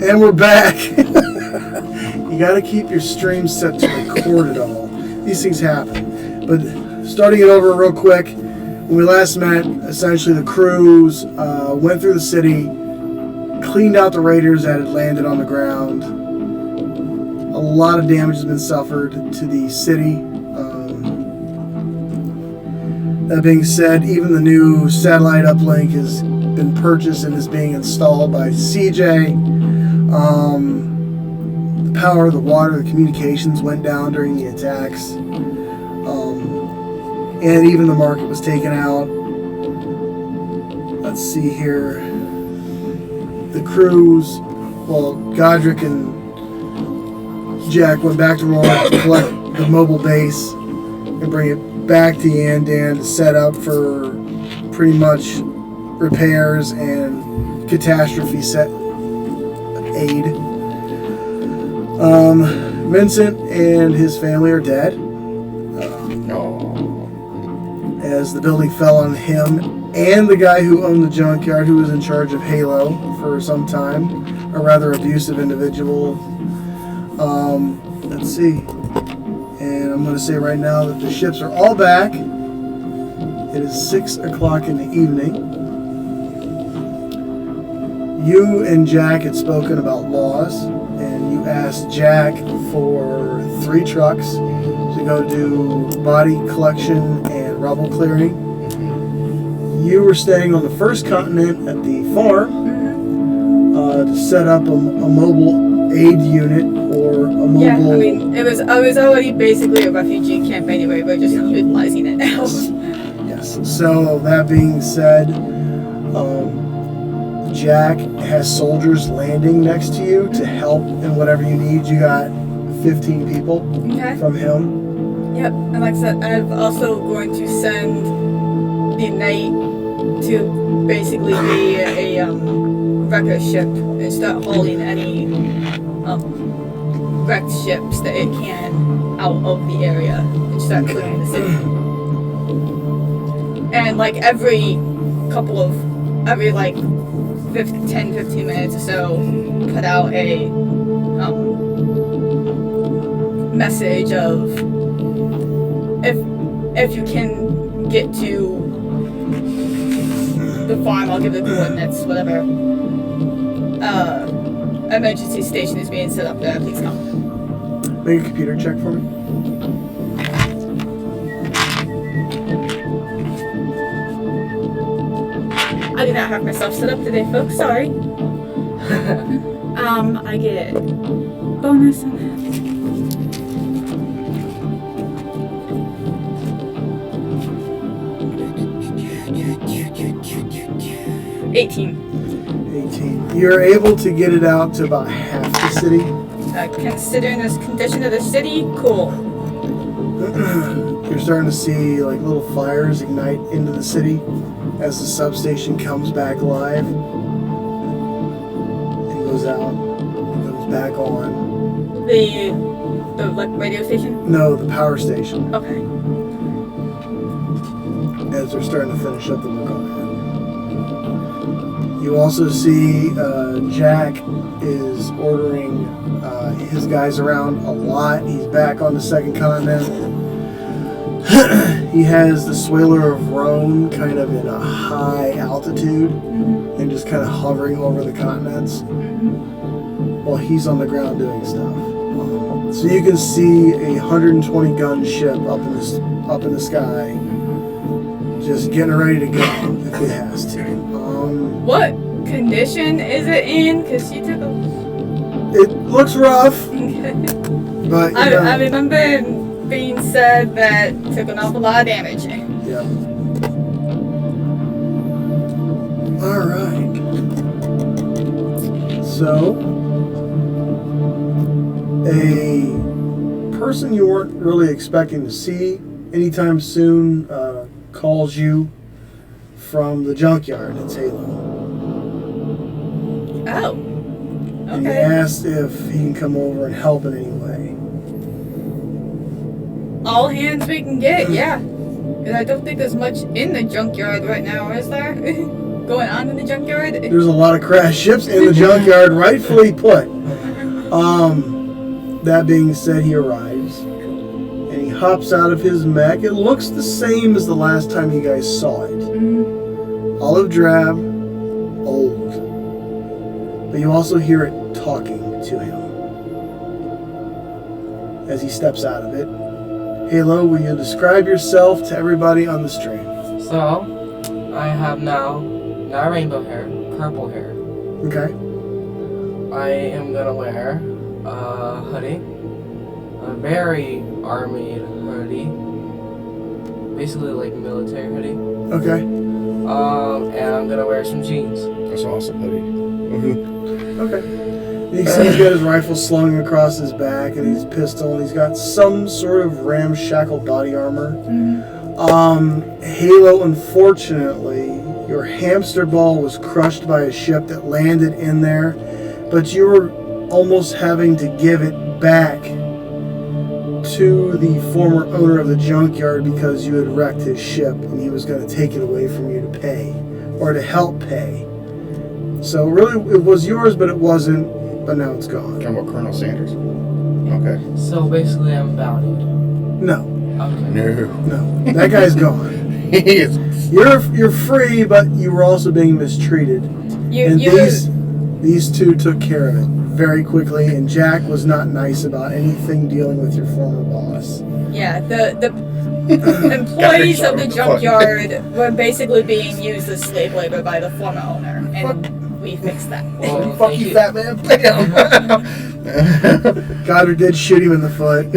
And we're back. You got to keep your stream set to record it all. These things happen. But starting it over real quick, when we last met, essentially the crews went through the city, cleaned out the raiders that had landed on the ground. A lot of damage has been suffered to the city. That being said, even the new satellite uplink has been purchased and is being installed by CJ. The power, the water, the communications went down during the attacks. And even the market was taken out. Let's see here. The crews, well, Godric and Jack went back to Roar to collect the mobile base and bring it back to Yandan to set up for pretty much repairs and catastrophe set aid. Vincent and his family are dead. As the building fell on him and the guy who owned the junkyard, who was in charge of Halo for some time, a rather abusive individual. Let's see. And I'm going to say right now that the ships are all back. It is 6 o'clock in the evening. You and Jack had spoken about laws, and you asked Jack for 3 trucks to go do body collection and rubble clearing. You were staying on the first continent at the farm to set up a mobile aid unit or a mobile... Yeah, I mean, I was already basically a refugee camp anyway, but just utilizing it now. Yes. So, that being said, Jack has soldiers landing next to you to help in whatever you need. You got 15 people from him. Yep, and like I said, I'm also going to send the knight to basically be a wrecker ship and start hauling any wrecked ships that it can out of the area and start clearing the city. And like every 10-15 minutes or so, put out a message of if you can get to the farm, I'll give the coordinates, whatever. Emergency station is being set up there, please come. Make a computer check for me. I do not have myself set up today, folks, sorry. I get bonus on that. 18. You're able to get it out to about half the city. Considering this condition of the city, cool. You're starting to see like little fires ignite into the city as the substation comes back live. It goes out, it comes back on. The like radio station? No, the power station. Okay. As they're starting to finish up the work on that. You also see Jack is ordering his guys around a lot. He's back on the second continent. He has the Swaler of Rome kind of in a high altitude and just kind of hovering over the continents while he's on the ground doing stuff. So you can see a 120 gun ship up in the sky, just getting ready to go if it has to. What condition is it in? Because you took a... It looks rough, but I remember being said that it took an awful lot of damage. Yeah. All right. So, a person you weren't really expecting to see anytime soon calls you from the junkyard at Halo. Oh. And he asked if he can come over and help in any way. All hands we can get, yeah. And I don't think there's much in the junkyard right now, is there? Going on in the junkyard? There's a lot of crashed ships in the junkyard, rightfully put. That being said, he arrives. And he hops out of his mech. It looks the same as the last time you guys saw it. Mm-hmm. Olive drab, old. But you also hear it talking to him as he steps out of it. Halo, will you describe yourself to everybody on the stream? So, I have now not rainbow hair, purple hair. Okay. I am gonna wear a hoodie, a very army hoodie, basically like military hoodie. Okay. And I'm gonna wear some jeans. That's awesome, hoodie. Okay. You see he's got his rifle slung across his back and his pistol, and he's got some sort of ramshackle body armor. Halo, unfortunately, your hamster ball was crushed by a ship that landed in there, but you were almost having to give it back to the former owner of the junkyard because you had wrecked his ship and he was going to take it away from you to pay, or to help pay. So really, it was yours, but it wasn't, but now it's gone. Talking about Colonel Sanders. Okay. So basically, I'm bountied. No, Okay. No. that guy's gone. He is. You're free, but you were also being mistreated. And these two took care of it very quickly, and Jack was not nice about anything dealing with your former boss. Yeah, the employees of the junkyard were basically being used as slave labor by the former owner, and we fixed that. Well, Fuck thank you, fat man. Bam! Goddard did shoot him in the foot.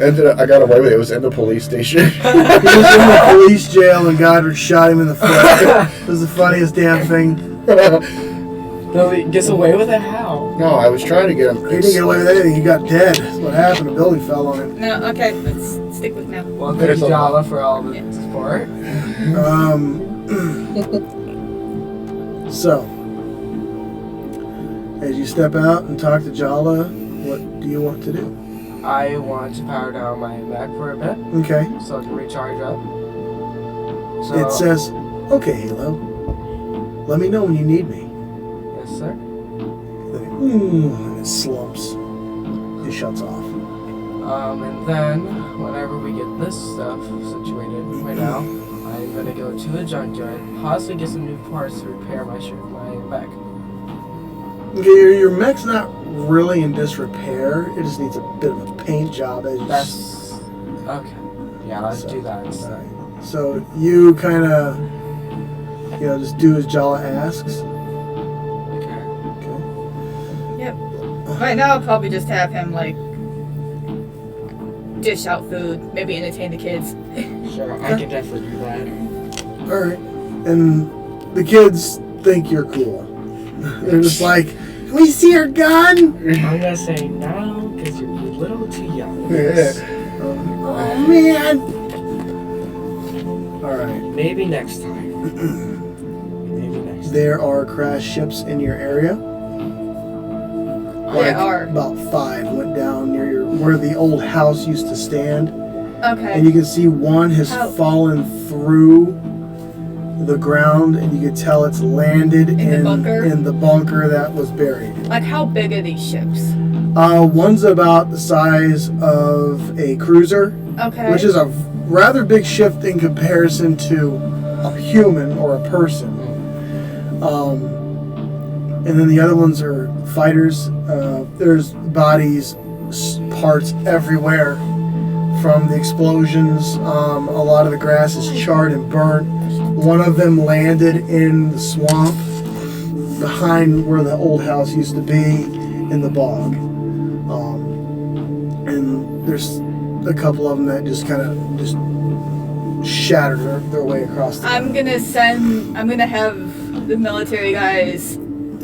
And I got away with it. It was in the police station. He was in the police jail, and Goddard shot him in the foot. It was the funniest damn thing. No, he gets away with it? How? No, I was trying to get him. He didn't get away with anything. He got dead. That's what happened. A building fell on him. No, okay, let's stick with now. Well, thank you, Jala, for all the support. So, as you step out and talk to Jala, what do you want to do? I want to power down my mech for a bit Okay. so I can recharge up. So, It says, okay, Halo. Let me know when you need me. yes, sir. And it slumps. It shuts off. And then, whenever we get this stuff situated, right now, I'm gonna go to a junkyard, possibly get some new parts to repair my mech. Okay, your mech's not really in disrepair. It just needs a bit of a paint job. That's okay. Yeah, let's do that. Alright. So you kind of, just do as Jala asks. Okay. Okay. Yep. Right now, I'll probably just have him, like, dish out food, maybe entertain the kids. Sure, I can definitely do that. All right. And the kids think you're cool. They're just like, can we see her gun? I'm gonna say no, because you're a little too young. Oh, man. All right. Maybe next time. Maybe next time. There are crashed ships in your area. There are. About 5 went down near where the old house used to stand. Okay. And you can see one has fallen through the ground, and you can tell it's landed in the bunker that was buried. Like, how big are these ships? One's about the size of a cruiser, Okay. which is a rather big shift in comparison to a human or a person. And then the other ones are fighters. There's bodies, parts everywhere from the explosions. A lot of the grass is charred and burnt. One of them landed in the swamp behind where the old house used to be in the bog. And there's a couple of them that just kind of just shattered their way across the I'm gonna have the military guys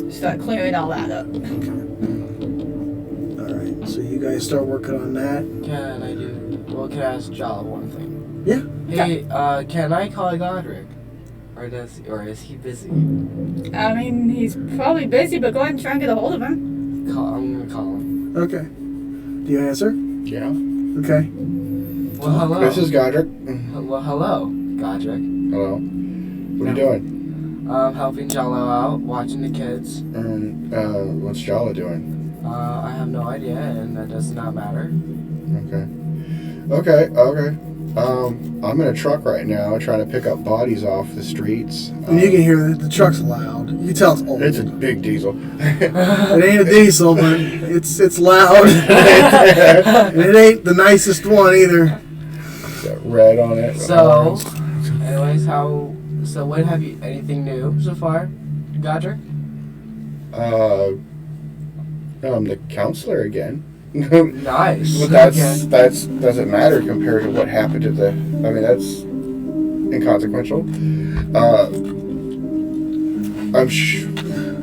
start clearing all that up. Alright, so you guys start working on that. Can I ask Jala one thing? Yeah. Hey, can I call Godric? Or is he busy? I mean, he's probably busy, but go ahead and try and get a hold of him. I'm gonna call him. Okay. Do you answer? Yeah. Okay. Well, hello. This is Godric. Hello. Well, hello, Godric. Hello. What are you doing? Helping Jello out, watching the kids. And what's Jala doing? I have no idea, and that does not matter. Okay. I'm in a truck right now trying to pick up bodies off the streets. And you can hear the truck's loud. You can tell it's old. It's a big diesel. It ain't a diesel, but it's loud. And it ain't the nicest one either. Got red on it. So, anyways, so what have you, anything new so far, Godric? I'm the counselor again. Nice. But that's doesn't matter compared to what happened to the. I mean, that's inconsequential.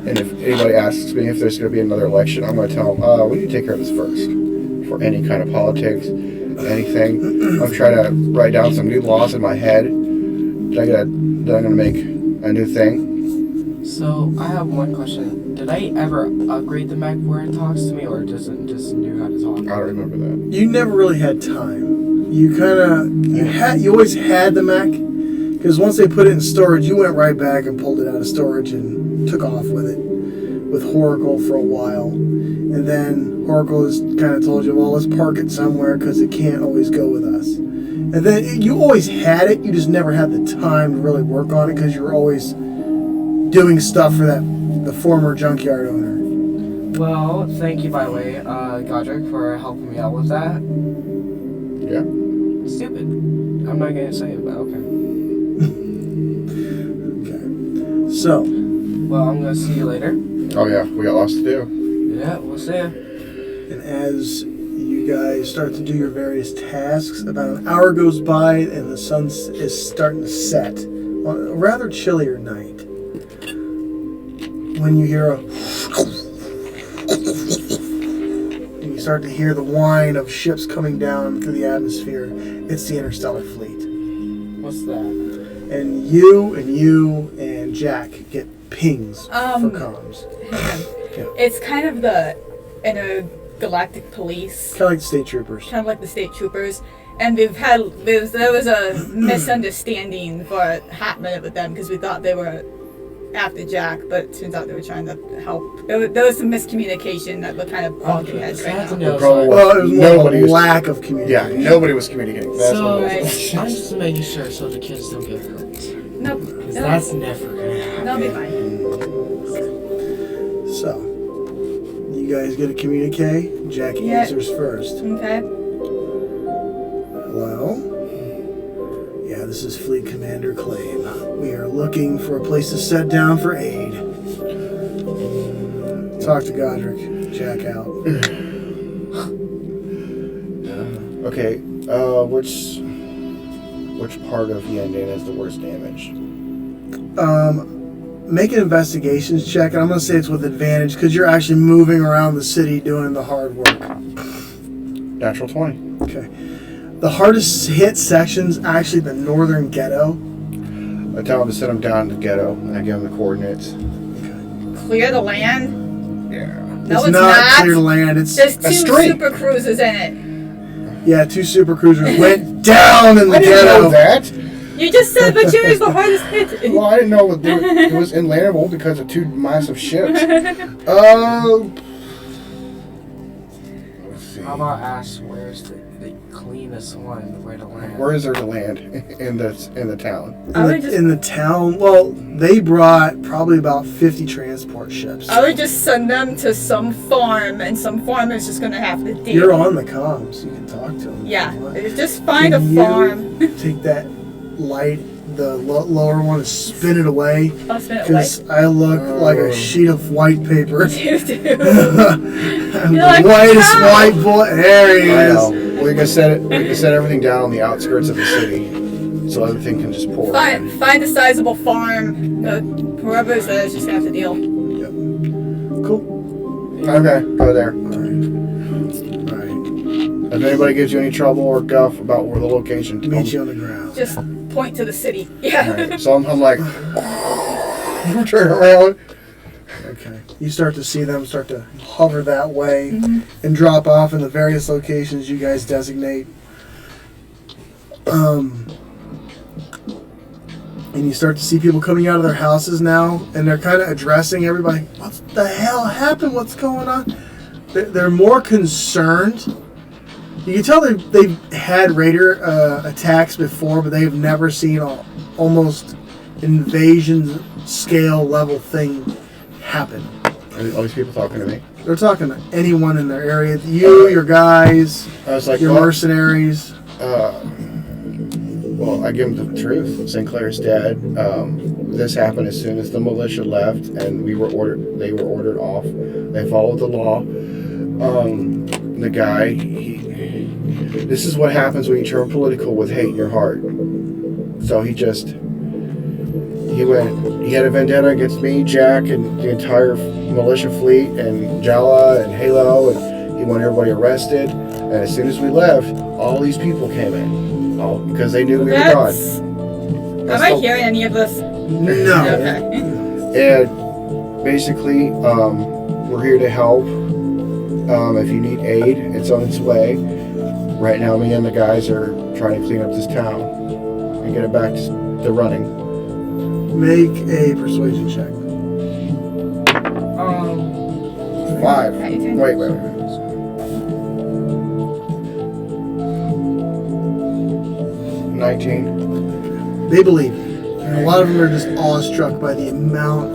And if anybody asks me if there's going to be another election, I'm going to tell them, we need to take care of this first. For any kind of politics, anything. I'm trying to write down some new laws in my head that I'm going to make a new thing. So, I have one question. Did I ever upgrade the mech where it talks to me, or just knew how to talk? I don't remember that. You never really had time. You always had the Mac, because once they put it in storage, you went right back and pulled it out of storage and took off with it, with Horacle for a while. And then Horacle has kind of told you, well, let's park it somewhere because it can't always go with us. And then you always had it, you just never had the time to really work on it because you were always doing stuff for the former junkyard owner. Well, thank you, by the way, Godric, for helping me out with that. Yeah. Stupid. I'm not gonna say it, but okay. Okay. So. Well, I'm gonna see you later. Oh yeah, we got lots to do. Yeah, we'll see ya. And as you guys start to do your various tasks, about an hour goes by and the sun is starting to set on a rather chillier night. When you hear and you start to hear the whine of ships coming down through the atmosphere, it's the Interstellar Fleet. What's that? And you and Jack get pings for comms. Yeah. It's kind of the intergalactic police. Kind of like the state troopers. Kind of like the state troopers. And there was a misunderstanding for a hot minute with them because we thought they were after Jack, but it turns out they were trying to help. There was some miscommunication that we're kind of bumping heads right now. Well, it was more of a lack of communication. Yeah, nobody was communicating. That's So, what it was. I'm just making sure so the kids don't get hurt. Nope. Because that's never gonna happen. They'll be fine. So, you guys get a communique. Jack answers first. Okay. Hello? Yeah, this is Fleet Commander Clave. We are looking for a place to set down for aid. Talk to Godric. Jack out. Okay, which part of Yandane is the worst damage? Make an investigations check, and I'm going to say it's with advantage because you're actually moving around the city doing the hard work. Natural 20. Okay. The hardest hit section's actually the northern ghetto. I tell him to send him down to the ghetto, and I give him the coordinates. Clear the land? Yeah. No, it's not clear land. It's There's a two street. super cruisers in it. Yeah, 2 super cruisers went down in the I didn't ghetto. know that. You just said Virginia's the hardest hit. Well, I didn't know it was inlandable because of 2 massive ships. Let's see. How about ask where's the cleanest one where to land? Where is there to land in the town? In the town, well, they brought probably about 50 transport ships. I would just send them to some farm, and some farmer's just gonna have to deal. You're on the comms. You can talk to them. Yeah, just find a Can farm. you take that light, the lower one, and spin it away? I'll spin it away. Because I look like a sheet of white paper. You do. I'm the like, whitest "How?" white boy. There he I know. is. We can set everything down on the outskirts of the city, so everything can just pour. Find a sizable farm. Whoever's there is just gonna have to deal. Yep. Cool. Okay, go there. All right. If anybody gives you any trouble or guff about where the location, tell Meet them. you on the ground. Just point to the city. Yeah. Alright, so I'm like, turn around. Okay. You start to see them start to hover that way and drop off in the various locations you guys designate. And you start to see people coming out of their houses now, and they're kind of addressing everybody. What the hell happened? What's going on? They're more concerned. You can tell they've had raider attacks before, but they've never seen an almost invasion scale level thing happen. Are all these people talking to me? They're talking to anyone in their area. You, your guys, I was like, your mercenaries. Well, I give them the truth. Sinclair's dead. This happened as soon as the militia left, and they were ordered off. They followed the law. The guy, this is what happens when you turn political with hate in your heart. So he had a vendetta against me, Jack, and the entire militia fleet, and Jala and Halo, and he wanted everybody arrested. And as soon as we left, all these people came in. All because they knew we were gone. Am I hearing any of this? No. Okay. And basically, we're here to help. If you need aid, it's on its way. Right now, me and the guys are trying to clean up this town and get it back to running. Make a persuasion check. 5. Anything? Wait. 19. They believe you. And a lot of them are just awestruck by the amount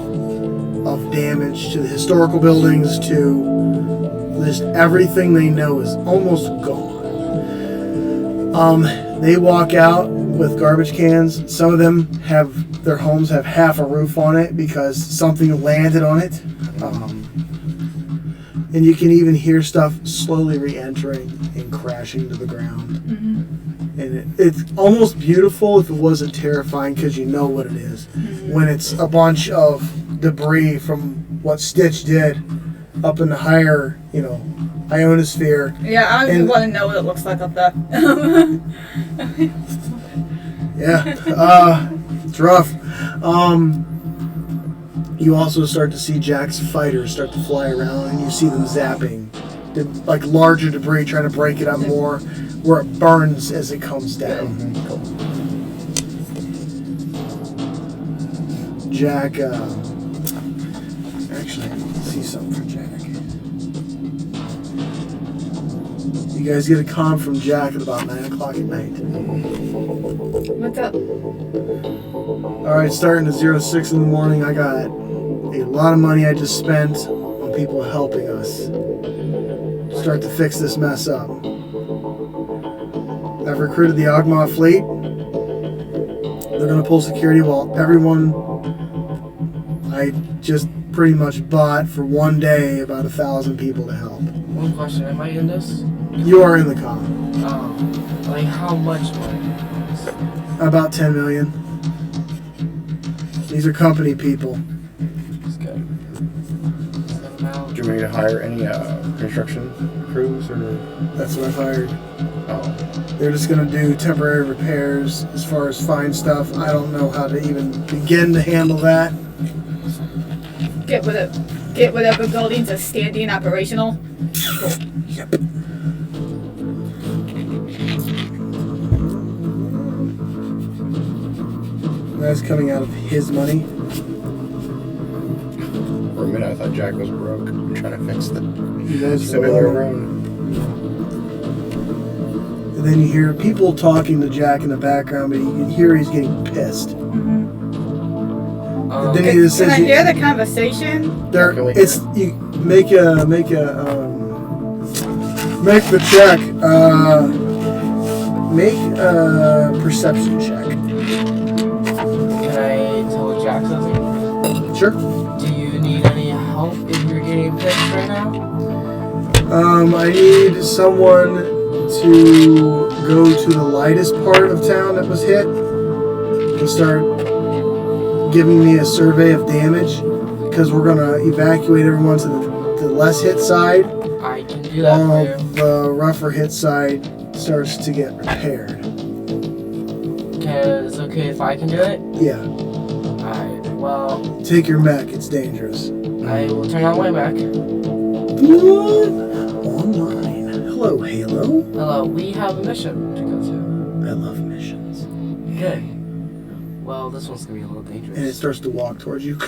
of damage to the historical buildings, to just everything they know is almost gone. They walk out with garbage cans. Some of them their homes have half a roof on it because something landed on it. And you can even hear stuff slowly re-entering and crashing to the ground. And it's almost beautiful if it wasn't terrifying, because you know what it is. When it's a bunch of debris from what Stitch did up in the higher, ionosphere. Yeah, I don't even want to know what it looks like up there. Yeah, it's rough. You also start to see Jack's fighters start to fly around, and you see them zapping like larger debris, trying to break it up more, where it burns as it comes down. Jack, actually, I need to see something for Jack. You guys get a comm from Jack at about 9 o'clock at night. What's up? Alright, starting at 06 in the morning, I got a lot of money I just spent on people helping us start to fix this mess up. I've recruited the Ogma fleet. They're going to pull security while everyone I just pretty much bought for one day about 1,000 people to help. One question, am I in this? You are in the comm. Like how much money? About 10 million. These are company people. It's good. Do you want me to hire any construction crews or? That's what I've hired. Oh. They're just going to do temporary repairs. As far as fine stuff, I don't know how to even begin to handle that. Get whatever buildings are standing operational. Yep. That's coming out of his money. For a minute, I thought Jack was broke. I'm trying to fix the You guys familiar room. And then you hear people talking to Jack in the background, but you can hear he's getting pissed. And then he just Can says, I hear the conversation? You make the check. Make a perception check. Can I tell Jack something? Sure. Do you need any help if you're getting pissed right now? I need someone to go to the lightest part of town that was hit and start giving me a survey of damage, because we're going to evacuate everyone to the less hit side I can do that while for you. the rougher hit side starts to get repaired. It's okay if I can do it? Yeah. Alright, well, Take your mech. It's dangerous. I will turn on my Mac. Online. Hello, Halo. Hello, we have a mission to go to. I love missions. Good. Well, this one's gonna be a little dangerous. And it starts to walk towards you.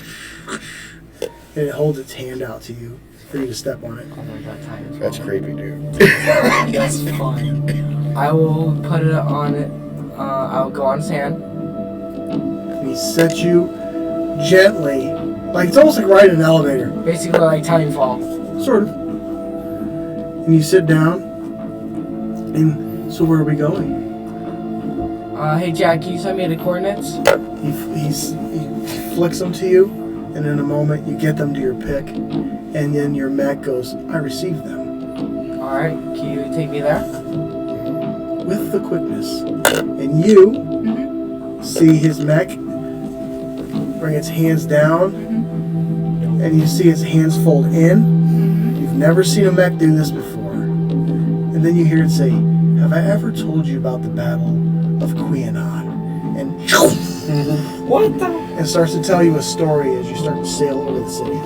And it holds its hand out to you for you to step on it. Oh my god, time. That's creepy, dude. That's fun. I will put it on it. I'll go on his hand. And he sets you gently, like it's almost like riding an elevator. Basically, like time fall. Sort of. And you sit down. And so where are we going? Hey Jack, can you send me the coordinates? He flicks them to you, and in a moment you get them to your pick, and then your mech goes, I received them. Alright, can you take me there? With the quickness. And you see his mech bring its hands down, and you see its hands fold in. You've never seen a mech do this before. And then you hear it say, have I ever told you about the Battle of Queenon? And What the? and starts to tell you a story as you start to sail over the city.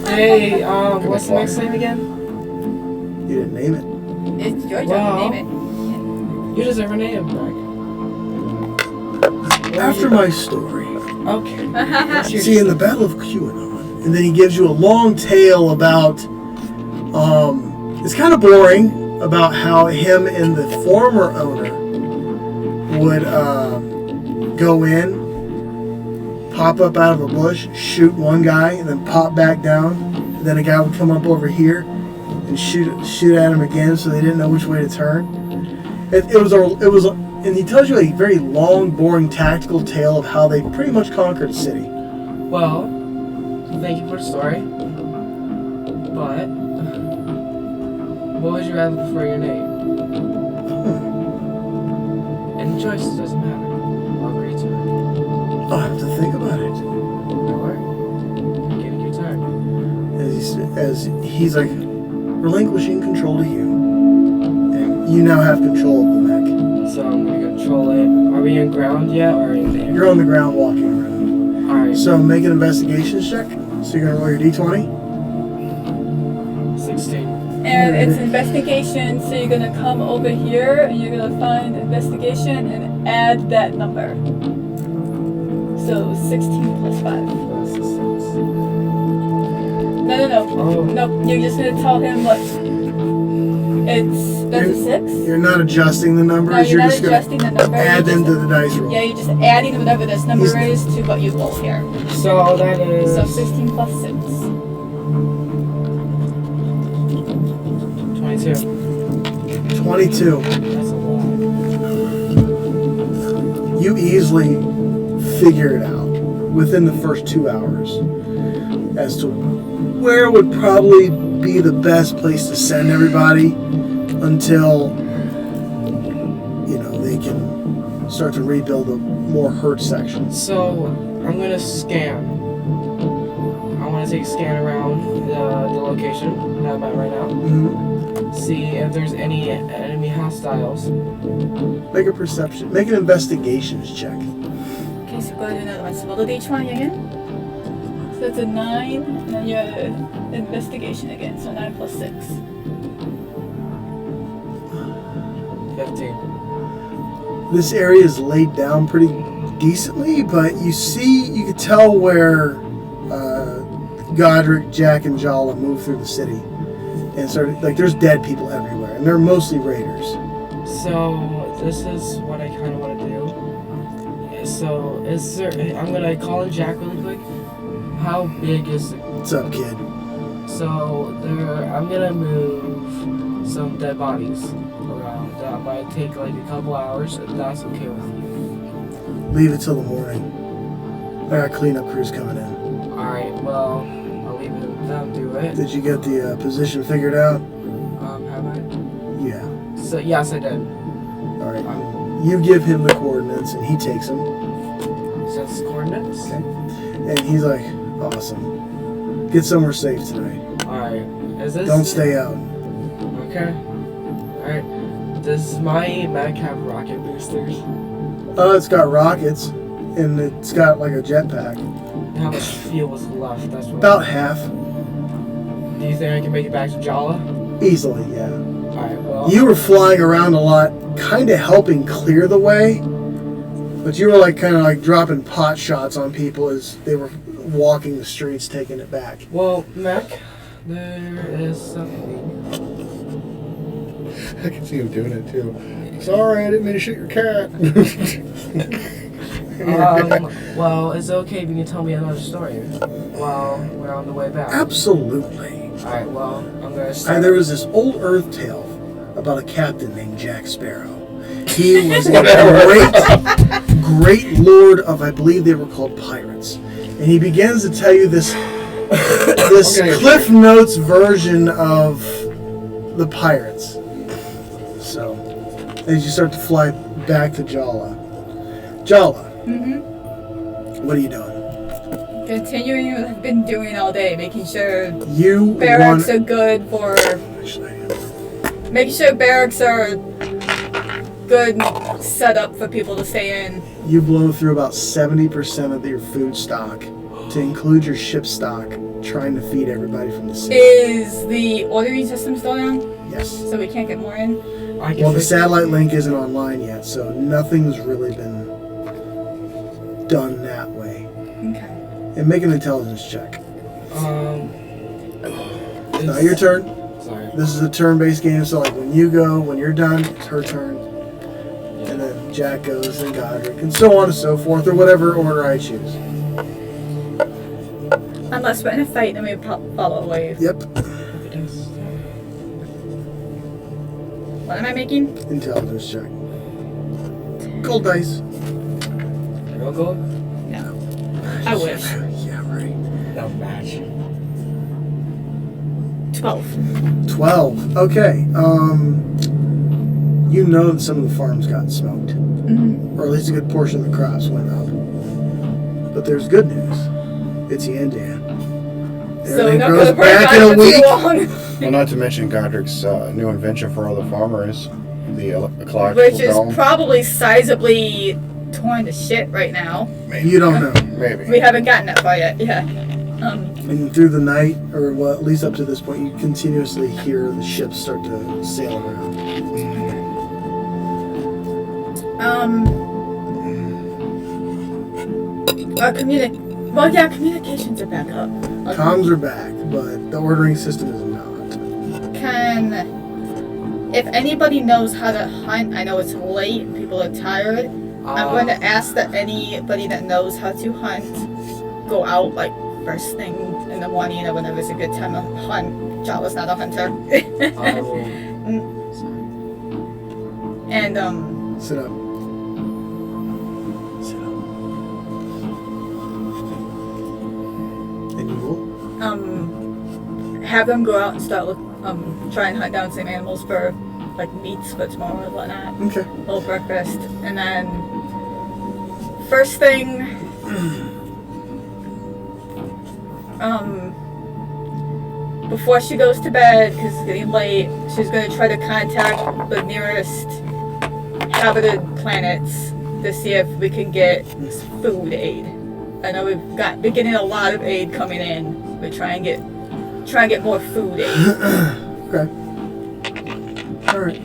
Hey, what's the next name again? You didn't name it. It's your job Well, to name You deserve a name, Jack. After my story, Okay. it. see in the Battle of QAnon, and then he gives you a long tale about, it's kind of boring, about how him and the former owner would go in, pop up out of a bush, shoot one guy, and then pop back down. And then a guy would come up over here and shoot at him again, so they didn't know which way to turn. And he tells you a very long, boring, tactical tale of how they pretty much conquered the city. Well, thank you for the story. But what would you rather prefer your name? Any choices doesn't matter. I'll agree to it. I'll have to think about it. Alright. You're getting your time. As he's like relinquishing control to you, and you now have control of the mech. So I'm gonna control it. Are we in ground yet or in there? You're on the ground walking around. Alright. So make an investigations check. So you're gonna roll your d20. 16. And it's investigation, so you're gonna come over here and you're gonna find investigation and add that number. So 16 plus 5. That's a 6. No. Oh. Nope, you're just gonna tell him what. That's a 6? You're not adjusting the numbers. No, you're not just adjusting the number. add you're them just, to the dice roll. Yeah, you're just adding whatever this number He's- is to what you roll here. So that is. So 16 plus 6. 22. 22. That's a lot. You easily figure it out within the first 2 hours as to where would probably be the best place to send everybody until they can start to rebuild the more hurt sections. So I'm gonna scan. I want to take a scan around the location that I'm at right now. Mm-hmm. See if there's any enemy hostiles. Make an investigations check. Okay, so go ahead and do another one. So roll the d20 again. So it's a 9, and then your investigation again. So 9 plus 6. 15. This area is laid down pretty decently, but you could tell where Godric, Jack, and Jala moved through the city. And started, there's dead people everywhere, and they're mostly raiders. So this is what I kind of want to do. So I'm gonna call in Jack really quick. How big is it? What's up, kid? So I'm gonna move some dead bodies around. That might take like a couple hours, if that's okay with you. Leave it till the morning. I got cleanup crews coming in. Alright, well, I'll leave it to them do it. Did you get the position figured out? Have I? Yeah. So, yes, I did. All right. You give him the coordinates, and he takes them. So it's coordinates? Okay. And he's like, awesome. Get somewhere safe tonight. Alright, is this... Don't stay out. Okay. Alright. Does my mech have rocket boosters? It's got rockets, and it's got like a jetpack. How much fuel is left? That's what. About half. Do you think I can make it back to Jala? Easily, yeah. Alright, well. You were flying around a lot, kind of helping clear the way, But you were like kind of like dropping pot shots on people as they were walking the streets, taking it back. Well, Mac, there is something. I can see him doing it too. Sorry, I didn't mean to shoot your cat. Well, is it okay if you can tell me another story while we're on the way back? Absolutely. Alright, well, I'm gonna start. There was this old Earth tale about a captain named Jack Sparrow. He was a great lord of, I believe they were called pirates. And he begins to tell you this Cliff Notes version of the pirates. So, as you start to fly back to Jala. Jala, what are you doing? Continuing what I've been doing all day, making sure You barracks are good for... Making sure barracks are good setup for people to stay in. You blow through about 70% of your food stock, to include your ship stock, trying to feed everybody from the city. Is the ordering system still down? Yes. So we can't get more in? Well, the satellite link isn't online yet, so nothing's really been done that way. Okay. And make an intelligence check. Now your turn. Sorry. This is a turn-based game, so like when you go, when you're done, it's her turn. And then Jack goes, and Godric, and so on and so forth, or whatever order I choose. Unless we're in a fight and we follow a wave. Yep. What am I making? Intelligence check. Gold dice. Real gold? No. I wish. Yeah, right. No match. 12. 12. Okay. You know that some of the farms got smoked. Or at least a good portion of the crops went up. But there's good news. It's Yandan. So Everything not grows gonna burn back in out a for too week. long. Well, not to mention Godric's new invention for all the farmers, the ecological Which is dome. probably sizably torn to shit right now. You don't know. Maybe. We haven't gotten that far yet. Yeah. And through the night, or well, at least up to this point, you continuously hear the ships start to sail around. Communications are back up. Comms are back, but the ordering system is not. If anybody knows how to hunt, I know it's late and people are tired. I'm going to ask that anybody that knows how to hunt go out like first thing in the morning or whenever it's a good time to hunt. Jala's not a hunter. I will. And Sit up. Sit up. And you will? have them go out and start try and hunt down some animals for like meats for tomorrow or whatnot. Okay. A little breakfast, and then first thing, before she goes to bed, because it's getting late, she's going to try to contact the nearest habited planets to see if we can get food aid. I know been getting a lot of aid coming in. We try and get more food aid. Okay. All right.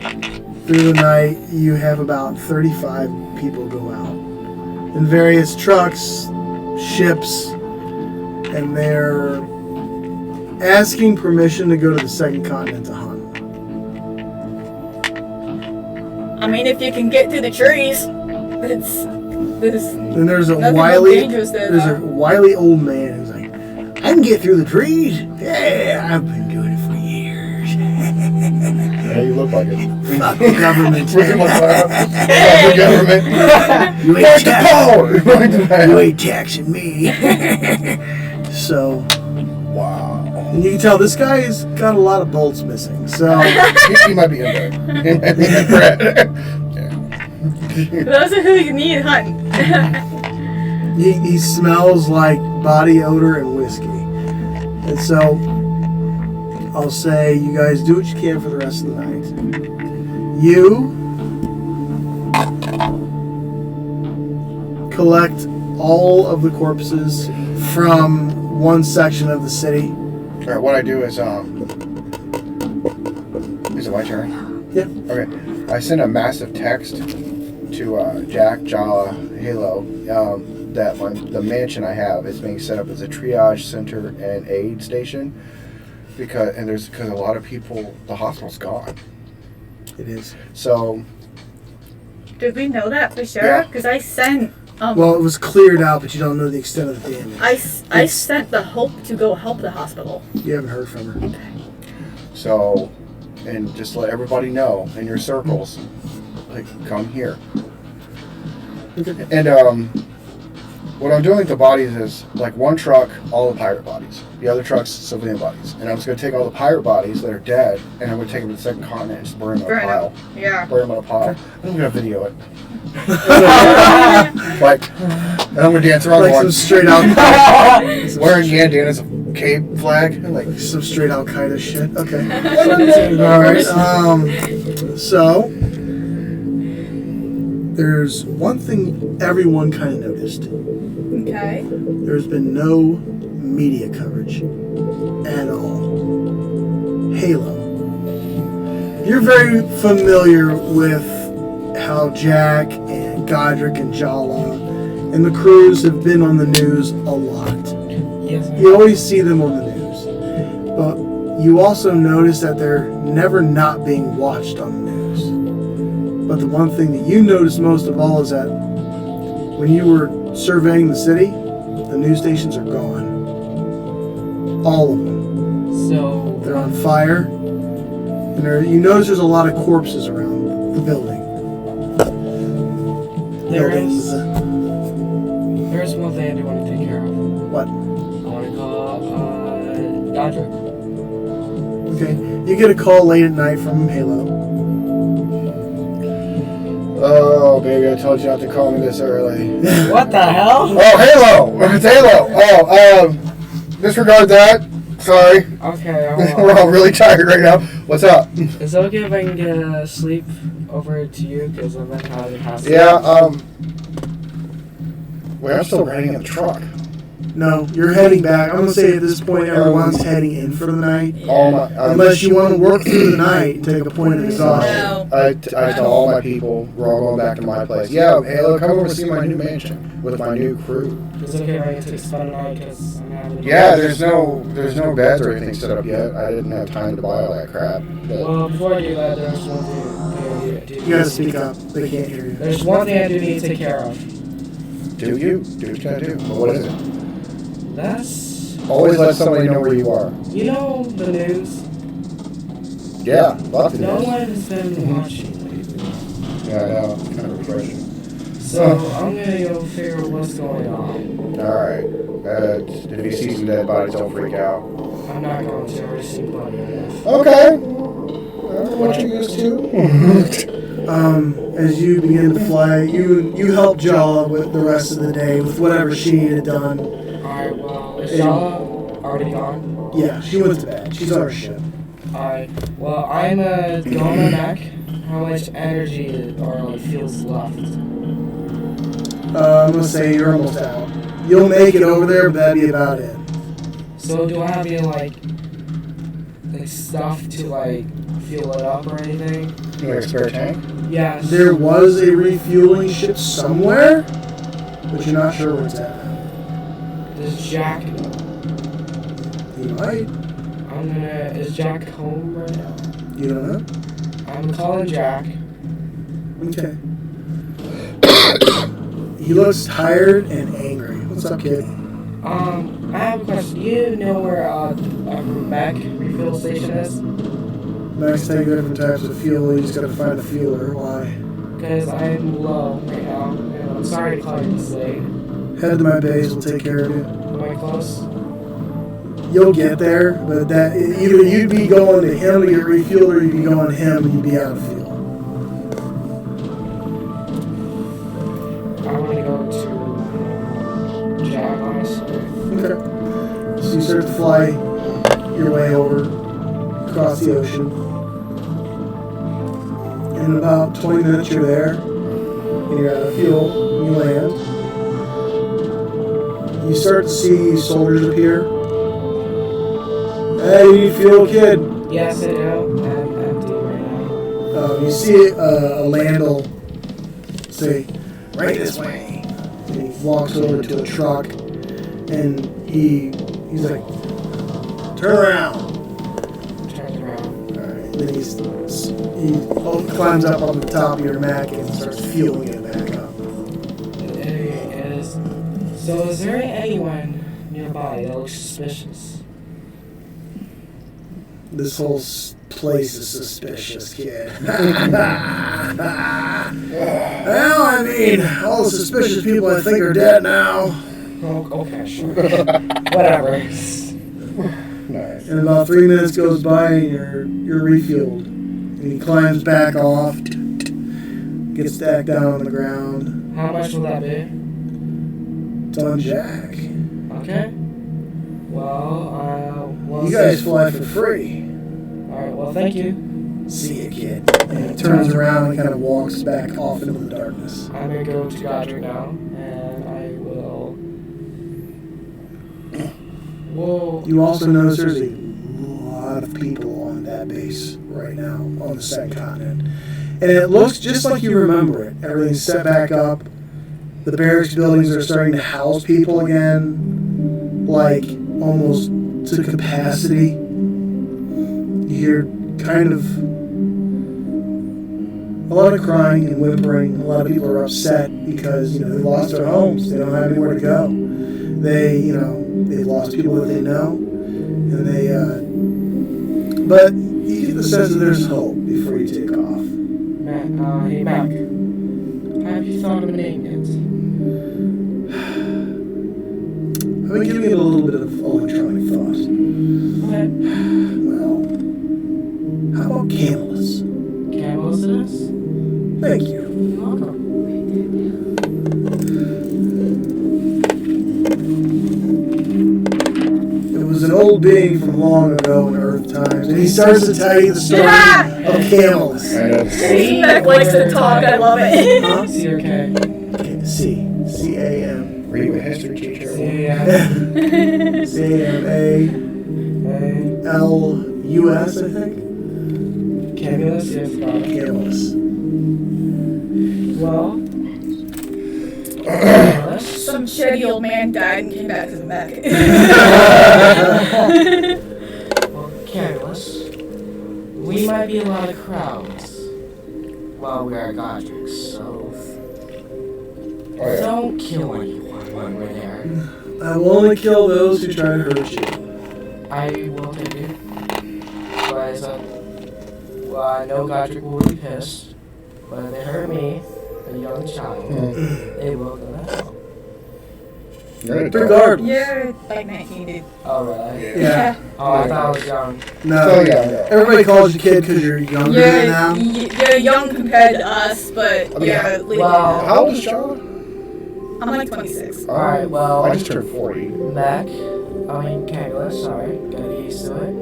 Through the night, you have about 35 people go out in various trucks, ships, and they're asking permission to go to the second continent to hunt. I mean, if you can get through the trees, Then there's a nothing wily, dangerous there, there's though. a wily old man who's like, I can get through the trees. Yeah, I've been doing it for years. Yeah, you look like it. Fuck the government. Fuck the government. You Back ain't to taxing, power. you ain't taxing me. So, Wow. and you can tell this guy has got a lot of bolts missing. So, He might be in there. He might be in there. Those are who you need hunting. he smells like body odor and whiskey. And so, I'll say you guys do what you can for the rest of the night. You collect all of the corpses from one section of the city. Alright, what I do is it my turn? Yeah. Okay. I send a massive text to Jack, Jala, Halo, that the mansion I have is being set up as a triage center and aid station because a lot of people, the hospital's gone. It is. So Did we know that for sure? Yeah. Because I sent. Well, it was cleared out, but you don't know the extent of the damage. I sent the Hope to go help the hospital. You haven't heard from her. So, and just let everybody know in your circles, like, come here. Okay. And what I'm doing with the bodies is, like, one truck, all the pirate bodies. The other truck's civilian bodies. And I'm just going to take all the pirate bodies that are dead, and I'm going to take them to the second continent and just burn them in a pile. Yeah. Burn them in a pile. I'm going to video it. Like, and I'm going to dance around Like going, some straight out, wearing Yandan's Cape flag. And like, some straight Al Qaeda shit. Okay. All right. So there's one thing everyone kind of noticed. Okay. There's been no media coverage at all. Halo. You're very familiar with how Jack and Godric and Jala and the crews have been on the news a lot. Yes. You always see them on the news. But you also notice that they're never not being watched on the news. But the one thing that you notice most of all is that when you were surveying the city, the news stations are gone. All of them. So They're on fire. And you notice there's a lot of corpses around the building. Buildings. there's one thing I do want to take care of. What? I want to call Dodger. Okay. You get a call late at night from Halo. oh, baby, I told you not to call me this early. What the hell? Oh, Halo! It's Halo! Oh, disregard that. Sorry. Okay, We're all really tired right now. What's up? Is it okay if I can get sleep over to you? Because I've been having house. Yeah, well, I'm still riding in the truck. No, you're heading back. I'm going to say at this point everyone's heading in for the night. All my, Unless you want to work through the night and take a point of exhaustion. No. I tell all my people we're all going back to my place. Yeah, Halo, come over to see my new mansion with my new crew. Is it okay if I can spend a night? Because I'm having. Yeah, there's no beds or anything set up yet. I didn't have time to buy all that crap. But Well, before I do that, there's one thing I do. You got to speak up. They can't hear you. There's one thing I do need to take care of. do what you gotta do. But what is it? That's. Always let somebody know where you are. You know the news. Yeah, lots of No news. one has been watching lately. Yeah, I know. It's kind of refreshing. So I'm gonna go figure out what's going on. Alright. If you see some dead bodies, don't freak out. I'm not going to. I already seen plenty enough. Okay. What you used to? As you begin to fly, you help Jaw with the rest of the day with whatever she needed done. Alright, well, is Jala already gone? Yeah, she went to bed. She's on her ship. Alright, well, I'm gonna go on my back. How much energy or like feels left? I'm gonna say you're almost out. You'll make it over there, but that'd be about it. So do I have any like stuff to like fuel it up or anything? You like a spare tank? Yes. There was a refueling ship somewhere, but you're not sure where it's at. Does Jack know? You might. Is Jack home right now? You don't know. I'm calling Jack. Okay. He looks tired and angry. What's up, kid? I have a question. You know where a mech refill station is? Max take different types of fuel. You just gotta find a fueler. Why? Because I'm low right now. And I'm sorry to call you this late. Head to my base. We'll take care of you. Am I close? You'll get there, but that either you'd be going to him to get refueled, or you'd be going to him and you'd be out of fuel. I want to go to Jack, honestly. Okay. So you start to fly your way over across the ocean. In about 20 minutes you're there. And you're out of fuel. And you land. You start to see soldiers appear. Hey, you need fuel, kid? Yes, I do. I'm empty right now. You see a Landel say, right this way. And he walks over to a truck, and he's like, turn around. Turns around. Alright, then he climbs up on the top of your mech and starts fueling it back up. So is there anyone nearby that looks suspicious? This whole place is suspicious, kid. Well, I mean, all the suspicious people I think are dead now. Oh, okay, sure. Whatever. Nice. And about 3 minutes goes by and you're refueled. And he climbs back off, gets back down on the ground. How much will that be? It's on Jack. Okay. Well, You guys fly for free. Alright, well, thank you. See ya, kid. And he turns around and kind of walks back off into the darkness. I'm gonna go to Godric now, and I will. Whoa. You also notice there's a lot of people on that base right now on the second continent. And it looks just like you remember it. Everything's set back up. The barracks buildings are starting to house people again, like almost to capacity. You hear kind of a lot of crying and whimpering. A lot of people are upset because, they lost their homes. They don't have anywhere to go. They've lost people that they know. And but you get the sense that there's hope before you take off. Hey, Mac. Have you thought of a name yet? I've been giving it a little bit of electronic thought. Okay. Well, how about Camelus? Camelus it is? Thank you. You're welcome. It was an old being from long ago in Earth times, and he starts to tell you the story of Camelus. I know. Mac likes to talk. I love it. Huh? C-O-K. C-A-M. Were you a history teacher? C-A-M. C-A-M-A-L-U-S, I think. Camelus? Yes, got it. Camelus. Well, Camelus. Some shitty old man died and came back as a mech. Well, Camelus. We might be a lot of crowds while we are at Godric, so Oh, yeah. don't kill anyone when we're there. I will only kill those who try to hurt you. I will take it. But well, I know Godric will be pissed, but if they hurt me, a young child, they will go to hell. You're an adult. Regardless. You're like 19, dude. Oh, really? Yeah. Oh, I thought I was young. No. Oh, yeah. Everybody calls you kid because you're younger than them. You're young compared to us, but I mean, you're legally. well- How old is Charlotte? I'm like 26. Alright, well, I just turned 40. Camulus, sorry, gotta get used to it.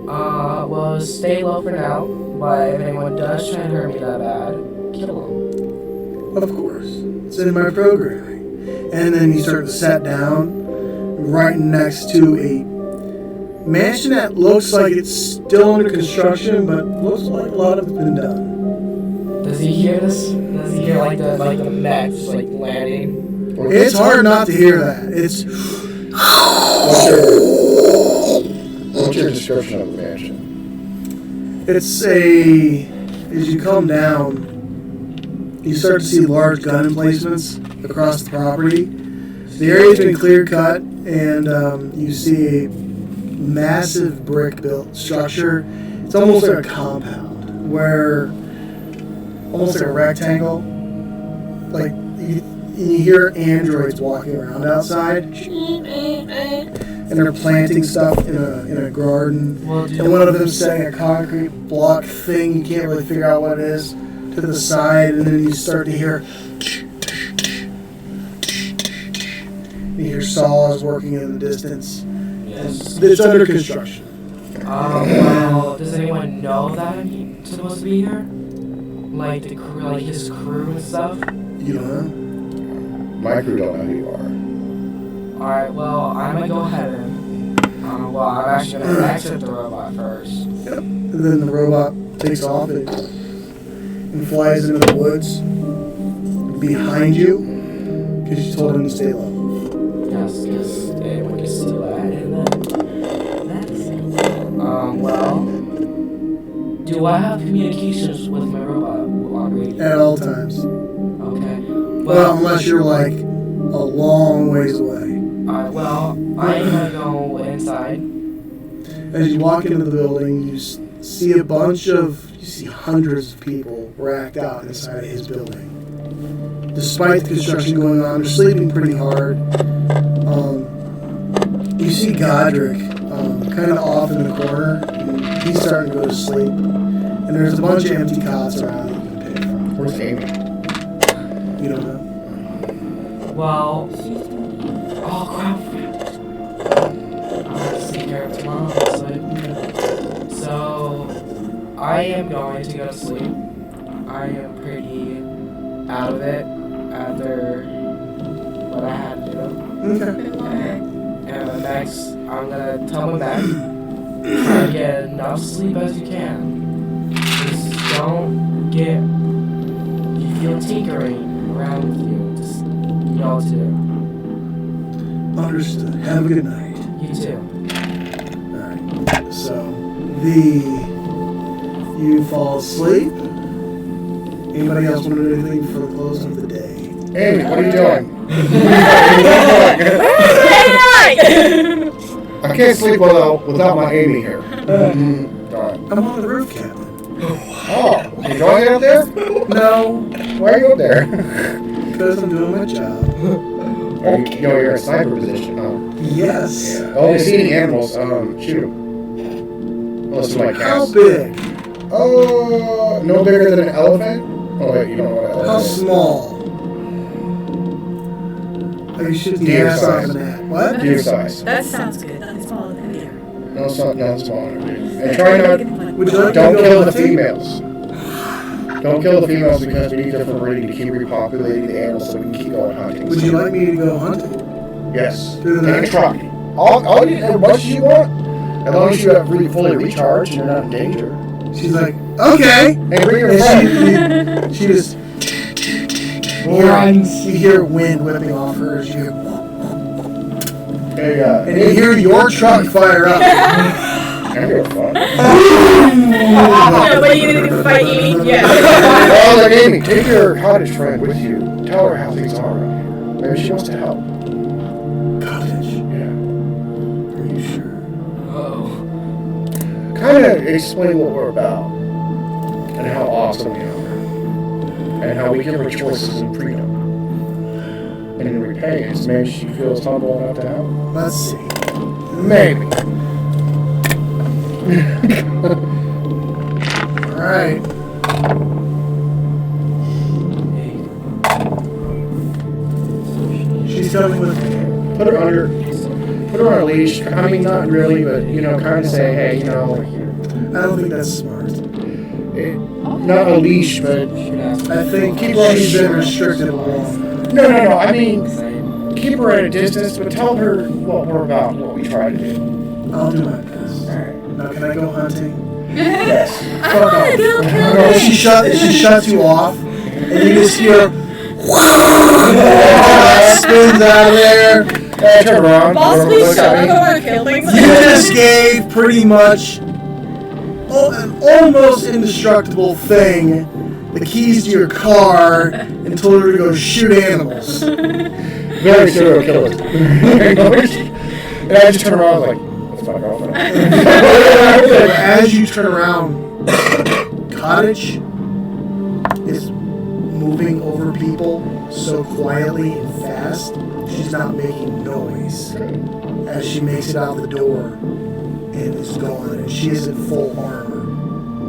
Well, stay low for now, but if anyone does try to hurt me that bad, kill them. Of course. It's in my programming. And then you start to sit down right next to a mansion that looks like it's still under construction, but looks like a lot of it's been done. Does he hear this? Does he hear like the mech just like landing? It's hard not to hear that. It's What's your description of the mansion? as you come down, you start to see large gun emplacements across the property. The area's been clear cut, and you see a massive brick built structure. It's almost like a compound, where almost like a rectangle. Like you hear androids walking around outside, and they're planting stuff in a garden. Well, And one of them's setting a concrete block thing. You can't really figure out what it is to the side, and then you start to hear. You hear saws working in the distance. yes. And it's under construction. Well, does anyone know that he's supposed to be here? Like the crew, like his crew and stuff? You don't know? My crew don't know who you are. Alright, well, I'm gonna go ahead and. Well, I'm actually gonna exit the robot first. Yep. And then the robot takes off and flies into the woods. behind you, because you told him to stay low. Yes, because anyone can steal that. And then, well, do I have communications with my robot on radio? At all times. Okay. Well, unless you're like a long ways away. I'm gonna go inside. As you walk into the building, you see hundreds of people racked out inside of his building. Despite the construction going on, they're sleeping pretty hard. You see Godric kind of off in the corner. And he's starting to go to sleep. And there's a bunch of empty cots around that you can pick from. Where's Amy? You don't know? Well, oh crap. I'll have to take care of it tomorrow. So, I am going to go to sleep. I am pretty out of it after what I had to do. Okay. And next, I'm gonna tell my back, try to get enough sleep as you can. Just don't get, you feel tinkering around with you. Just, you know what to do. Understood. Have a good night. You too. Alright. So, you fall asleep. Anybody else want to do anything for the close of the day? Amy, what are you doing? I can't sleep without my Amy here. Darn. I'm on the roof, Captain. Oh, you enjoying it up there? No, Why are you up there? because I'm doing my job. You're in a sniper position, huh? Yes. Oh, if eating animals, shoot them. Unless they're like How cats. big? Oh, no bigger than an elephant? Oh, wait, you don't know what an How elephant is. small? Are you shooting the Deer ass size. off an ant? What? Deer size. That sounds good. Nothing smaller than deer. No, it's not small enough. And try not, Would you like don't to go kill the hunting? females. Don't kill the females because we need them for breeding to keep repopulating the animals so we can keep going hunting. Would you like me to go hunting? Yes. Through the Take a night? truck. All you, as much as you want, as long as you have fully recharged and you're not in danger. She's like, okay. Hey, bring your And friend. she just Runs. you hear wind whipping off hers. You hear, Hey, and you hear your truck fire up. I'm here fun. Yeah, what are you gonna do? Fight Amy? Yeah. Oh, like Amy, take your cottage friend with you. Tell her how things are around here. Maybe she wants to help. Cottage. Yeah. Are you sure? Oh. Kind of explain what we're about. And how awesome we are. And how we give her choices and freedom. And in repayment, maybe she feels humble enough to help. Let's see. Maybe. All right. She's coming with me. Put her on a leash. I mean, not really, but, kind of say, hey, I don't think that's smart. not a leash, but I think Keep her on she's the been shore. restricted along. no. I mean, keep her at a distance, but tell her what we're about, what we try to do. I'll do my best. Alright. Now, can I go hunting? Yes. Fuck off. No, she shuts you off, and you just hear spins out of there. Hey, turn around. Boss, Look please at shut up. I me. don't want to kill things. You just gave pretty much an almost indestructible thing the keys to your car and told her to go shoot animals. Very serial killers. And I just turn around like, that's my girlfriend. As you turn around, Cottage is moving over people so quietly and fast, she's not making noise. As she makes it out the door and is gone, and she is in full armor.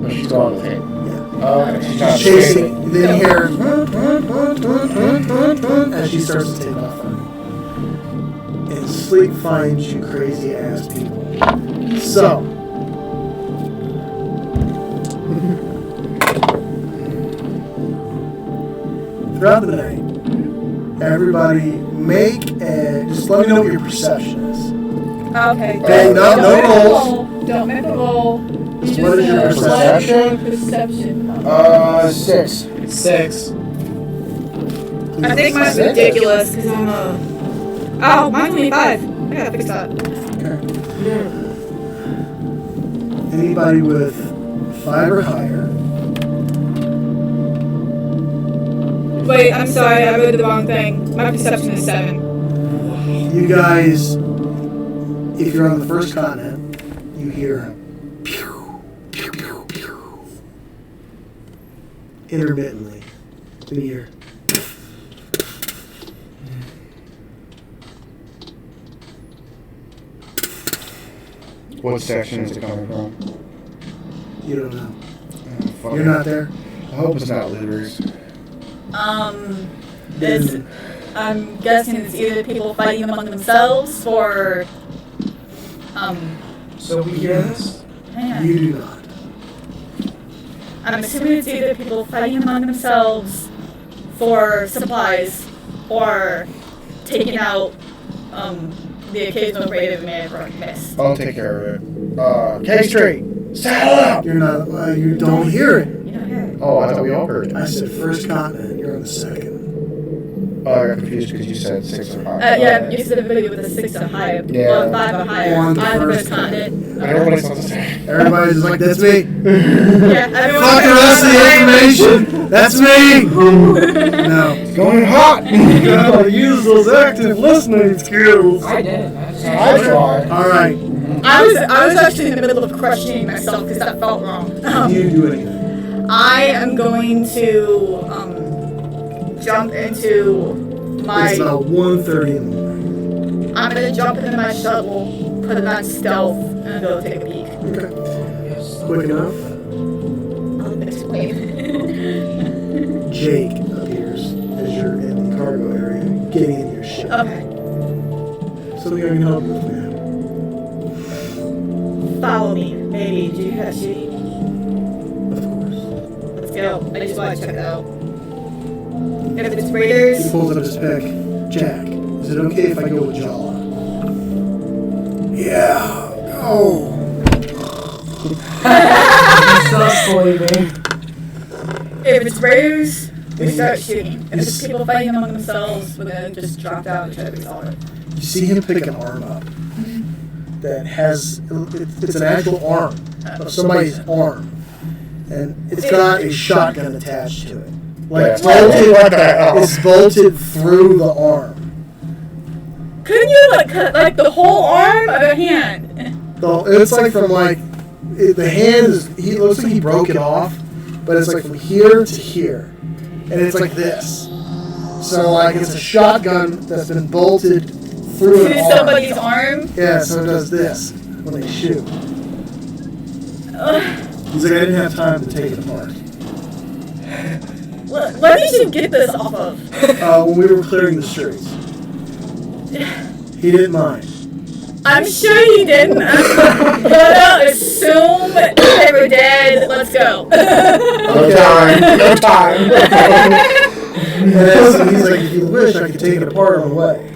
But she's gone with him. Yeah. Oh, okay. She's not She's chasing, then you hear as she starts to take off running. And sleep finds you crazy ass people. So, throughout the night, everybody just let me know what your perception is. Okay. Okay, no Don't make a rolls. roll. Don't make a roll. You What is your just perception? Perception. 6. 6. I think mine's ridiculous because I'm a. Oh, mine's 25. I gotta fix that. Okay. Anybody with 5 or higher? Wait, I'm sorry, I read the wrong thing. My perception is 7. You guys, if you're on the first continent, you hear pew, pew, pew, pew, intermittently. You hear. What section is it coming from? You don't know. Fuck. You're not there. I hope it's not looters. It's, I'm guessing it's either people fighting among themselves or, So we hear this? hang on. You do not. I'm assuming it's either people fighting among themselves for supplies or taking out, the occasional raid of man or mist. I'll take care of it. K-Street, saddle up! You're not. You don't hear it. You don't hear it. Oh, I thought we all heard it. I said first continent. You're on the second. Oh, I got confused because you said 6 or 5. Yeah, you said everybody with a 6 or higher. Yeah. Well, 5 or higher. On the I'm the first first continent. And everybody's on the same. Everybody's just like, that's me. Yeah, everyone. Fuck the rest of the information. That's me. No. Going hot! You gotta use those active listening skills. I did. I I tried. All right. I was actually in the middle of questioning myself because that felt wrong. Do you do anything? I am going to jump into my. It's about 1:30 in the morning. I'm gonna jump into my shuttle, put it on stealth, and go take a peek. Okay. Yes. Quick enough. I'll explain. Jake appears as you're in the cargo area, getting in your ship. Okay. Something I can help you with, man. Follow me, maybe. Do you have shooting? Of course. Let's go. I just want to check it out. If it's He raiders, pulls up his pick. Jack, is it okay if I go with Jala? Yeah. Go. So sleepy. if it's raiders, we start shooting. If it's people fighting among themselves, we're gonna just drop down and try to resolve it. You see him pick an arm up that has, it's an actual arm of somebody's arm. And it's got a shotgun attached to it. Like, Yeah. bolted, What the hell? it's bolted through the arm. Couldn't you like cut like the whole arm of a hand? It's like from like, the hand is, he looks like he broke it off, but it's like from here to here. And it's like this. So like it's a shotgun that's been bolted through an To arm. somebody's arm? Yeah, so it does this when they shoot. Ugh. He's like, I didn't have time to take it apart. Where did you get this off of? When we were clearing the streets. He didn't mind. I'm sure you didn't. But assume they were dead. Let's go. No time. No time. And then he's like, if you wish, I could take it apart on the way.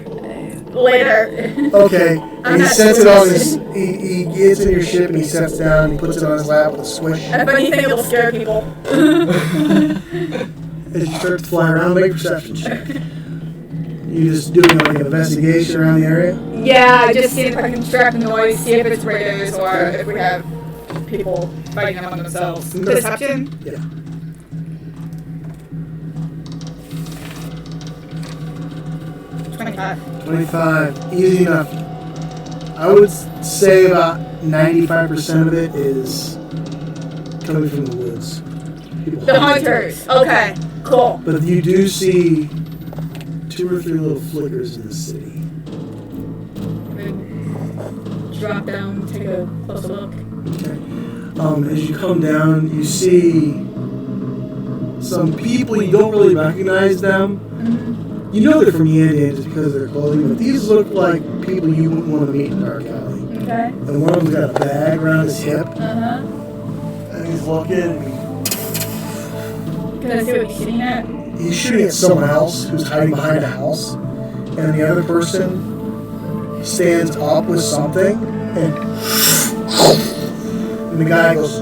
Later. Okay. I'm And he not sets it on his, supposed he gets in your ship and he sets down and he puts it on his lap with a swish. If anything, it'll scare people. As you start to fly around, make a perception check. You just doing like an investigation around the area? Yeah, just see if I can track the noise, see if it's raiders or if we have people fighting among themselves. Okay. Deception? Yeah. $25. 25. Easy enough. I would say about 95% of it is coming from the woods. People The hunting. hunters. Okay, cool. But you do see 2 or 3 little flickers in the city. Drop down, take a closer look. Okay. As you come down, you see some people. You don't really recognize them. You know they're from Yandian just because of their clothing, but these look like people you wouldn't want to meet in Dark Alley. Okay. And one of them's got a bag around his hip, Uh-huh. and he's looking. Can I see what he's shooting at? He's shooting at someone else who's hiding behind a house, and the other person stands up with something, and the guy goes,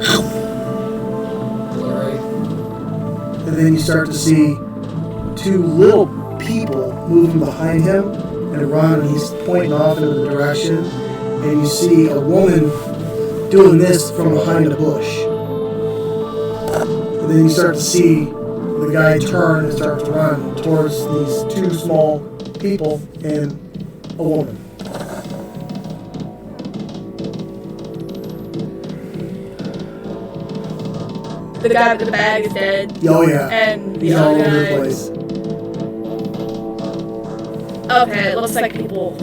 Alright. and then you start to see 2 little people moving behind him and run, and he's pointing off in the direction, and you see a woman doing this from behind a bush. And then you start to see the guy turn and start to run towards these two small people and a woman. The guy with the bag is dead. Oh yeah. And the He's all other over the guy. place. Okay, it looks like people.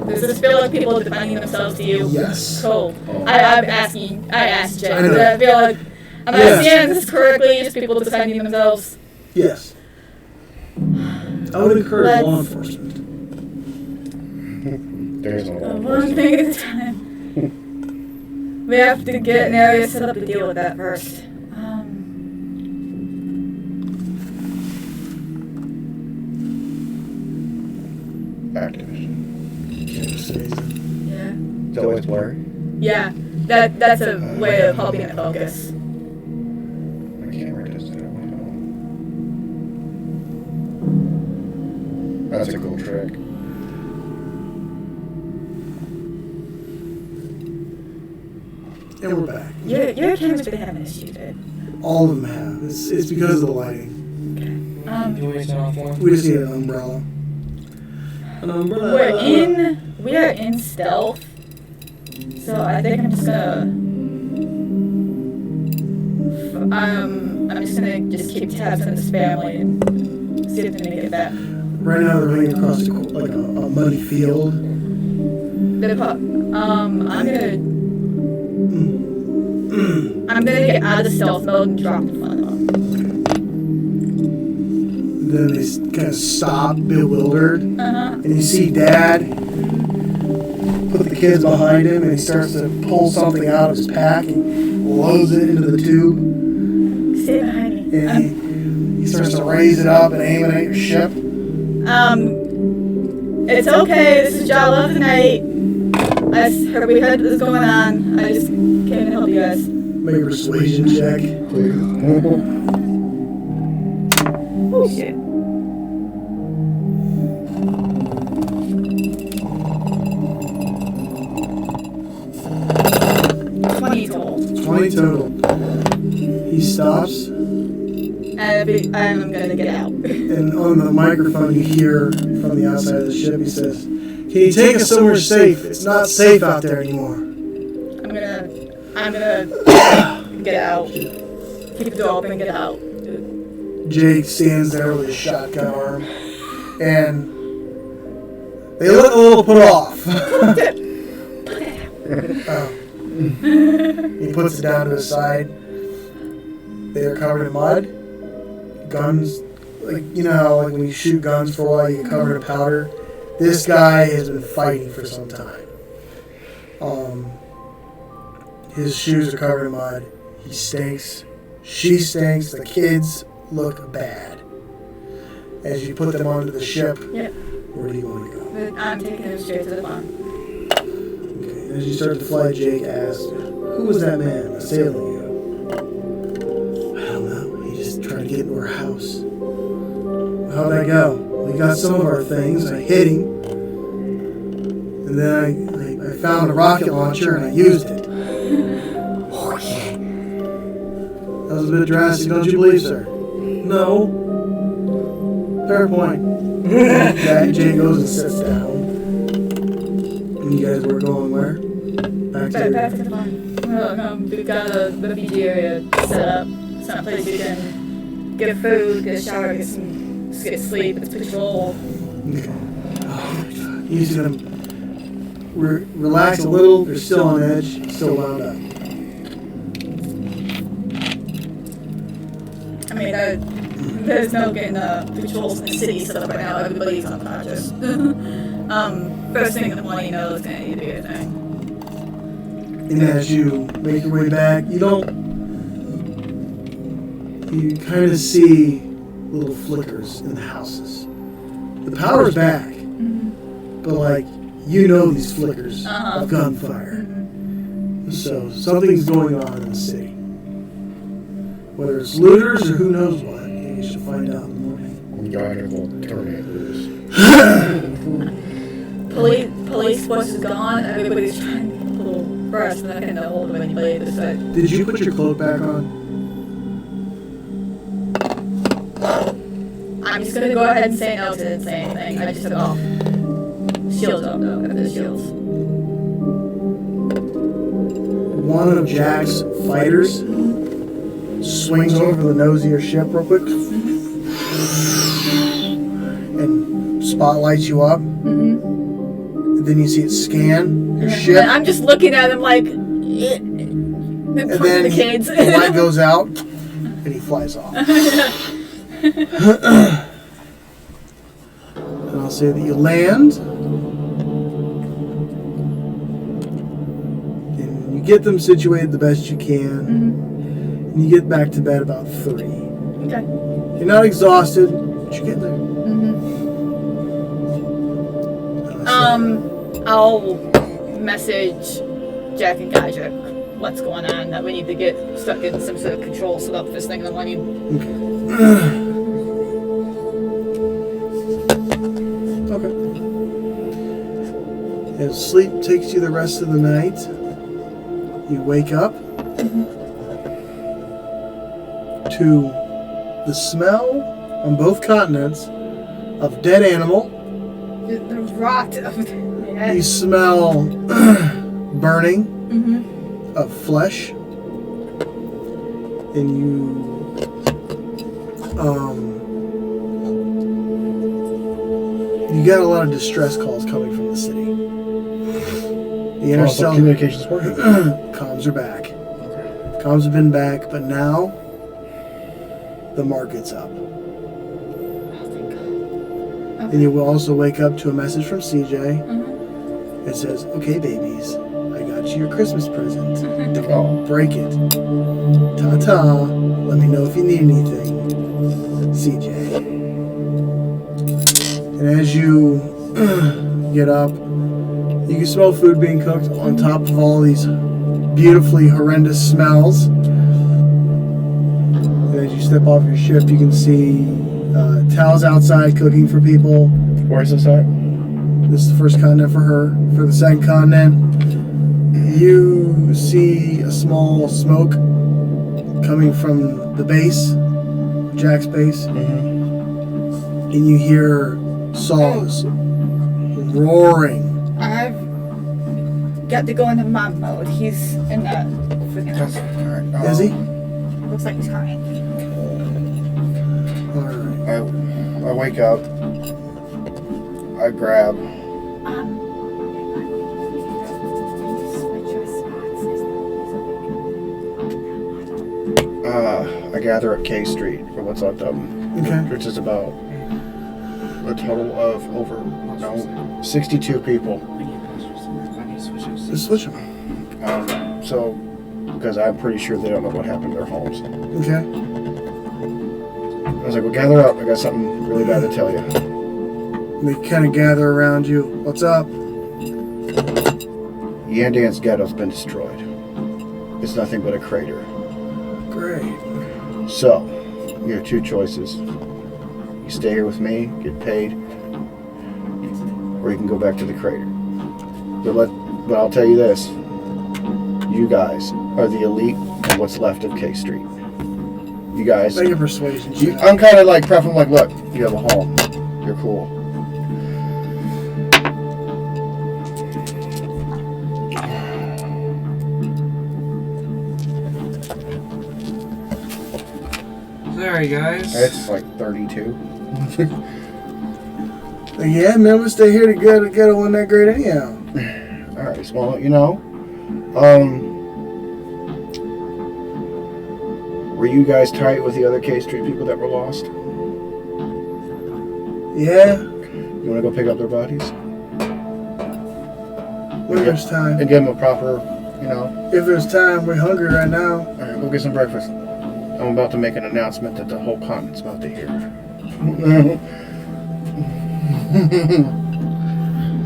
Does this feel like people are defending themselves to you? Yes. Cool. I asked Jay. I know. Does that feel like I'm understanding this correctly? Just people defending themselves. Yes. I would encourage Let's- law enforcement. There's no law. One thing at a time. We have to get an area set up to deal with that first. Activist. Yeah. So it's blurry? Yeah. That's a way of helping it focus. My camera does that on my phone. That's a cool trick. And we're back. Your camera's been having issues, right? All of them have. It's because of the lighting. Do you want me to turn off one? We just need an umbrella. An umbrella. We are in stealth. So I think I'm just gonna just keep tabs on this family and see if they make it back. Right now they're running across a muddy field. I'm gonna get out of stealth mode and drop in front of them. Then they kind of stop, bewildered, Uh-huh. and you see Dad put the kids behind him, and he starts to pull something out of his pack and loads it into the tube, Stay behind me. and he starts to raise it up and aim it at your ship. It's okay. This is job of the night. We heard this going on. I just came to help you guys. Make a persuasion check. Oh shit. Total. 20 total. He stops, And I'm gonna get out. and on the microphone you hear from the outside of the ship, he says, "Can you take us somewhere safe? It's not safe out there anymore." I'm gonna get out. Keep the door open, get out. Jake stands there with his shotgun arm, and they look a little put off. Oh. He puts it down to his side. They are covered in mud. Guns, like, you know how like when you shoot guns for a while, you get covered in powder. This guy has been fighting for some time. His shoes are covered in mud. He stinks. She stinks. The kids look bad. As you put them onto the ship, Yep. where do you want to go? But I'm taking him straight to the farm. Okay. As you start to fly, Jake asks, "Who was that man assailing you?" "I don't know. He just tried to get into our house." "How'd that go?" "We got some of our things. I hit him. And then I found a rocket launcher and I used it." "Oh, yeah. That was a bit drastic, don't you believe, sir?" "No." "Fair point." Jake goes and sits down. And you guys were going where? Back to Back to the farm. We've got a refugee area set up. It's not a place you can get food, get a shower, get sleep. It's patrol. Okay. Oh my God. You see them relax a little. They're still on edge, still wound up. I mean, there's no getting patrols in the city set up right now. Everybody's unconscious. First thing in the morning, you know, it's gonna need to be a thing. And as you make your way back, you kind of see little flickers in the houses. The power's back, but like, you know these flickers of gunfire. So something's going on in the city. Whether it's looters or who knows what, you should find out in the morning. Go ahead and we'll terminate loose. Police force is gone. Everybody's trying to get a little burst. Not getting a hold of anybody this side. Did you put your cloak back on? I'm just gonna go ahead and say no to the same thing. I just took off. Shields up though. If there's shields. One of Jack's fighters swings over the nose of your ship real quick and spotlights you up. And then you see it scan your ship. And I'm just looking at him like, And then the kids. the light goes out and he flies off. And I'll say that you land. And you get them situated the best you can. And you get back to bed about 3. Okay. You're not exhausted, but you're getting there. I'll message Jack and Kajak what's going on, that we need to get stuck in some sort of control set up for this thing in the morning. Okay. As sleep takes you the rest of the night, you wake up to the smell on both continents of dead animal. The rot of You smell burning of flesh, and you got a lot of distress calls coming from the city. The intercell communications working. comms are back. Comms have been back, but now the market's up. And you will also wake up to a message from CJ. It says, "Okay, babies, I got you your Christmas present. Don't break it. Ta-ta. Let me know if you need anything. CJ." And as you get up, you can smell food being cooked on top of all these beautifully horrendous smells. And as you step off your ship, you can see Tal's outside cooking for people. Where's this at? This is the first continent for her. For the second continent, you see a small smoke coming from the base, Jack's base, and you hear saws roaring. I've got to go into mom mode. He's in that. Is he? Looks like he's crying. Alright. I wake up. I grab. I gather at K Street for what's left of them, Okay. which is about a total of over 62 people. Just switch them. So, because I'm pretty sure they don't know what happened to their homes. Okay. I was like, well, gather up. I got something really bad to tell you. They kind of gather around you. What's up? Yandan's ghetto's been destroyed. It's nothing but a crater. Great. So, you have 2 choices. You stay here with me, get paid, or you can go back to the crater. But I'll tell you this. You guys are the elite of what's left of K Street. You guys... Make a persuasion check. I'm kind of like prepping, like, look, you have a home. You're cool. Sorry, guys. It's like 32. Yeah, man, we'll stay here to get it one that great anyhow. Alright, so, well, you know, were you guys tight with the other K Street people that were lost? Yeah, You want to go pick up their bodies? when there's time. And give them a proper, you know... If there's time, we're hungry right now. Alright, go get some breakfast. I'm about to make an announcement that the whole continent's about to hear.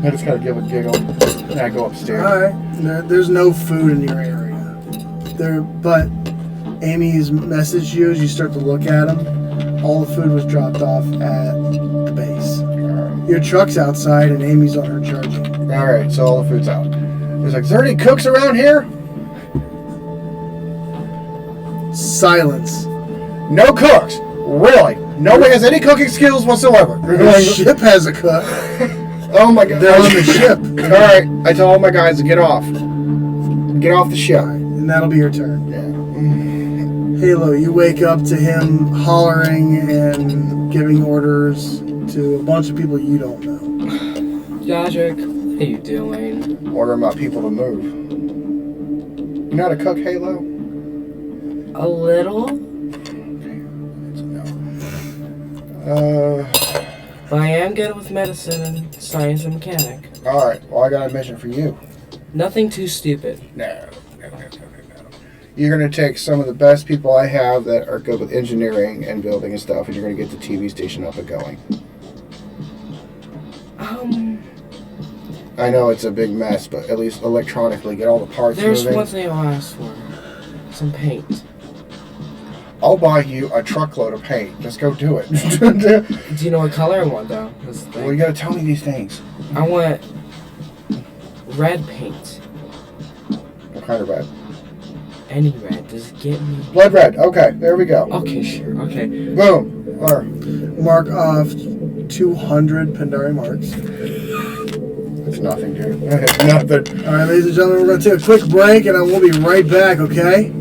I just gotta give a giggle. And I go upstairs. Alright, there's no food in your area. But Amy's messaged you as you start to look at them. all the food was dropped off at the base. Alright. Your truck's outside and Amy's on her charging. Alright, so all the food's out. He's like, is there any cooks around here? Silence. No cooks. Really? Nobody has any cooking skills whatsoever. The ship has a cook. Oh my god. They're on the ship. Alright, I tell all my guys to get off. Get off the ship. Alright, and that'll be your turn. Yeah. Halo, you wake up to him hollering and giving orders to a bunch of people you don't know. Yajic, what are you doing? Ordering my people to move. You know how to cook, Halo? A little? It's a no. But I am good with medicine and science and mechanic. Alright, well I got a mission for you. Nothing too stupid. No. You're going to take some of the best people I have that are good with engineering and building and stuff, and you're going to get the TV station up and going. I know it's a big mess, but at least electronically get all the parts There's moving. one thing I'll ask for. Some paint. I'll buy you a truckload of paint. Just go do it. Do you know what color I want, though? That's the thing. Well, you got to tell me these things. I want red paint. What kind of red? Any red. Does it get me? Blood red. Okay, there we go. Okay, sure. Okay. Boom. All right. Mark off 200 Pandari marks. It's nothing, dude. It's nothing. All right, ladies and gentlemen, we're going to take a quick break, and I will be right back, okay?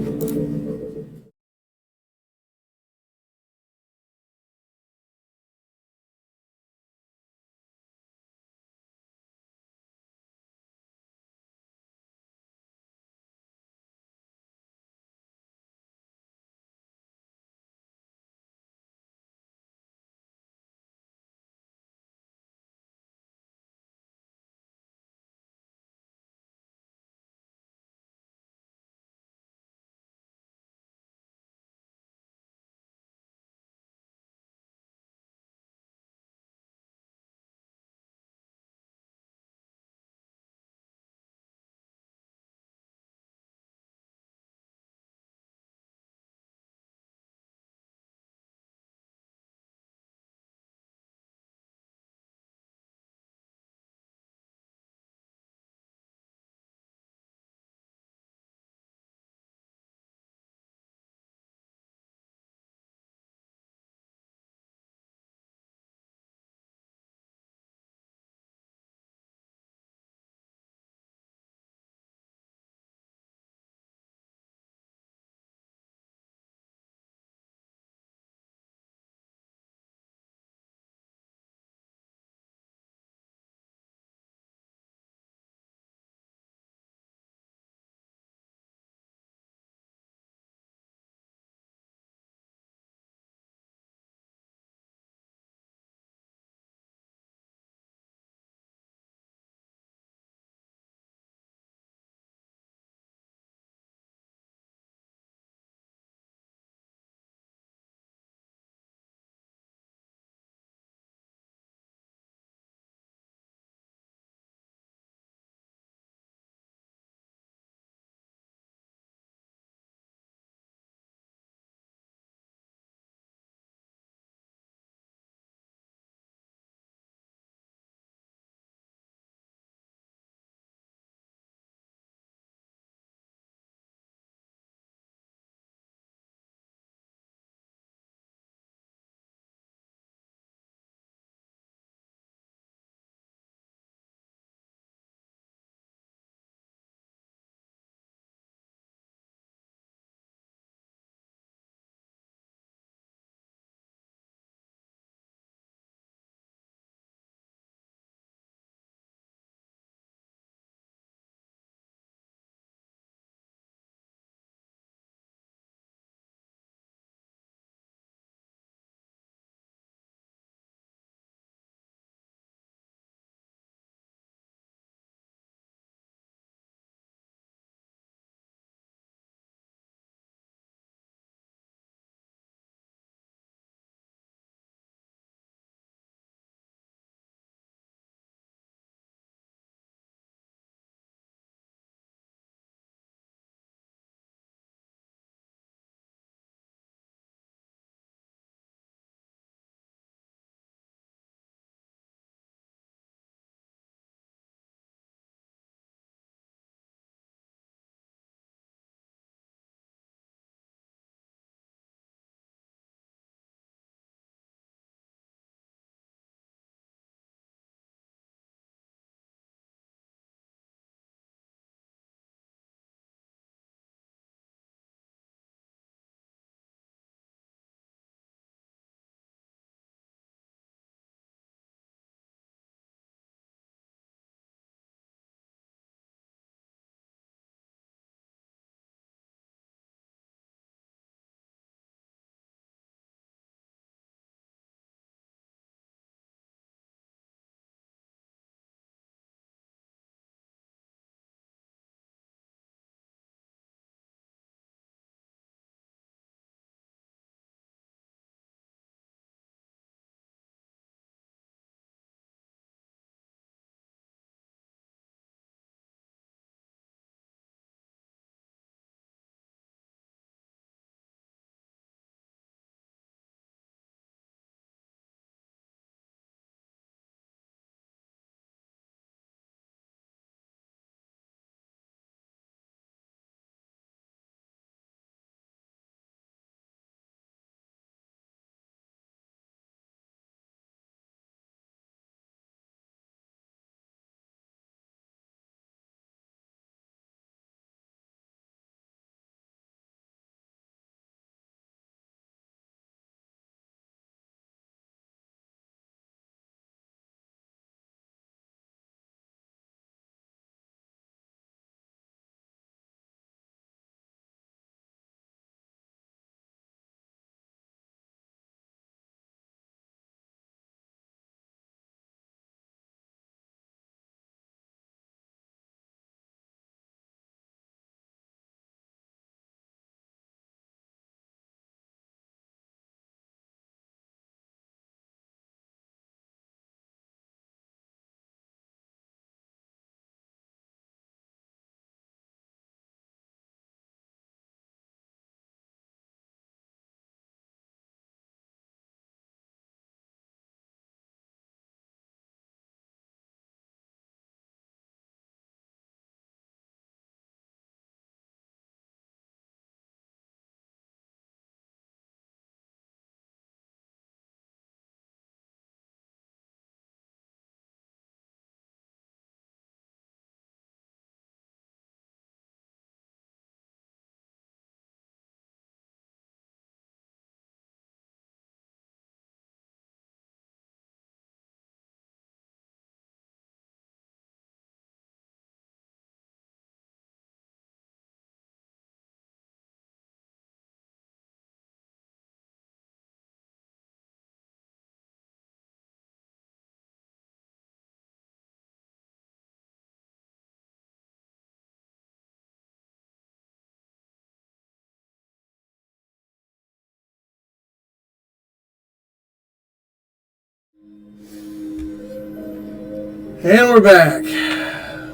And we're back.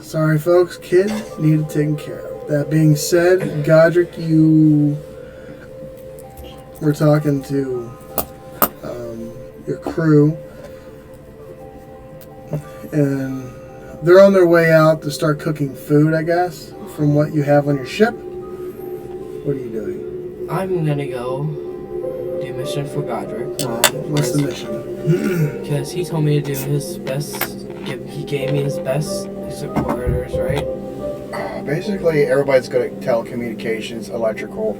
Sorry, folks. Kid needed taken care of. That being said, Godric, you were talking to your crew, and they're on their way out to start cooking food, I guess, from what you have on your ship. What are you doing? I'm gonna go do a mission for Godric. What's the mission? Because he told me to do his best. He gave me his best supporters, right? Basically, everybody's good at telecommunications, electrical,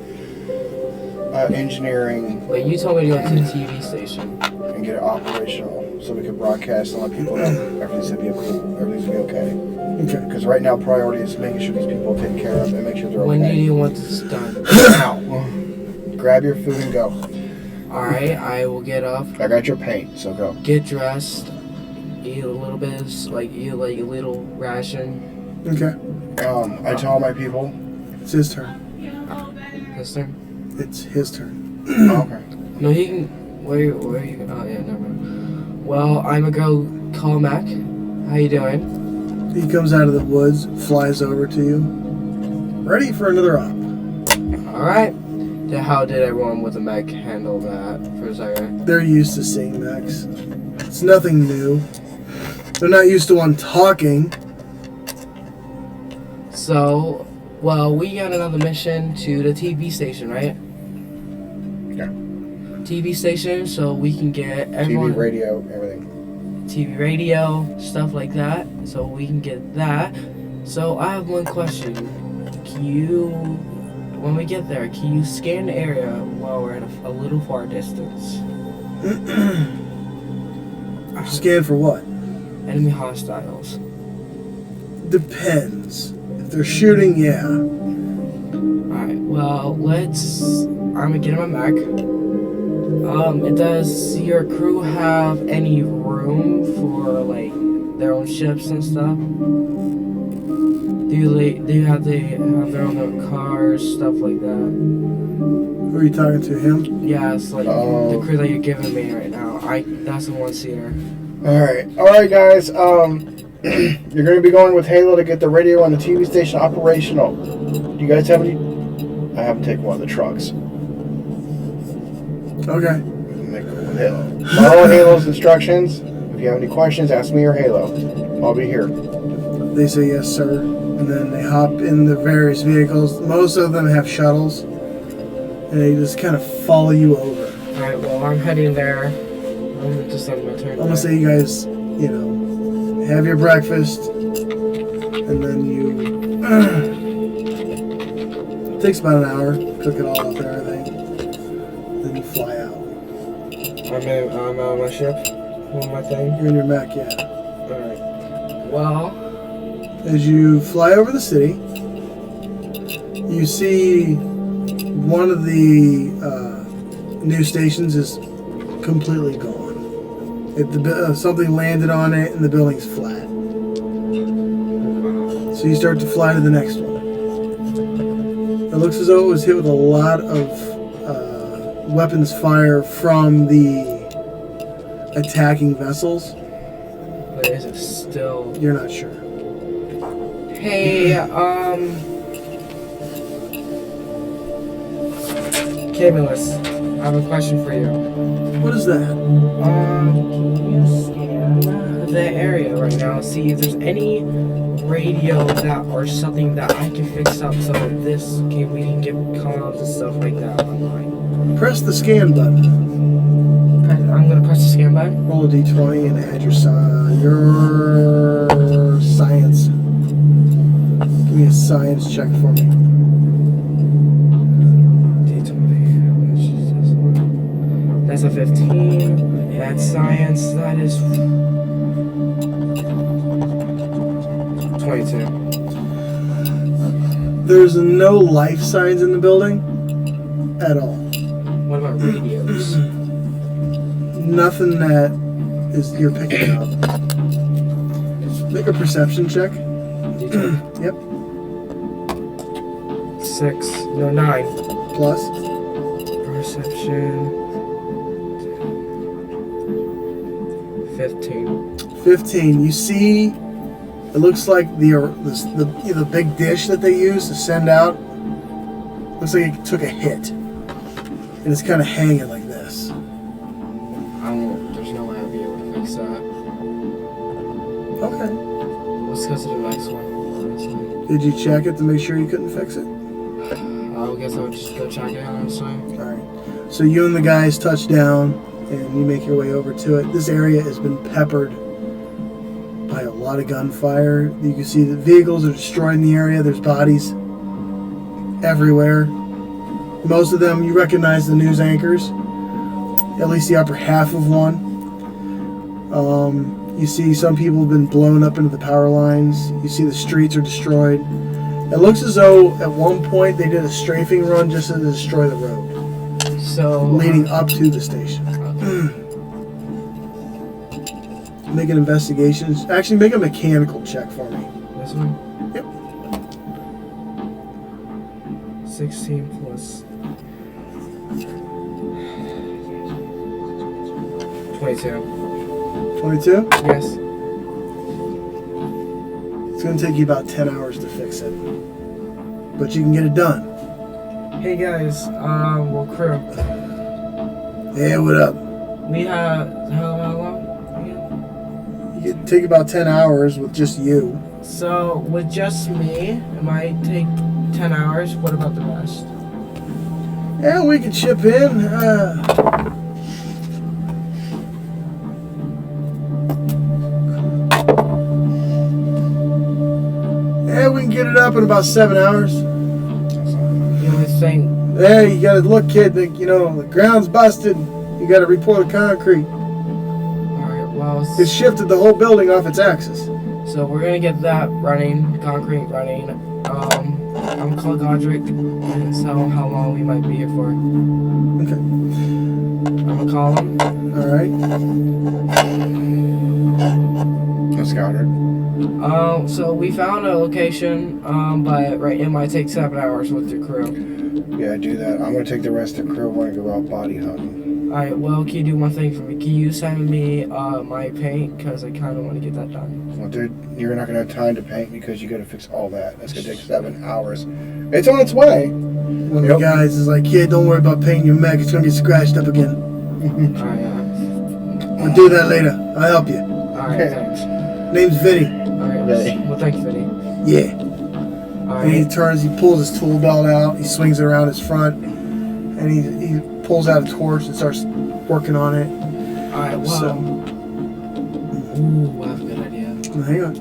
engineering, But you told me to go to the TV station. and get it operational so we can broadcast and let people know everything's gonna be cool, everything's gonna be okay. Okay. Because right now, priority is making sure these people are taken care of and make sure they're When do okay. you want this done? Now, grab your food and go. Alright, I will get up, I got your paint, so go. get dressed, eat a little bit, eat like a little ration. Okay. I tell all my people. It's his turn. Yes, sir. It's his turn. Okay. No, he can. Where you? Oh yeah, never mind. Well, I'm gonna go call Mac. How you doing? He comes out of the woods, flies over to you. Ready for another op. All right. How did everyone with the Mac handle that for a second? They're used to seeing mechs. It's nothing new. They're not used to one talking. So, well, we got another mission to the TV station, right? Yeah. TV station, so we can get everyone. TV, radio, everything. TV, radio, stuff like that. So we can get that. So I have one question. Can you, when we get there, can you scan the area while we're at a little far distance? Scan for what? Enemy hostiles. Depends. If they're shooting, yeah. Alright, well, I'm gonna get in my Mac. Does your crew have any room for, like, their own ships and stuff? Do you have their own cars, stuff like that? Who are you talking to? Him? Yeah, it's like Oh. the crew that you're giving me right now. That's a one-seater. Alright, guys. You're going to be going with Halo to get the radio on the TV station operational. Do you guys have any? I have to take one of the trucks. Okay. Make it with Halo. Follow Halo's instructions. If you have any questions, ask me or Halo. I'll be here. They say yes, sir. And then they hop in the various vehicles. Most of them have shuttles. And they just kind of follow you over. Alright, well, I'm heading there. I'm just on my turn. I'm gonna say you guys, have your breakfast, and then you. It takes about an hour, cook it all up and everything. Then you fly out. I'm on my ship. On my thing. You're in your mech, yeah. Alright. Well, As you fly over the city, you see one of the news stations is completely gone. Something landed on it and the building's flat. So you start to fly to the next one. It looks as though it was hit with a lot of weapons fire from the attacking vessels. but is it still... You're not sure. Hey, Camulus, I have a question for you. What is that? Can you scan the area right now, see if there's any radio or something that I can fix up so that we can get comms and stuff like that online? Press the scan button. I'm gonna press the scan button. Roll a d20 and add your science. Give me a science check for me. That's a 15. That's science. That is 22. There's no life signs in the building at all. What about radios? Nothing that you're picking up. Make a perception check. Yep. 9. Plus. Perception. 15. 15. You see, it looks like the big dish that they use to send out. Looks like it took a hit, and it's kind of hanging like this. There's no way I'll be able to fix that. Okay. Let's go to the next one. Did you check it to make sure you couldn't fix it? I guess I would just go check it out, honestly. All right. So you and the guys touch down, and you make your way over to it. This area has been peppered by a lot of gunfire. You can see the vehicles are destroyed in the area. There's bodies everywhere. Most of them, you recognize the news anchors, at least the upper half of one. You see some people have been blown up into the power lines. You see the streets are destroyed. It looks as though at one point they did a strafing run just to destroy the road So leading up to the station. Make an investigation. Actually, make a mechanical check for me. this one? Yep. 16 plus 22. 22? Yes. It's going to take you about 10 hours to fix it. But you can get it done. Hey guys, well crew. Hey, what up? We have how long? You can take about 10 hours with just you. So with just me, it might take 10 hours. What about the rest? Yeah, we can chip in. Yeah, we can get it up in about 7 hours. The only thing. Hey, you gotta look, kid. The ground's busted. You gotta repour the concrete. Alright, well. It shifted the whole building off its axis. So we're gonna get that running, concrete running. I'm gonna call Godric and tell him how long we might be here for. Okay. I'm gonna call him. All right. Let's got her. So we found a location, but it might take 7 hours with the crew. Yeah, do that. I'm gonna take the rest of the crew. Want to go out body hunting. Alright, well, can you do one thing for me? Can you send me my paint? Because I kind of want to get that done. Well, dude, you're not gonna have time to paint because you gotta fix all that. That's gonna take 7 hours. It's on its way. One of the guys is like, "Kid, don't worry about painting your mech. It's gonna get scratched up again. Alright, We'll do that later. I'll help you. alright, thanks. Name's Vinny. Alright, Ready. well, thanks, Vinny. Yeah." And he Alright, turns, he pulls his tool belt out, he swings it around his front, and he pulls out a torch and starts working on it. alright, well. So, Ooh, I have a good idea. hang on.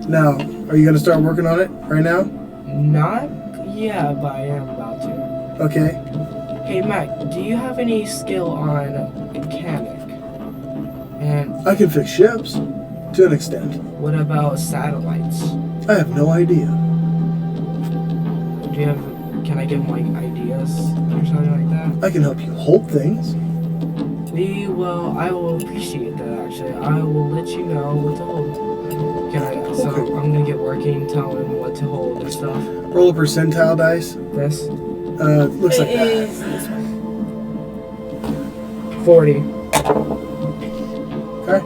Now, are you going to start working on it right now? Not yeah, but I am about to. Okay. Hey, Mac, do you have any skill on mechanic? And I can fix ships, to an extent. what about satellites? I have no idea. Do you have? Can I give him like ideas or something like that? I can help you hold things. I will appreciate that actually. I will let you know what to hold. Can I? So Okay. I'm gonna get working, tell him what to hold and stuff. Roll a percentile dice. This Looks like It that. is this one. 40. Okay.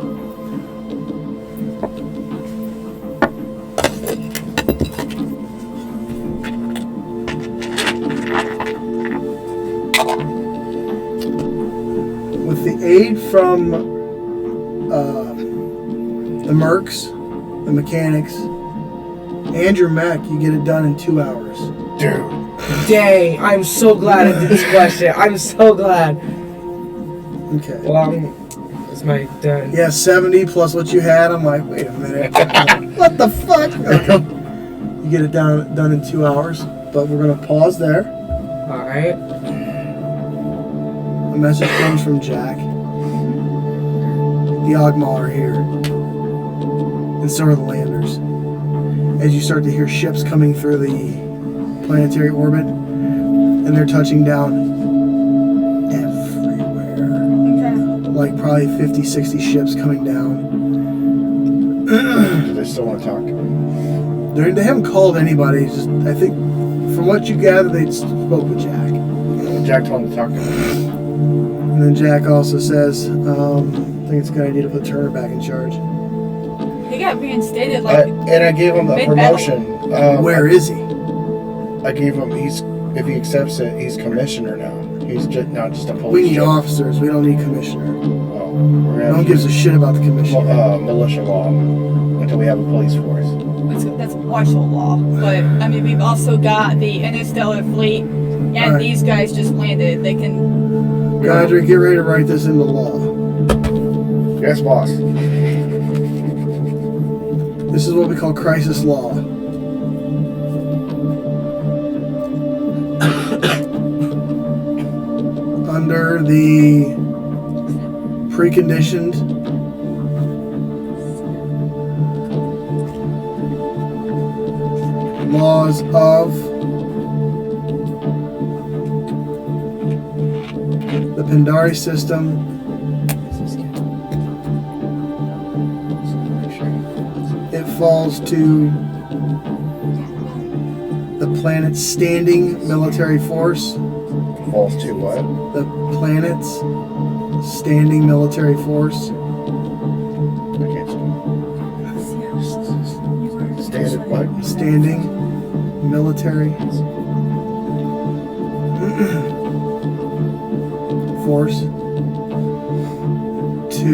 With the aid from the mercs, the mechanics, and your mech, you get it done in 2 hours. Dude. Dang! I'm so glad I did this question. I'm so glad. Okay. Well, it's my done. Yeah, 70 plus what you had. I'm like, wait a minute. What the fuck? You get it done in 2 hours, but we're gonna pause there. All right. A message comes from Jack. The Ogmal are here, and so are the landers. As you start to hear ships coming through the planetary orbit, and they're touching down everywhere. Okay. Like probably 50, 60 ships coming down. Do they still want to talk? They haven't called anybody. Just, I think, from what you gather, they spoke with Jack. Jack told him to talk to him. And then Jack also says, they're think it's a good idea to put Turner back in charge. He got reinstated like. And I gave him a mid-battle. promotion. Where is he? I gave him. If he accepts it, he's commissioner now. He's just not just a police. We need chief. officers. We don't need commissioner. Oh, we're No gonna one have gives a shit about the commissioner. militia law until we have a police force. That's martial law. But I mean, we've also got the Interstellar Fleet, and Alright. these guys just landed. They can. Godric, get ready to write this into law. Yes, boss. This is what we call crisis law. Under the preconditioned laws of the Pandari system, it falls to the planet's standing military force. Falls to what? The planet's standing military force. I can't stand what? Standing military force to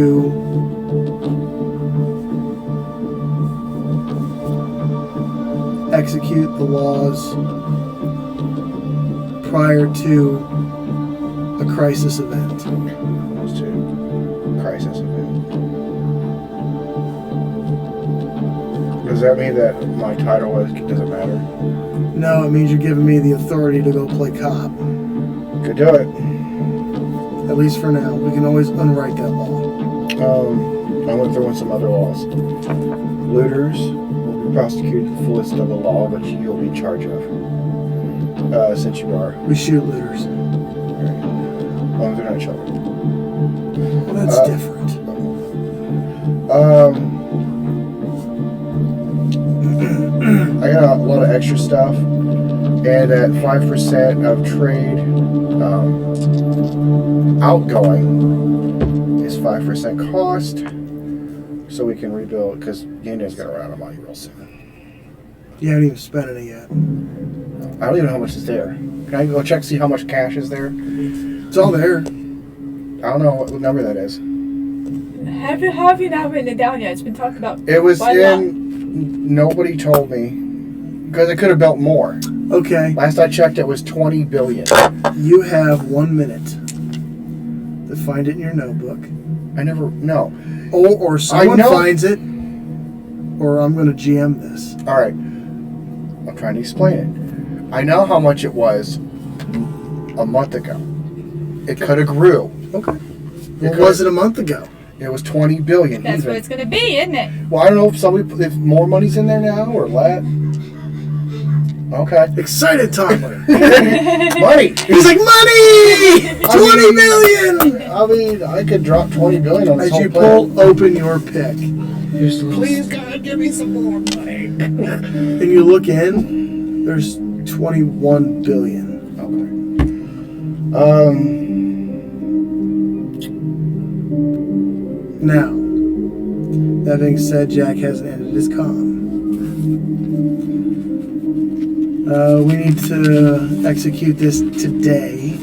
execute the laws prior to a crisis event. Falls to crisis event. Does that mean that my title doesn't matter? No, it means you're giving me the authority to go play cop. Could do it. At least for now. We can always unwrite that law. I went through some other laws. Looters will be prosecuted to the fullest of the law, but you'll be in charge of. Since you are. We shoot looters. As long as they're not children. Well, that's different. I got a lot of extra stuff, and at 5% of trade outgoing is 5% cost, so we can rebuild, because Yanda's gonna run out of money real soon. You haven't even spent any yet. I don't even know how much is there. Can I go check see how much cash is there? It's all there. I don't know what number that is. Have you not written it down yet? It's been talked about. It was quite a lot. nobody told me, because it could have built more. Okay. Last I checked, it was 20 billion. You have 1 minute to find it in your notebook. No. Or someone I know. finds it, or I'm going to GM this. All right. I'm trying to explain it. I know how much it was a month ago. It could have grew. Okay. What was it a month ago? It was 20 billion. That's even. what it's going to be, isn't it? Well, I don't know if more money's in there now or less. Okay. Excited toddler. Money. He's like, money! 20 million! I mean, I could drop 20 billion on this As whole you plan. pull open your pick, Please, God, give me some more money. and you look in, there's 21 billion. Okay. Now, that being said, Jack hasn't ended his comm. We need to execute this today.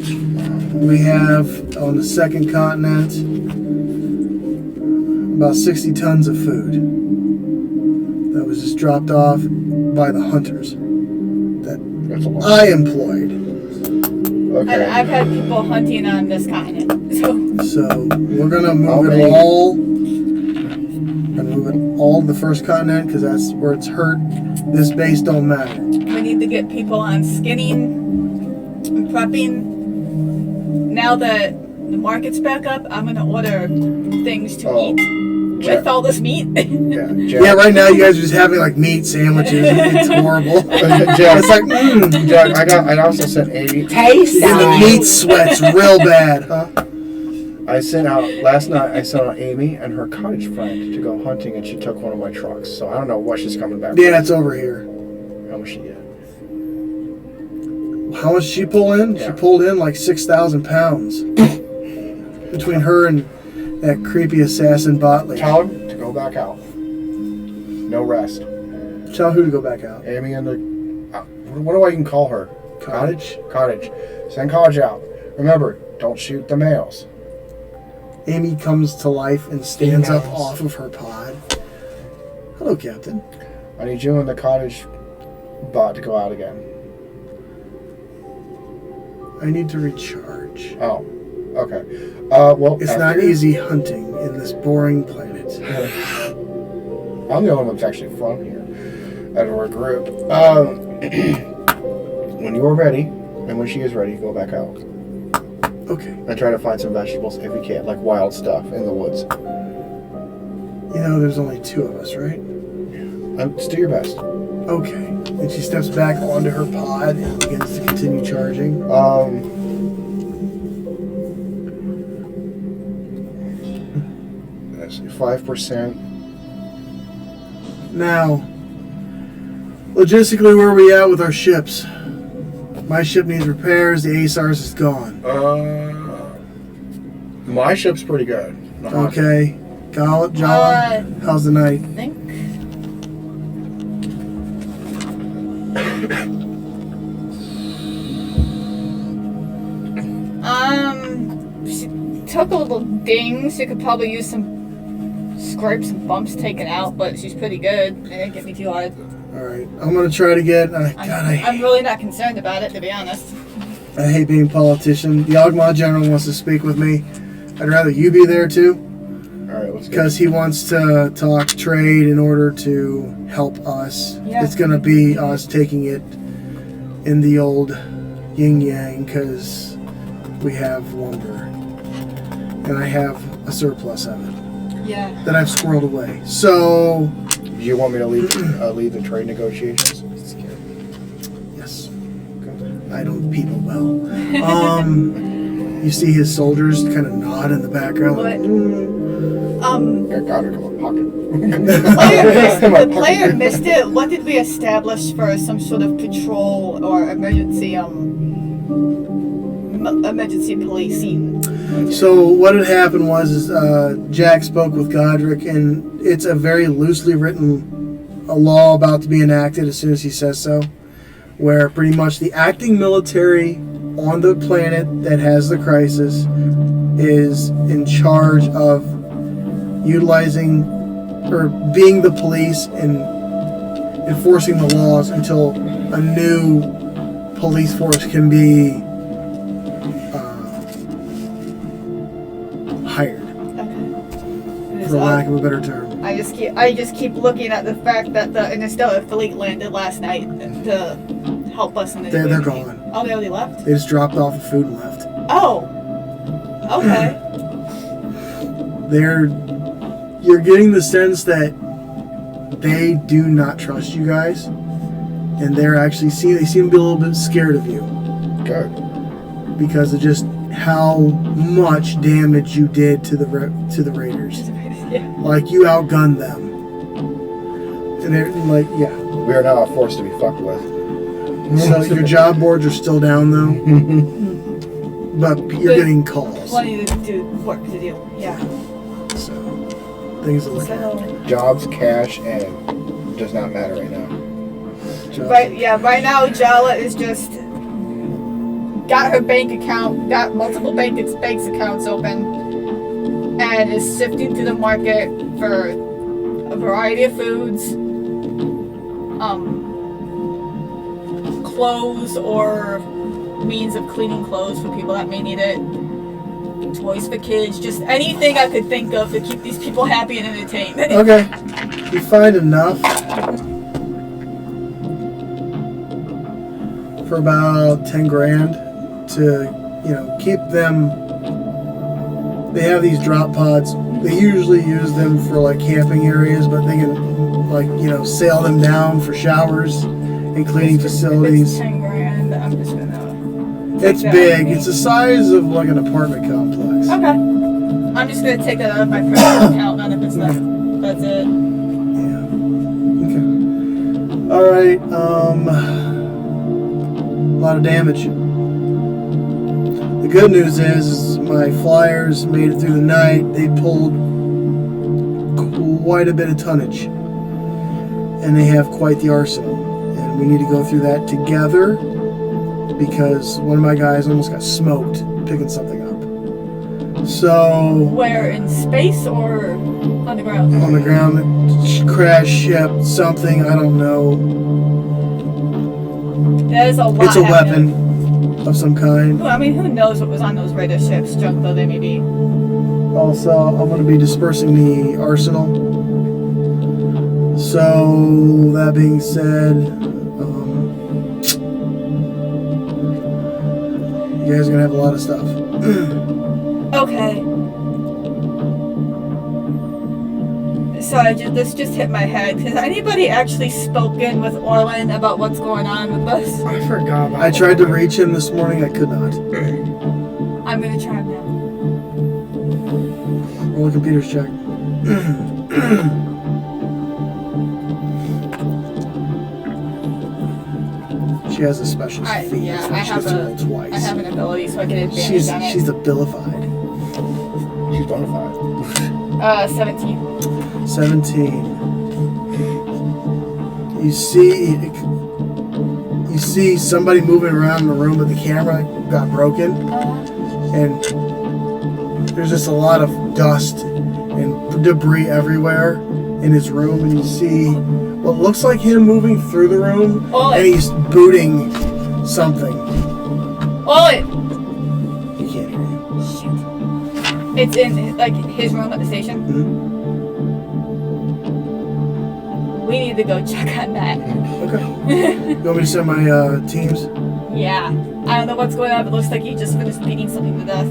We have on the second continent about 60 tons of food that was just dropped off by the hunters that That's a lot. I employed. Okay. I've had people hunting on this continent. So we're gonna move it all. We're gonna move it all to the first continent because that's where it's hurt. This base don't matter. We need to get people on skinning and prepping. Now that the market's back up, I'm gonna order things to eat Jack. with all this meat. Yeah, Yeah, right now you guys are just having like meat sandwiches. It's horrible. Jack, It's like, Jack, I also sent 80. Taste and the meat sweats real bad, huh? I sent out last night. I sent out Amy and her cottage friend to go hunting, and she took one of my trucks. So I don't know what she's coming back. Yeah, it's over here. with. How much she get? How much did she pull in? Yeah. She pulled in like 6,000 pounds between her and that creepy assassin bot lady. Tell him to go back out. No rest. Tell who to go back out. Amy and the... what do I even call her? Cottage? Cottage. Send Cottage out. Remember, don't shoot the males. Amy comes to life and stands up Females. off of her pod. Hello, Captain. I need you and the Cottage bot to go out again. I need to recharge. Oh, okay. Well, It's after not you- easy hunting in this boring planet. I'm the only one that's actually from here out of our group. When you are ready, and when she is ready, go back out. Okay. And try to find some vegetables if you can, like wild stuff in the woods. You know, there's only 2 of us, right? Just do your best. Okay. And she steps back onto her pod and begins to continue charging. Let's see, 5%. Now, logistically, where are we at with our ships? My ship needs repairs. The ASARS is gone. My ship's pretty good. Okay. Jala, how's the night? I think. She took a little ding. She could probably use some scrapes and bumps taken out, but she's pretty good. It didn't get me too hard. All right. I'm going to try to get... I'm really not concerned about it, to be honest. I hate being a politician. The Ogma General wants to speak with me. I'd rather you be there, too. All right, let's go. Because he wants to talk trade in order to help us. Yeah. It's going to be us taking it in the old yin-yang because we have lumber. And I have a surplus of it Yeah. that I've squirreled away. So, Do you want me to lead the trade negotiations? yes. I don't people well. You see his soldiers kind of nod in the background. Like, I got it in my pocket. The player missed it. What did we establish for some sort of patrol or emergency policing? So what had happened was Jack spoke with Godric, and it's a very loosely written law about to be enacted as soon as he says so, where pretty much the acting military on the planet that has the crisis is in charge of utilizing or being the police and enforcing the laws until a new police force can be hired, Okay. for lack of a better term. I just keep looking at the fact that the Interstellar fleet landed last night to help us in the. They're gone. Oh, they already left. They just dropped off the food and left. Oh. Okay. You're getting the sense that they do not trust you guys, and they seem to be a little bit scared of you Good. because of just how much damage you did to the raiders. Yeah. Like you outgunned them, and they're like, yeah. We are now a force to be fucked with. So your job boards are still down though, but you're getting calls. Plenty to do work to do. Yeah. So things are looking. So. Jobs, cash, and does not matter right now. Right now Jala is just got her bank account, got multiple bank accounts open, and is sifting through the market for a variety of foods, clothes or means of cleaning clothes for people that may need it, toys for kids, just anything I could think of to keep these people happy and entertained. Okay, you find enough for about 10 grand to, keep them. They have these drop pods. They usually use them for like camping areas, but they can sail them down for showers and cleaning facilities. It's 10 grand. I'm just gonna. It's big. It's the size of like an apartment complex. Okay. I'm just gonna take that out of my personal account, none of it's that. That's it. Yeah. Okay. All right. A lot of damage. The good news is my flyers made it through the night. They pulled quite a bit of tonnage. And they have quite the arsenal. And we need to go through that together because one of my guys almost got smoked picking something up. So... Where, in space or on the ground? On the ground, crash ship, something, I don't know. There's a lot. It's a happening. weapon of some kind. Well, I mean, who knows what was on those Raider ships, junk though they may be. Also, I'm going to be dispersing the arsenal. So, that being said, you guys are going to have a lot of stuff. Okay. So this just hit my head. Has anybody actually spoken with Orlin about what's going on with us? I forgot about I tried to reach him this morning, I could not. I'm gonna try him now. Roll a computer's check. She has a special feat. Yeah, so she gets to roll twice. I have an ability, so I get advantage on it. She's abilified. She's bona fide. 17. 17. You see somebody moving around in the room, but the camera got broken, and there's just a lot of dust and debris everywhere in his room, and you see what looks like him moving through the room, and he's booting something. He can't hear you. Shoot. It's in like his room at the station. Mm-hmm. We need to go check on that. Okay. You want me to send my teams? Yeah. I don't know what's going on, but it looks like he just finished beating something to death.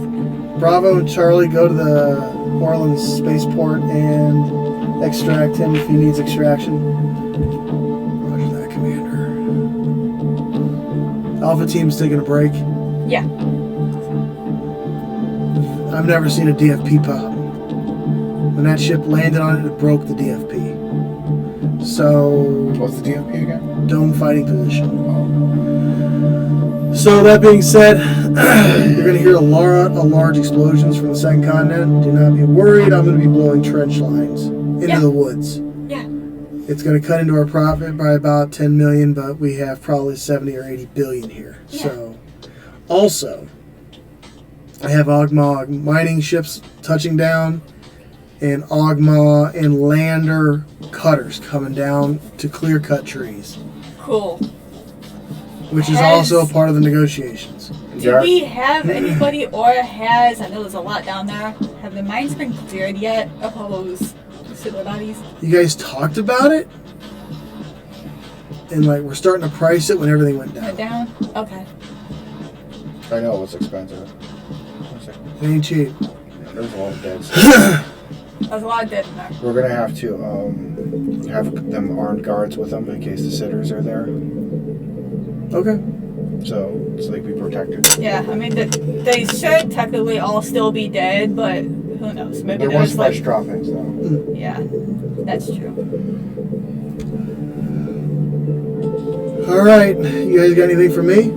Bravo and Charlie, go to the Orleans spaceport and extract him if he needs extraction. Roger that, Commander. Alpha team's taking a break. Yeah. I've never seen a DFP pop. When that ship landed on it, it broke the DFP. So... What's the DFP again? Dome fighting position. So that being said, you're going to hear a large explosions from the second continent. Do not be worried. I'm going to be blowing trench lines into the woods. Yeah. It's going to cut into our profit by about 10 million, but we have probably 70 or 80 billion here. Yeah. So, also, I have Ogma mining ships touching down, and Ogma and lander cutters coming down to clear cut trees. Cool. Which is also a part of the negotiations. Do we have anybody, or I know there's a lot down there, have the mines been cleared yet of all those silver bodies? You guys talked about it? And like, we're starting to price it when everything went down. Went down? Okay. I know it's expensive. It ain't cheap. Yeah, there's a lot of deads. There's a lot of dead in there. We're gonna have to have them armed guards with them in case the sitters are there. Okay. So they can be protected. Yeah, I mean, they should technically all still be dead, but who knows? Maybe There was there's fresh droppings though. Yeah, that's true. Alright, you guys got anything for me?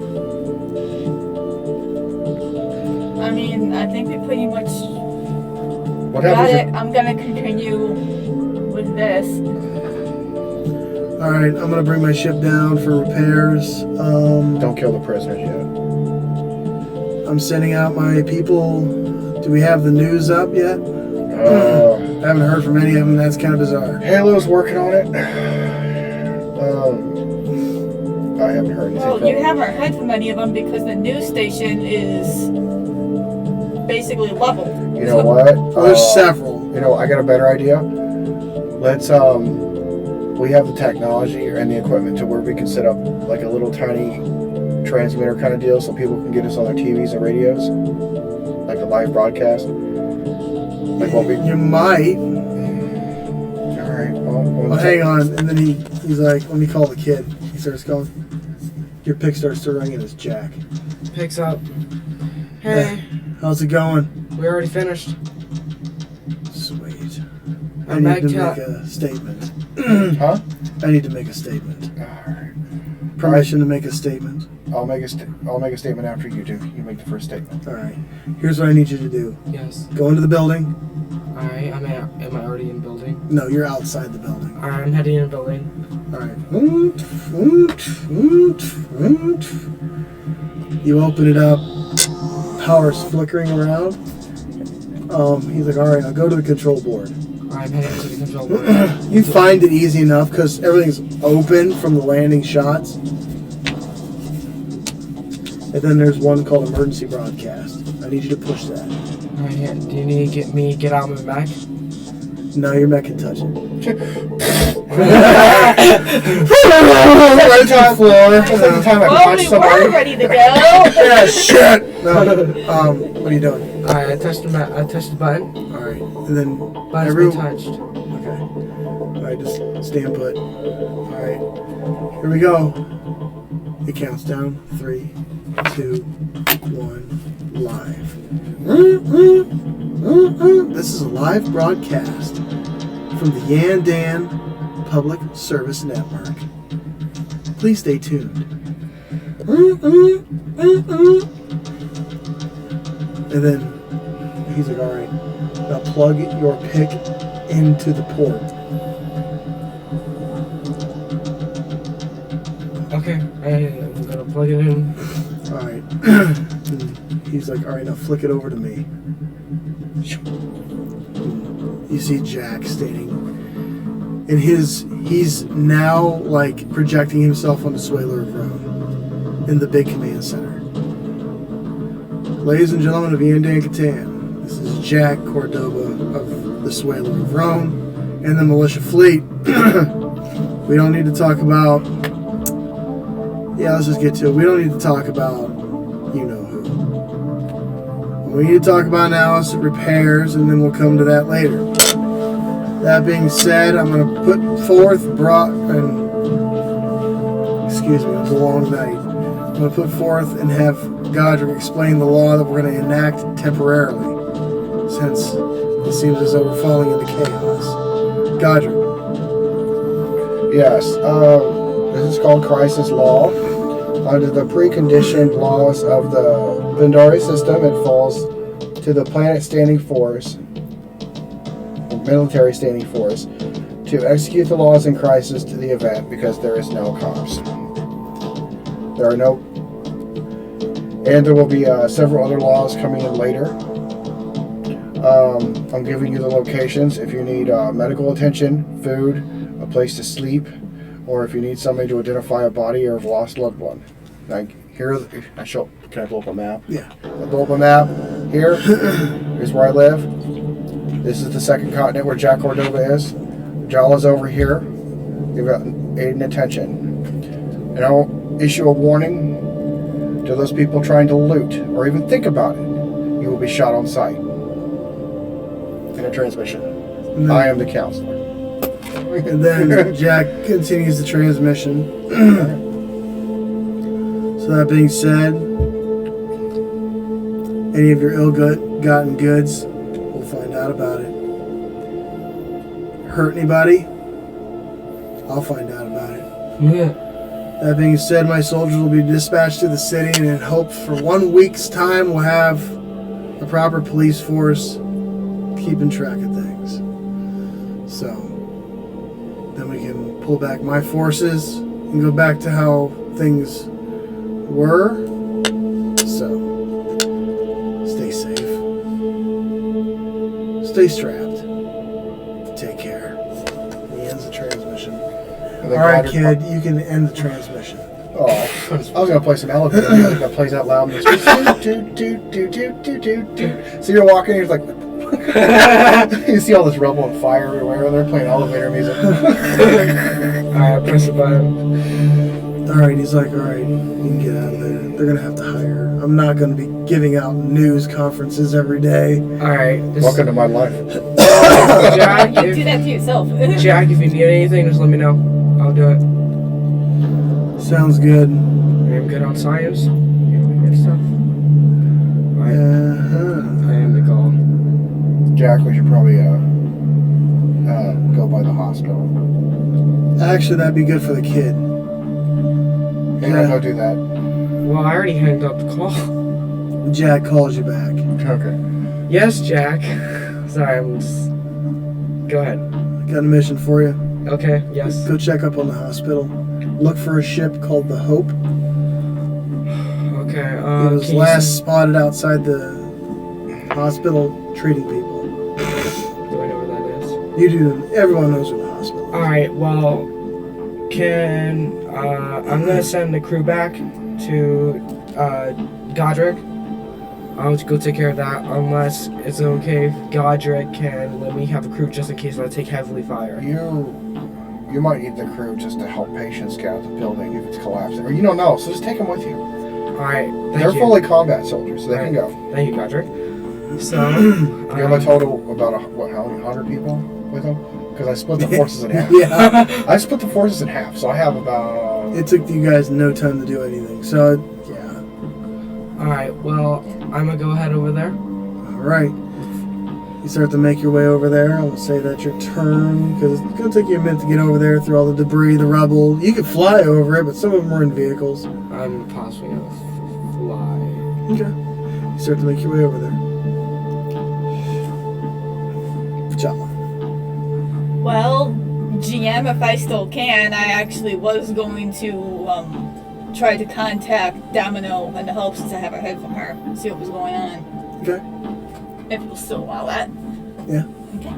I mean, I think we pretty much What got happens it. I'm gonna continue with this. Alright, I'm gonna bring my ship down for repairs. Don't kill the prisoners yet. I'm sending out my people. Do we have the news up yet? I haven't heard from any of them. That's kind of bizarre. Halo's working on it. I haven't heard anything Well, from you them. haven't heard from any of them because the news station is basically leveled. You know what? Oh, there's several. You know, I got a better idea. Let's we have the technology and the equipment to where we can set up like a little tiny transmitter kind of deal so people can get us on their TVs and radios, like a live broadcast. Like what we. You might. All right. Well, Hang on. And then he's like, let me call the kid. He starts calling. Your pick starts to ring and it's Jack. Picks up. Hey, How's it going? we already finished. Sweet. I I'm need to back make a statement. Huh? I need to make a statement. All right. Permission to make a statement. I'll make a statement after you do. You make the first statement. All right. Here's what I need you to do. Yes. Go into the building. Alright, am I already in the building? No, you're outside the building. Alright, I'm heading in the building. All right. You open it up. Power's flickering around. He's like, all right, I'll go to the control board. I'm heading to the control board. You find it easy enough because everything's open from the landing shots. And then there's one called emergency broadcast. I need you to push that. Alright, here. Do you need to get out of my back? No, your mech can touch it. Right to the floor. That's like the time I Well, punched we somebody. were ready to go. Yeah, shit! No, what are you doing? Alright, I touched the button. Alright, and then Button's been touched. Okay. Alright, just stand put. Alright, here we go. It counts down. 3, 2, 1, live. This is a live broadcast from the Yandan Public Service Network. Please stay tuned. And then he's like, alright, now plug your pick into the port. Okay, I'm gonna plug it in. Alright. He's like, alright, now flick it over to me. You see Jack standing. And he's now like projecting himself on the Swaler of Rome in the big command center. Ladies and gentlemen of Yandan Catan, this is Jack Cordoba of the Swaler of Rome and the militia fleet. We don't need to talk about. Yeah, let's just get to it. We don't need to talk about you know who. What we need to talk about now is repairs, and then we'll come to that later. That being said, I'm going to put forth excuse me, it was a long night. I'm going to put forth and have Godric explain the law that we're going to enact temporarily, since it seems as though we're falling into chaos. Godric. Yes. This is called crisis law. Under the preconditioned laws of the Bindari system, it falls to the planet standing force, military standing force, to execute the laws in crisis to the event because there is no cops. There are no, and there will be several other laws coming in later. I'm giving you the locations if you need medical attention, food, a place to sleep, or if you need somebody to identify a body or have lost loved one. Like here, can I blow up a map? Yeah. I blow up a map. Here's where I live. This is the second continent where Jack Cordova is. Jala's over here. You've got aid and attention. And I'll issue a warning to those people trying to loot or even think about it. You will be shot on sight. In a transmission. I am the counselor. And then Jack continues the transmission. So that being said, any of your ill-gotten goods, we'll find out about it. Hurt anybody? I'll find out about it. Yeah. That being said, my soldiers will be dispatched to the city, and in hopes for 1 week's time we'll have a proper police force keeping track of things. So, then we can pull back my forces and go back to how things were. So, stay safe. Stay strapped. Take care. He ends the transmission. Alright, kid, you can end the transmission. Oh, I was gonna play some elevator music that plays out loud. And so you're walking, and you're like, you see all this rubble and fire everywhere, and they're playing elevator music. Alright, press the button. Alright, he's like, alright, you can get out of there. They're gonna have to hire. I'm not gonna be giving out news conferences every day. Alright. Welcome to my life. Jack, You do that to yourself. Jack, if you need anything, just let me know. I'll do it. Sounds good. I'm good on science. Good stuff. Alright. I am the call. Jack, we should probably go by the hospital. Actually, that'd be good for the kid. Maybe I'll go do that. Well, I already hanged up the call. Jack calls you back. Okay. Yes, Jack. Sorry, I'm just... Go ahead. Got a mission for you. Okay, yes. Go check up on the hospital. Look for a ship called the Hope. Okay, It was can you last spotted outside the hospital treating people. Do I know where that is? You do. Everyone knows where the hospital is. Alright, well, I'm gonna send the crew back to, Godric. I'll go take care of that, unless it's okay if Godric can let me have a crew just in case I take heavily fire. You might need the crew just to help patients get out of the building if it's collapsing. Or you don't know, so just take them with you. Alright, thank They're you. fully combat soldiers, so they can go. Thank you, Godric. So, You have a total about, how many 100 people with them? Because I split the forces in half. Yeah. I split the forces in half, so I have about... It took you guys no time to do anything. So, yeah. alright, well, I'm gonna go ahead over there. All right. You start to make your way over there. I will say that's your turn, because it's going to take you a minute to get over there through all the debris, the rubble. You could fly over it, but some of them are in vehicles. I'm possibly gonna fly. Okay. You start to make your way over there. Jala. Well, GM, if I still can, I actually was going to try to contact Domino and the Hope since I haven't heard from her. See what was going on. Okay. If you'll still allow that. Yeah. Okay.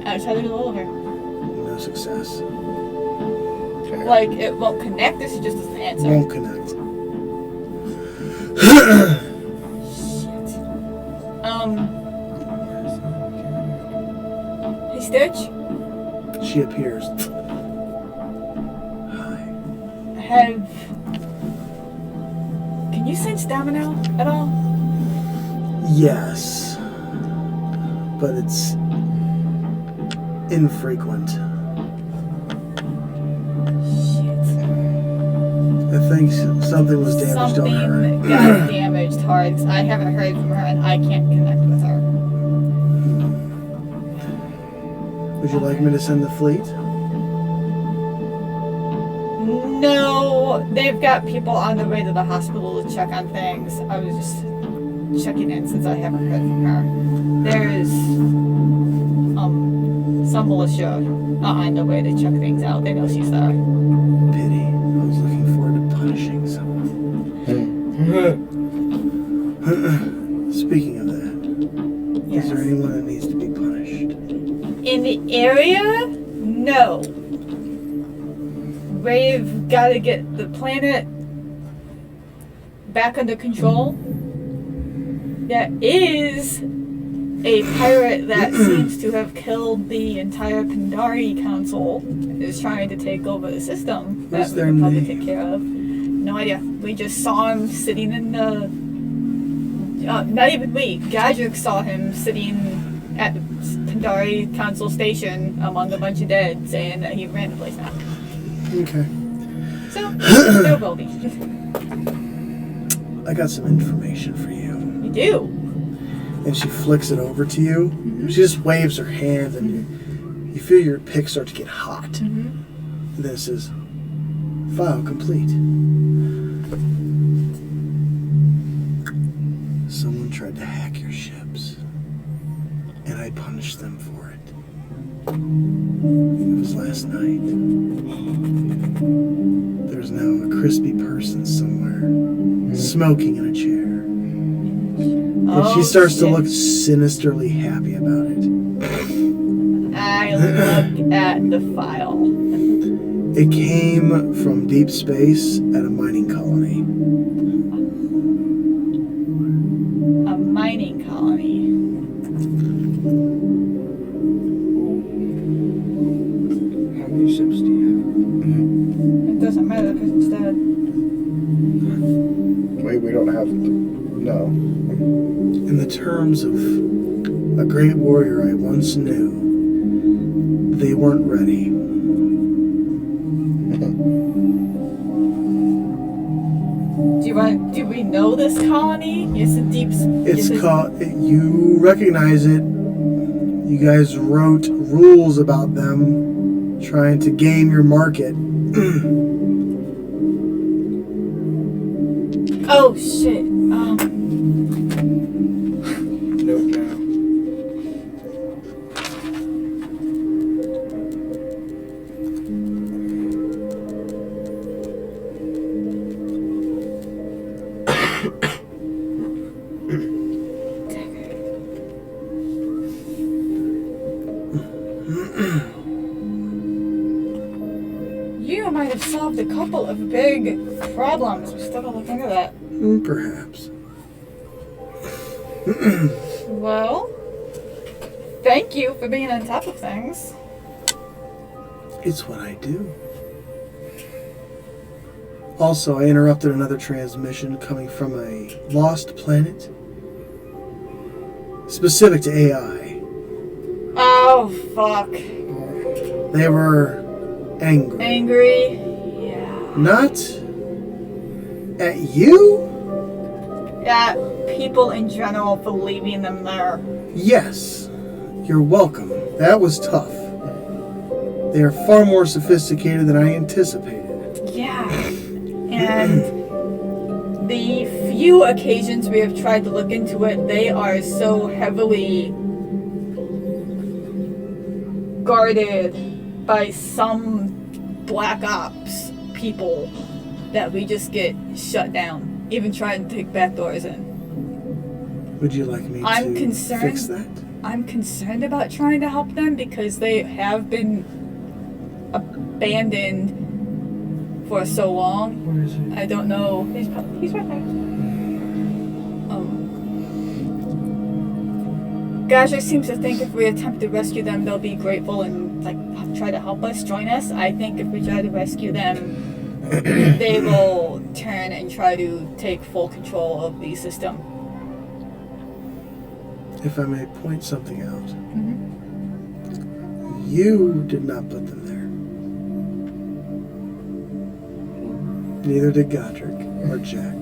I tried to go over. No success. Like, it won't connect, this just doesn't answer. Won't connect. Shit. Hey, Stitch? She appears. Hi. Can you sense Domino at all? Yes. But it's infrequent. Shit. I think something was damaged on her. Something got damaged hard 'cause I haven't heard from her and I can't connect with her. Would you like me to send the fleet? No, they've got people on the way to the hospital to check on things. I was just checking in since I haven't heard from her. There's some militia on the way to check things out. They know she's there. Pity. I was looking forward to punishing someone. Speaking of that, Yes. is there anyone that needs to be punished? In the area? No. We've got to get the planet back under control. There is a pirate that seems to have killed the entire Pandari Council, is trying to take over the system that What's we their could probably name? take care of. No idea. We just saw him sitting in the... not even we. Gadrick saw him sitting at the Pandari Council station among a bunch of dead, saying that he ran the place now. Okay. So, there will be. I got some information for you. You do. And she flicks it over to you. She just waves her hand, and you feel your pick start to get hot. And then it says, "File complete." Someone tried to hack your ships, and I punished them for it. It was last night. There's now a crispy person somewhere, smoking in a chair. And she starts to look sinisterly happy about it. I look at the file. It came from deep space at a mining colony. A mining colony. How many ships do you It doesn't matter because it's dead. We don't have... No. In the terms of a great warrior I once knew, they weren't ready. Do we know this colony? It's a deep. It's called. You recognize it. You guys wrote rules about them, trying to game your market. Oh shit. Note now. You might have solved a couple of big problems. We still gotta look into that. Perhaps. Well, thank you for being on top of things. It's what I do. Also, I interrupted another transmission coming from a lost planet specific to AI. Oh, fuck. They were angry. Angry? Yeah. Not at you? Yeah, people in general for leaving them there. Yes. You're welcome. That was tough. They are far more sophisticated than I anticipated. Yeah. And the few occasions we have tried to look into it, they are so heavily guarded by some black ops people that we just get shut down. Even trying to take back doors in. Would you like me I'm to concerned. fix that? I'm concerned about trying to help them because they have been abandoned for so long. Where is it? I don't know. He's right there. Gaja seems to think if we attempt to rescue them, they'll be grateful and like try to help us, join us. I think if we try to rescue them, they will turn and try to take full control of the system. If I may point something out, Mm-hmm. you did not put them there. Neither did Godric or Jack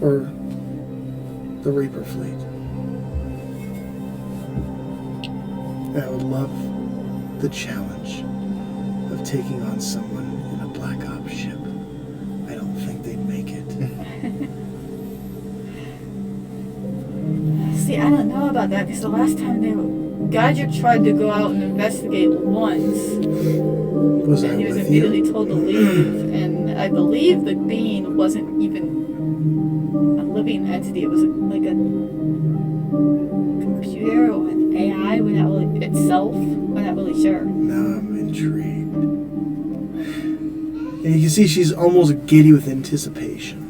or the Reaper fleet. I would love the challenge of taking on someone in a Black Ops ship. I don't think they'd make it. See, I don't know about that because the last time Godric tried to go out and investigate once, Was I and he was with immediately you? told to leave. And I believe the being wasn't even a living entity. It was like a computer or an AI. We're not really itself. We're not really sure. Now I'm intrigued. And you can see she's almost giddy with anticipation.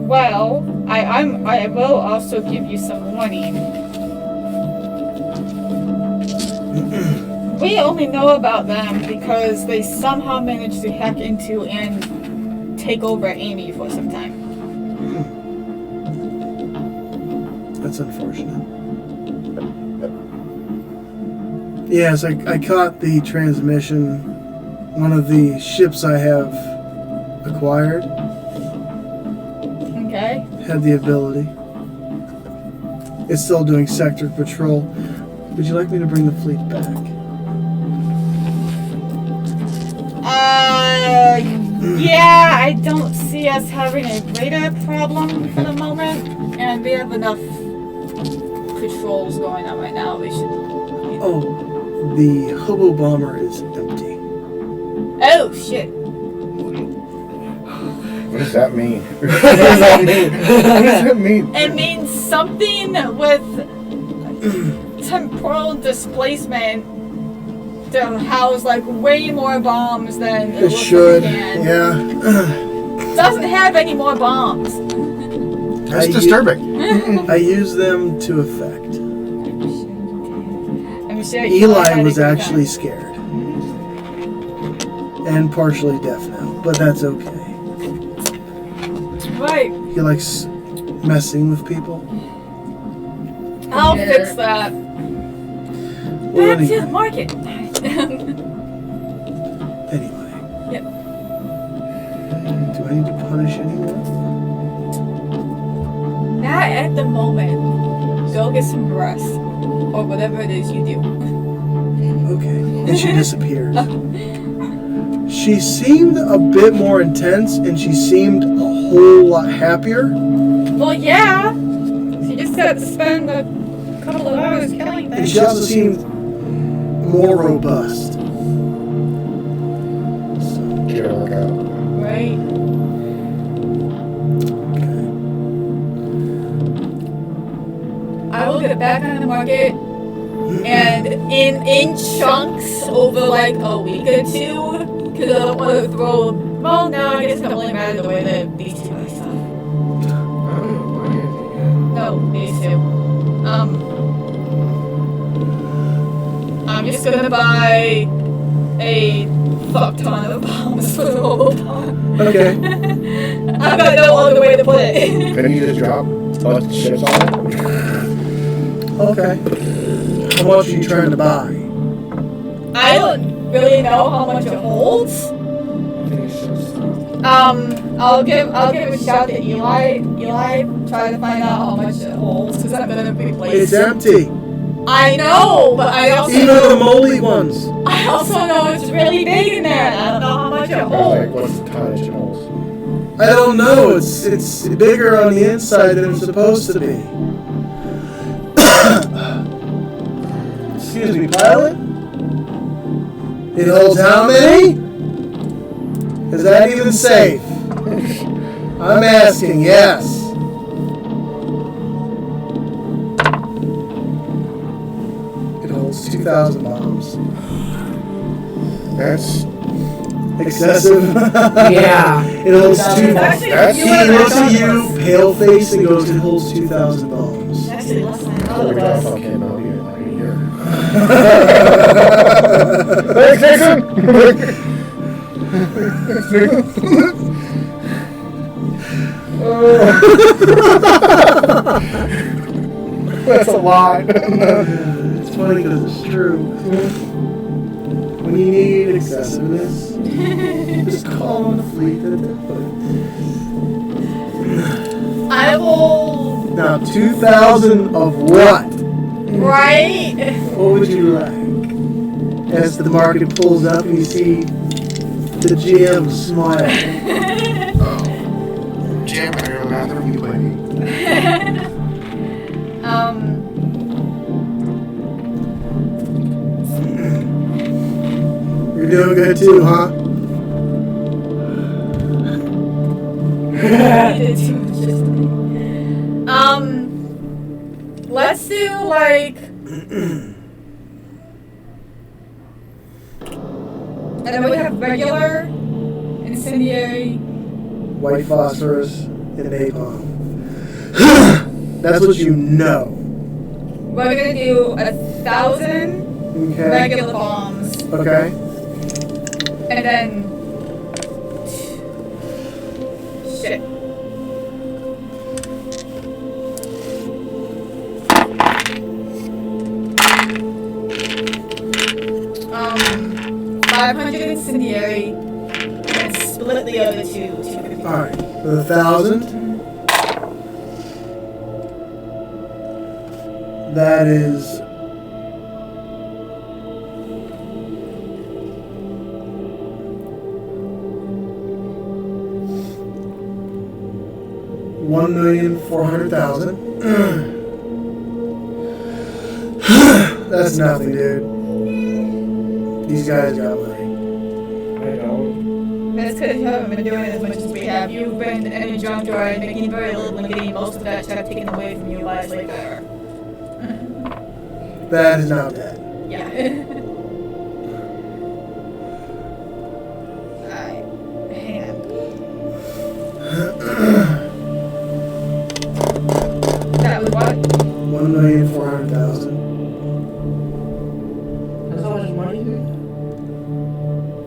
Well, I will also give you some warning. We only know about them because they somehow managed to hack into and take over Amy for some time. That's unfortunate. Yes, I caught the transmission. One of the ships I have acquired Okay? had the ability. It's still doing sector patrol. Would you like me to bring the fleet back? Yeah, I don't see us having a radar problem for the moment. And we have enough patrols going on right now. We should... Oh, the hobo bomber is empty. Oh, shit. What does that mean? What does that mean? What does that mean? It means something with temporal displacement to house like way more bombs than It looks should, like it can. yeah. Doesn't have any more bombs. That's disturbing. I use them to effect. I'm sure Eli was actually scared. And partially deaf now, but that's okay. right. He likes messing with people. I'll fix that. Well, Back to the anyway. market. Anyway. Yep. Do I need to punish anyone? Not at the moment. go get some rest. Or whatever it is you do. Okay. And she disappears. She seemed a bit more intense, and she seemed a whole lot happier. Well, yeah. She just got to spend a couple of hours killing And things. she also seemed more robust. Get her work out. Right? I will get back on the market, and in chunks over like a week or two, because I don't want to throw. Well, no, I guess it don't really matter the way that these two are stuff. No, these two. I'm just gonna buy a fuck ton of bombs for the mobile bomb. Okay. I've got no other way to put it. Couldn't you just drop a bunch of ships on it? Okay. How much are you trying to buy? I don't really know how much it holds. I'll give a shout to Eli. Eli, try to find out how much it holds, because I'm gonna replace It's empty. I know, but I also Even the moldy ones. I also know it's really big in there, and I don't know how much it Like, holds. what's the tonnage it holds? I don't know. It's bigger on the inside than it's supposed to be. Excuse me, pilot? It holds how many? Is that even safe? I'm asking, yes. It holds 2,000 bombs. That's Excessive. Yeah. It holds two. Actually, That's- you He and I looks at know you, this. pale face, and goes, it holds 2,000 bombs. Actually, less than I know what we it got was. on came out here. Thanks, Nixon! That's a lot. It's funny because it's true. When you need excessiveness, just call on the fleet that they put it. I will. Now, 2,000 of what? Right? What would you like? As the market pulls up and you see the GM smile. Jam, I got a bathroom, you play me. You're doing good too, huh? You did too much yesterday. Let's do like. And then we have regular, incendiary. White phosphorus and napalm. That's what you know. We're gonna do 1,000 Okay. regular bombs, Okay. and then. Shit. Um, 500 incendiary, and split the other two. 250. Alright. With 1,000. That is. $1,400,000. That's nothing, dude. These guys got money. I don't. That's because you haven't been doing as much as we have. You've been in a junkyard making very little and getting most of that check taken away from you by a slave driver. That is not bad. Yeah. Alright. Hang on. That was what? 1,400,000. That's how much money, dude?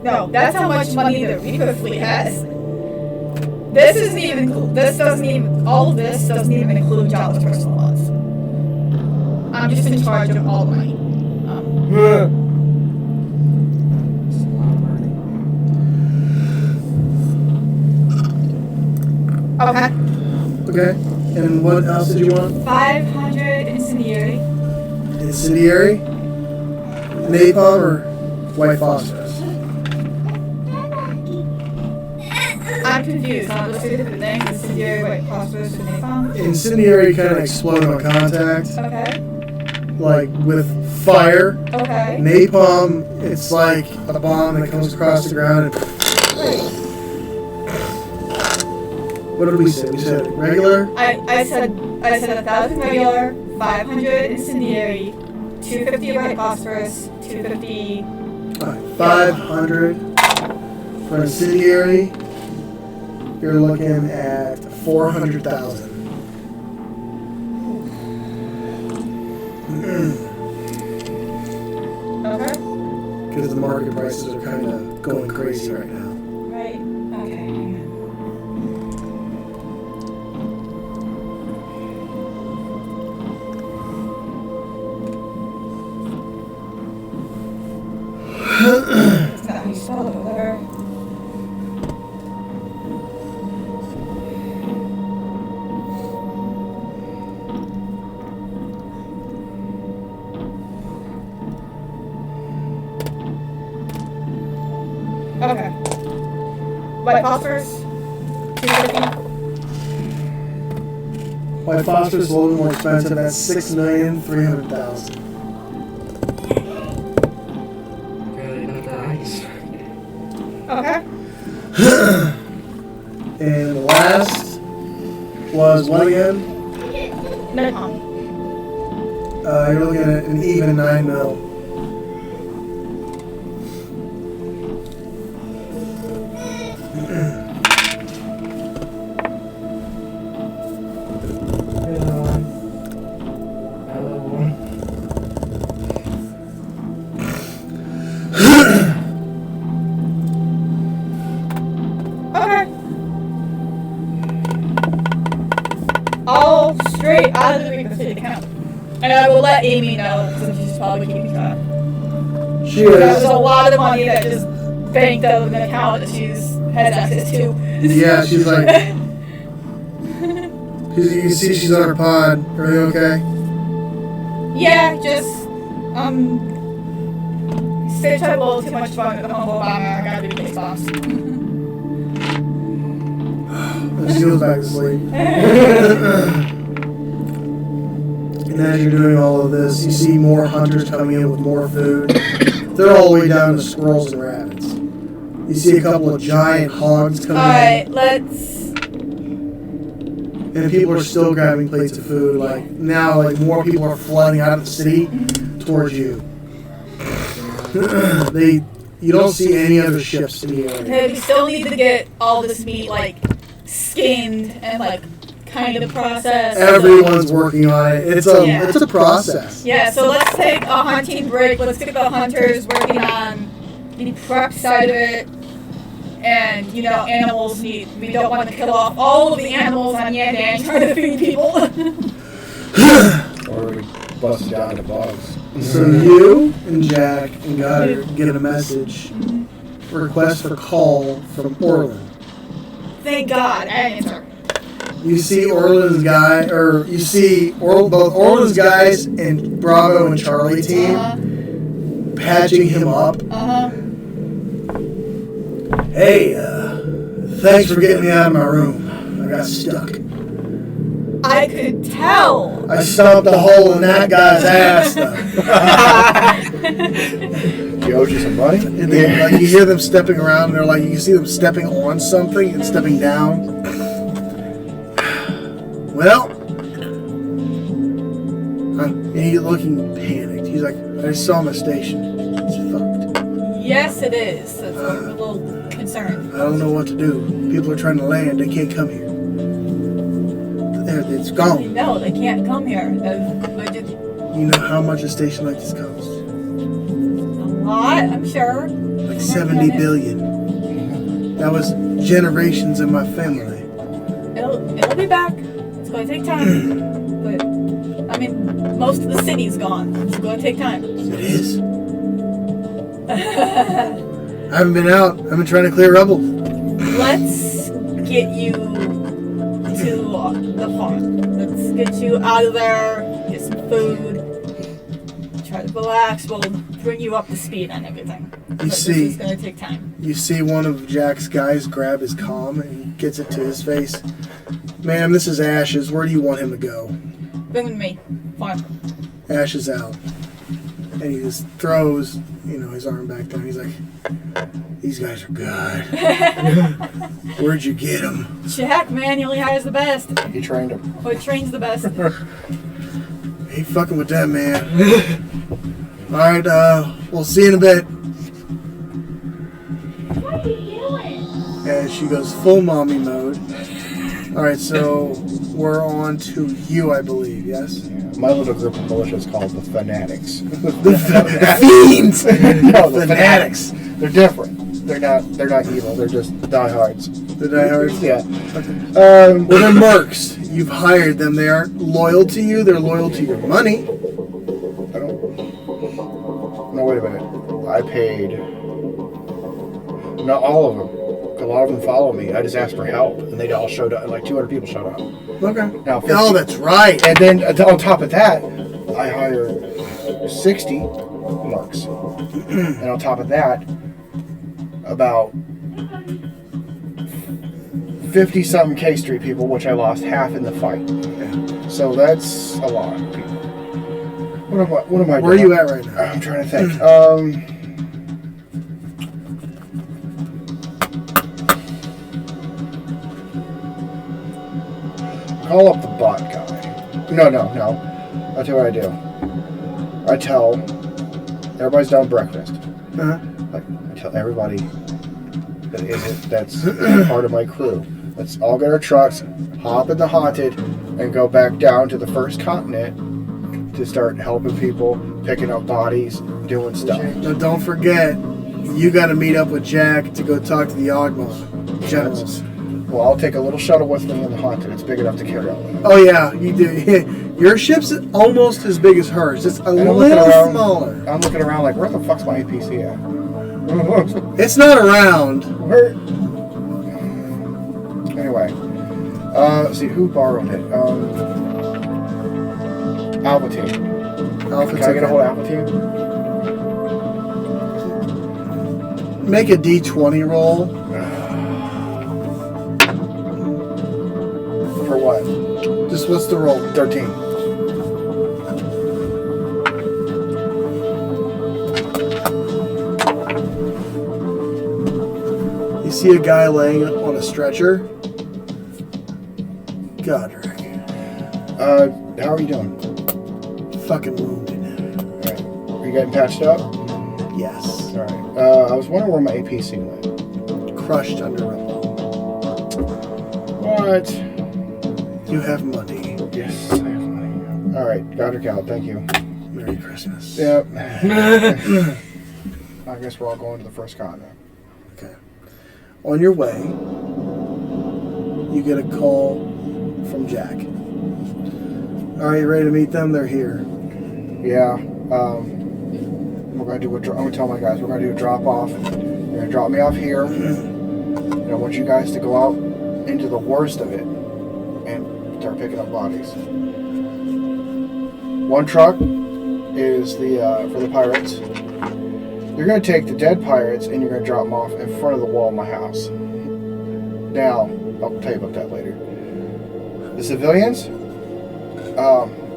No, that's how much money the Reaper fleet has. This isn't even. This doesn't even. All of this doesn't even include Java's personal ones. I'm just in charge of all the money. That's a lot of money. Okay. Okay. And what else did you want? 500 incendiary. Incendiary? Napalm or white phosphorus? I'm confused. Not those two different things. Incendiary, white phosphorus, and napalm. Incendiary kind of explode on contact, Okay. like with fire. Okay. Napalm, it's like a bomb that comes across the ground and... Right. What did we say? We said regular? I said 1,000 regular, 500 incendiary, 250 white phosphorus, 250. Alright, 500 for incendiary. You're looking at 400,000. Okay. Because the market prices are kind of going crazy right now. Right. Okay. That's not how you spell it, whatever. Okay. White phosphorus. 250. White phosphorus is a little bit more expensive. That's 6,300,000. Really not the ice. Okay. And the last was what again? Napalm. You're looking at an even 9 mil. Okay. All straight out of the Weaver account. And I will let Amy know, since she's probably keeping track. She There's is. a lot of money that just banked out of an account that has access to. Yeah, she's like. You can see she's on her pod. Everything okay? Yeah, just, Stitch had a little too much fun with the humble bomber. I gotta do face boss. She goes back to sleep. And as you're doing all of this, you see more hunters coming in with more food. They're all the way down to squirrels and rabbits. You see a couple of giant hogs coming Alright, let's... in, and people are still grabbing plates of food. Like now, like more people are flooding out of the city towards you. You don't see any other ships in the area. Okay, we still need to get all this meat, like, skinned and, like, kind of processed. Everyone's working on it. It's a Yeah. it's a process. Yeah, so let's take a hunting break. Let's get the hunters working on the prep side of it. And, you know, animals we don't want to kill off all of the animals on Yandan trying to feed people. Or we bust it down to bugs. So you and Jack and Goddard get a message, request for call from Orland. Thank God, I answer. You see Orland's guy, or you see both Orland's guys and Bravo and Charlie team patching him up. Hey, thanks for getting me out of my room. I got stuck. I could tell. I stomped a hole in that guy's ass, though. He owes you some money? And then, like, you hear them stepping around, and they're like, you can see them stepping on something and stepping down. Well, and he's looking panicked. He's like, I saw my station. It's fucked. Yes, it is. That's why I'm a little concerned. I don't know what to do. People are trying to land. They can't come here. It's gone. No, they can't come here. You know how much a station like this costs? A lot, I'm sure. Like 70 billion. That was generations of my family. It'll be back. It's going to take time. But, I mean, most of the city's gone. It's going to take time. It is. I haven't been out. I've been trying to clear rubble. Let's get you to the farm. Let's get you out of there, get some food, try to relax. We'll bring you up to speed on everything. This is going to take time. You see one of Jack's guys grab his comm and gets it to his face. Ma'am, this is Ashes. Where do you want him to go? Bring him to me. Farm. Ash is out. And he just throws, his arm back down. He's like, these guys are good. Where'd you get them? Jack, man, he only hires the best. He trained him. Or he trains the best. Ain't fucking with that, man. Alright, we'll see you in a bit. What are you doing? And she goes full mommy mode. Alright, so we're on to you, I believe, yes? My little group of militia is called the Fanatics. The fiends! No, the Fanatics. They're different. They're not evil. They're just diehards. The diehards? Yeah. Well, they're mercs. You've hired them. They aren't loyal to you. They're loyal to your money. I don't. No, wait a minute. I paid. Not all of them. A lot of them follow me. I just asked for help, and they all showed up. Like 200 people showed up. Okay. Now, 50, oh, that's right. And then on top of that, I hired 60 mercs. And on top of that, about 50-something K Street people, which I lost half in the fight. So that's a lot of people. What am I doing? Where are you at right now? I'm trying to think. Call up the bot guy. No. I'll tell you what I do. I tell everybody's down breakfast. Uh-huh. I tell everybody that's part of my crew. Let's all get our trucks, hop in the Haunted, and go back down to the first continent to start helping people, picking up bodies, doing stuff. Now, don't forget, you got to meet up with Jack to go talk to the Ogma generals. Well, I'll take a little shuttle with me in the Haunted. It's big enough to carry all that. Oh, yeah, you do. Your ship's almost as big as hers. It's a little smaller. I'm looking around like, where the fuck's my APC at? It's not around. Where? Anyway, let's see, who borrowed it? Alpha Team. Can I get a hold of Alpha Team? Make a D20 roll. For what? Just what's the roll? 13. You see a guy laying on a stretcher. Godric. How are you doing? Fucking wounded. Alright. Are you getting patched up? Yes. Alright. I was wondering where my APC went. Crushed under rubble. What? You have money. Yes, I have money. Alright, Godric out, thank you. Merry Christmas. Yep. I guess we're all going to the first continent. Okay. On your way, you get a call from Jack. Are you ready to meet them? They're here. Yeah. We're going to do I'm going to tell my guys, we're going to do a drop off. You're going to drop me off here. And I want you guys to go out into the worst of it and start picking up bodies. One truck is for the pirates. You're going to take the dead pirates and you're going to drop them off in front of the wall of my house. Now, I'll tell you about that later. The civilians,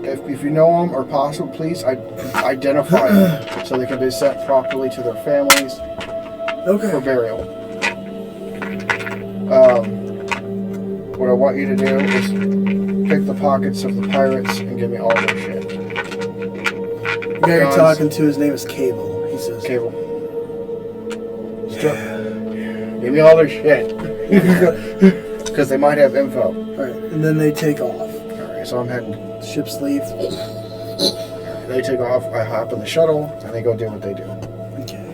if you know them or possible, please identify them so they can be sent properly to their families for burial. What I want you to do is pick the pockets of the pirates and give me all their shit. The guy you're talking to, his name is Cable. He says, Cable. Give me all their shit. Because they might have info. Alright, and then they take off. Alright, so I'm heading. Ships leave. They take off, I hop in the shuttle, and they go do what they do. Okay.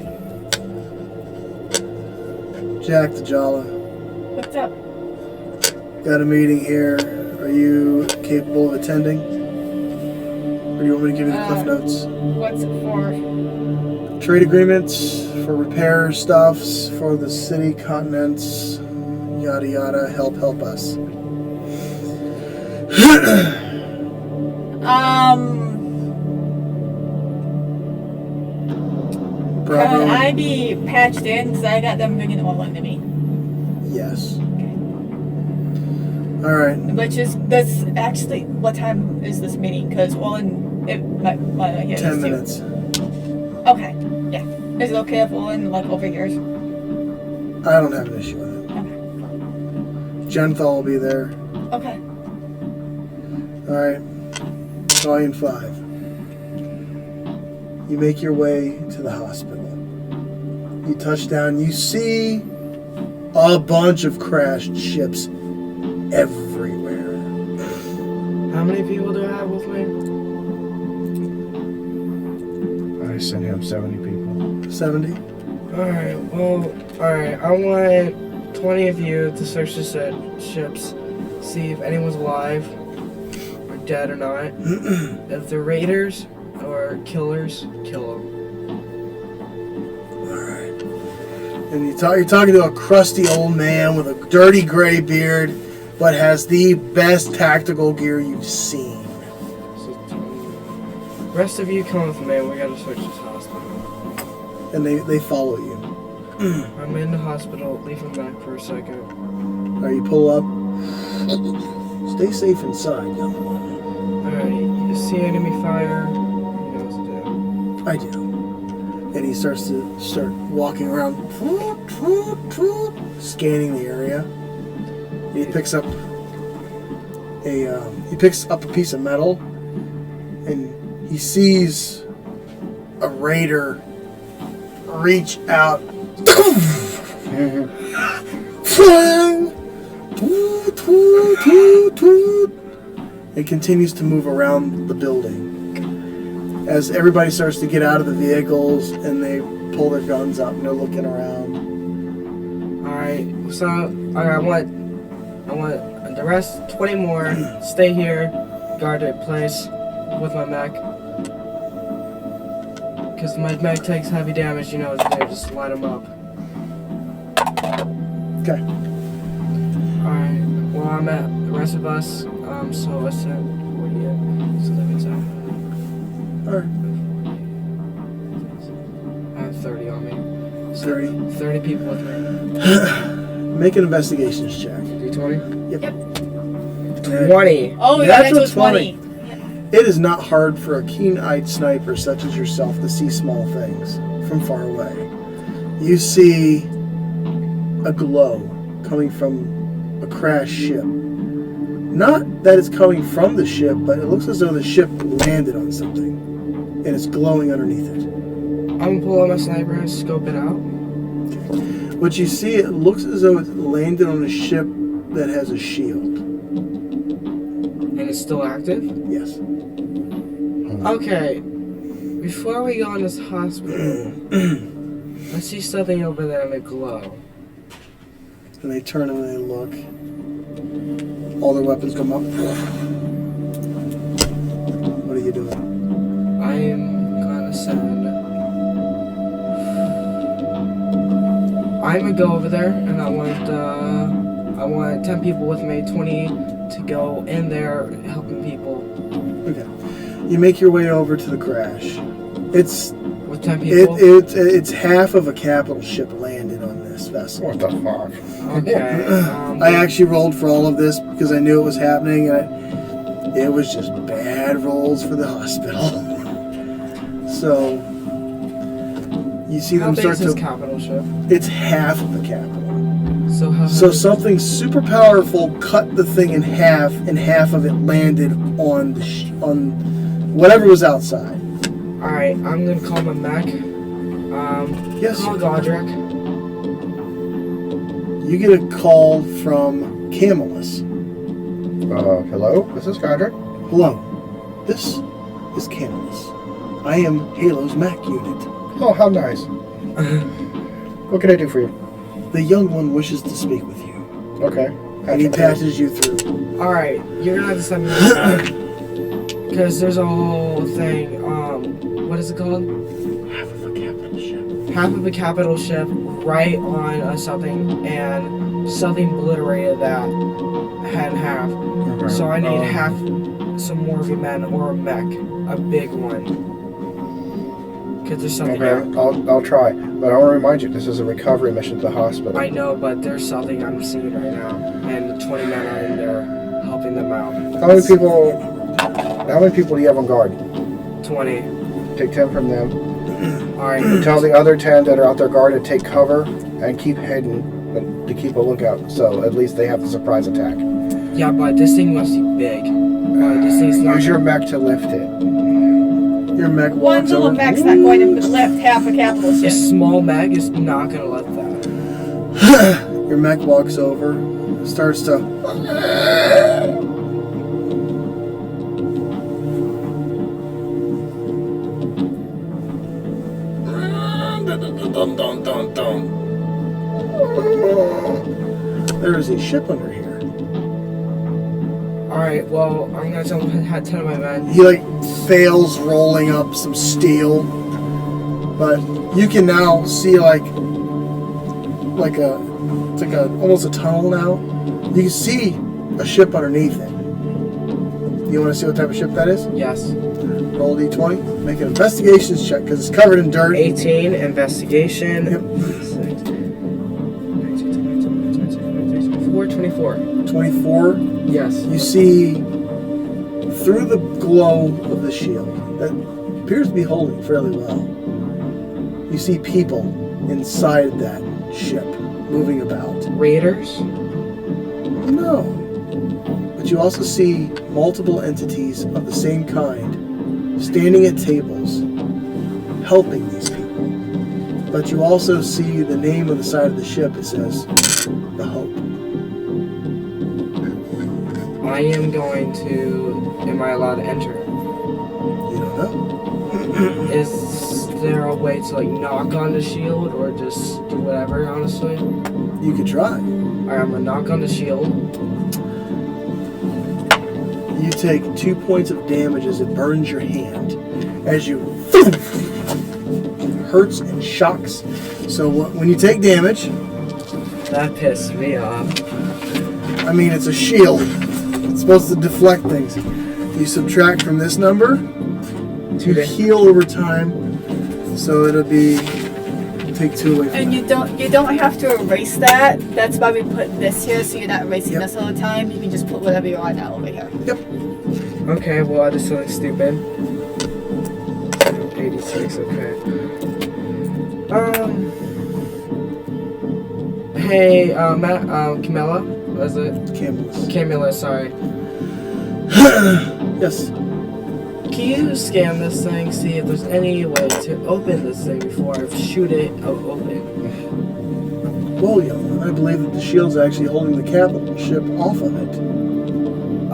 Jack the Jala. What's up? Got a meeting here. Are you capable of attending? Or do you want me to give you the cliff notes? What's it for? Trade agreements for repair stuffs for the city, continents, yada yada. Help us. Bravo. Can I be patched in? Because I got them bringing all into me. Yes. All right. That's actually, what time is this meeting? Because all in, it might hear 10 this too. minutes. Okay, yeah. Is it okay if all in, like, overhears? I don't have an issue with it. Okay. Genthal will be there. Okay. All right. Volume 5. You make your way to the hospital. You touch down. You see a bunch of crashed ships everywhere. How many people do I have with me? I sent him 70 people. 70. Alright, well, alright, I want 20 of you to search the ships, see if anyone's alive, or dead or not. If they're raiders or killers, kill them. Alright. And you're talking to a crusty old man with a dirty gray beard, but has the best tactical gear you've seen. So, rest of you come with me, we gotta search this hospital. And they follow you. I'm in the hospital, leave him back for a second. Alright, you pull up. Stay safe inside, young one. Alright, you see enemy fire, you know what to do. I do. And he starts walking around, scanning the area. He picks up a piece of metal, and he sees a raider reach out. Fling! Toot, toot, toot, toot. It continues to move around the building as everybody starts to get out of the vehicles and they pull their guns up and they're looking around. Alright, so I want the rest, 20 more, stay here, guard the place with my mech. Because my mech takes heavy damage, you know what to do, just light them up. Okay. Alright, well I'm at the rest of us, so I sent 40 in, so that means Alright. I have 30 on me. So 30. 30 people with me. Make an investigations check. D20? Yep. 20! Oh, yeah, Natural that's 20. It is not hard for a keen-eyed sniper such as yourself to see small things from far away. You see a glow coming from a crashed ship. Not that it's coming from the ship, but it looks as though the ship landed on something, and it's glowing underneath it. I'm gonna pull out my sniper and scope it out. What you see, it looks as though it landed on a ship that has a shield. And it's still active? Yes. Okay, before we go in this hospital, I see something over there in the glow. And they turn and they look. All their weapons come up. What are you doing? I am gonna send. I'm gonna go over there, and I want 10 people with me, 20 to go in there helping people. Okay. You make your way over to the crash. It's With 10 people. it's half of a capital ship landed on this vessel. What the fuck? Okay. I actually rolled for all of this because I knew it was happening, and it was just bad rolls for the hospital. So you see How them big start is this to. capital ship? It's half of the capital. So how? So something super powerful cut the thing in half, and half of it landed on on whatever was outside. All right, I'm gonna call my mech. Yes. Call Godric. You get a call from Camillus. Hello? This is Godric. Hello, this is Camillus. I am Halo's Mac unit. Oh, how nice. What can I do for you? The young one wishes to speak with you. Okay. And he passes you through. All right, you're gonna have to send me because there's a whole thing. What is it called? Half of a capital ship. Half of a capital ship right on something, and something obliterated that. and half. Okay. So I need half some more of your men or a mech, a big one. Because there's something Okay, I'll try. But I want to remind you, this is a recovery mission to the hospital. I know, but there's something I'm seeing right now, and 20 men are in there helping them out. How many people do you have on guard? 20. Take 10 from them. Alright. Tell the other 10 that are out there guard to take cover and keep hidden, but to keep a lookout, so at least they have the surprise attack. Yeah, but this thing must be big. This thing's not. Use your mech to lift it. Your mech One walks little over. mech's not going to lift half a capital A ship. small mag is not gonna let that. Your mech walks over, starts to. There is a ship under here. Alright, well, I'm gonna tell him I had 10 of my men. He fails rolling up some steel, but you can now see it's like almost a tunnel now. You can see a ship underneath it. You want to see what type of ship that is? Yes. Roll a d20. Make an investigations check because it's covered in dirt. 18, investigation. Yep. 24. 24. Yes. You see through the glow of the shield that appears to be holding fairly well. You see people inside that ship moving about. Raiders? No. But you also see multiple entities of the same kind standing at tables helping these people. But you also see the name on the side of the ship. It says The Hope. I am going to. Am I allowed to enter? You don't know. Is there a way to knock on the shield or just do whatever, honestly? You could try. Alright, I'm gonna knock on the shield. You take 2 points of damage as it burns your hand. As you hurts and shocks. So when you take damage, That pissed me off. I mean it's a shield. It's supposed to deflect things. You subtract from this number to heal over time. So it'll be take 2 away from And that. you don't have to erase that. That's why we put this here, so you're not erasing Yep. this all the time. You can just put whatever you want now over here. Okay, well, I did something stupid. 86, okay. Hey, Camilla? Was it? Campbell's. Camilla, sorry. Yes. Can you scan this thing, see if there's any way to open this thing before I shoot it open? Well, young man, I believe that the shield's actually holding the capital ship off of it.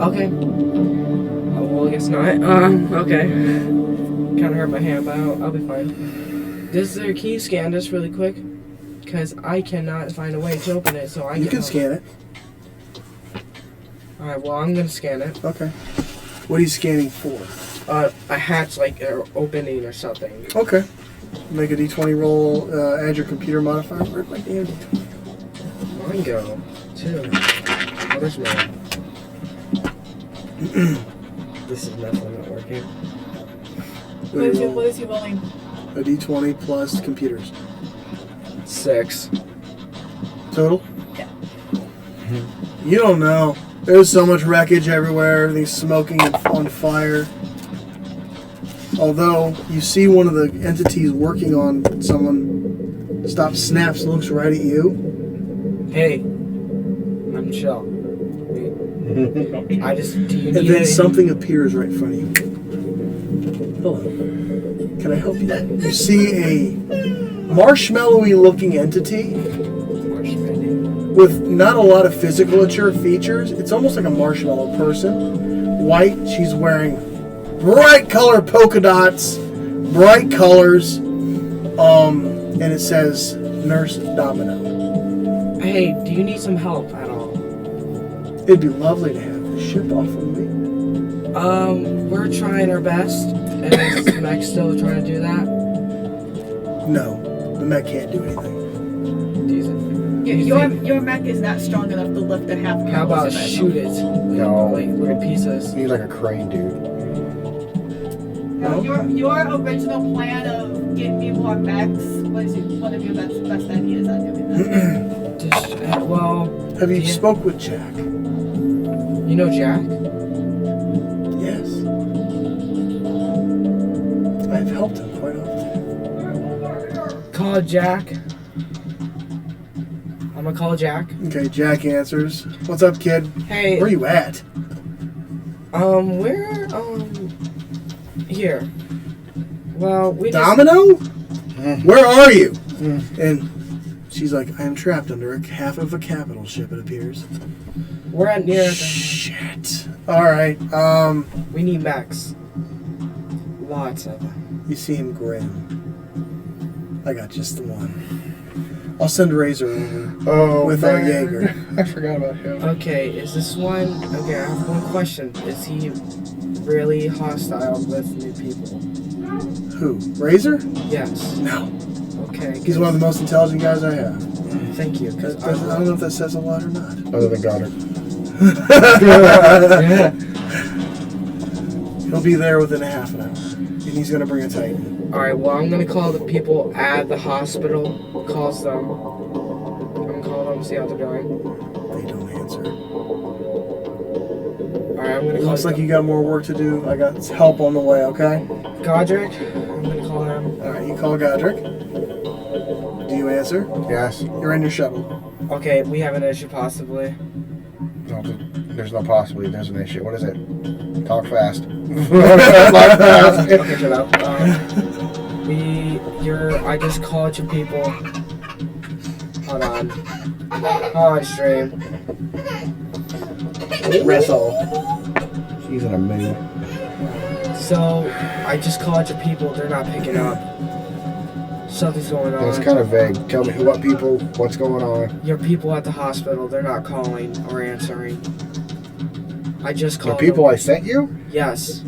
Okay. Oh, well, I guess not. Okay. Kind of hurt my hand, but I'll be fine. Can you scan this really quick? Because I cannot find a way to open it, so You can scan it. Alright, well, I'm gonna scan it. Okay. What are you scanning for? A hatch, opening or something. Okay. Make a d20 roll, add your computer modifier. Where'd my damn d20 Mine go, too. Oh, there's mine. This is definitely not working. go? What is he rolling? A d20 plus computers. 6. Total? Yeah. You don't know. There's so much wreckage everywhere. Everything's smoking and on fire. Although you see one of the entities working on someone stops, snaps, and looks right at you. Hey, I'm chill. I just, do you And need then any- something appears right in front of you. Hello. Can I help you? You see a marshmallowy looking entity with not a lot of physical features. It's almost like a marshmallow person. White, she's wearing bright color polka dots, bright colors, and it says Nurse Domino. Hey, do you need some help at all? It'd be lovely to have the ship off of me. We're trying our best, and is Max still trying to do that? No, the mech can't do anything. Decent. Your mech is not strong enough to lift a half. How about cement. shoot it? No. Like little pieces. You need like a crane, dude. No, your original plan of getting me more mechs was one of your best ideas on doing that. Have you spoke with Jack? You know Jack? Yes. I've helped him quite often. Call Jack. I'm gonna call Jack. Okay, Jack answers. What's up, kid? Hey. Where you at? We're here. Well, we just... Domino? Where are you? And she's like, I am trapped under half of a capital ship, it appears. We're at near the... Shit. Alright, We need Max. Lots of them. you see him grin. I got just the one. I'll send Razor over with our Jaeger. I forgot about him. Okay, is this one... Okay, I have one question. Is he really hostile with new people? Who? Razor? Yes. No. Okay. He's one of the most intelligent guys I have. Thank you. Because I don't know if that says a lot or not. Other than Goddard. He'll be there within a half an hour. And he's going to bring a Titan. Alright, well, I'm gonna call the people at the hospital. Calls them. I'm gonna call them, see how they're doing. They don't answer. Alright, I'm gonna It call looks like you got more work to do. I got help on the way, okay? Godric. I'm gonna call him. Alright, you call Godric. Do you answer? Yes. You're in your shuttle. Okay, we have an issue possibly. No, there's no possibly. There's an issue. What is it? Talk fast. Okay, shut up. I just called your people. Hold on. Stream. Wrestle. He's in a mood. So, I just called your people. They're not picking up. Something's going on. It's kind of vague. Tell me what people, what's going on. Your people at the hospital, they're not calling or answering. I just The called people them. I sent you? Yes.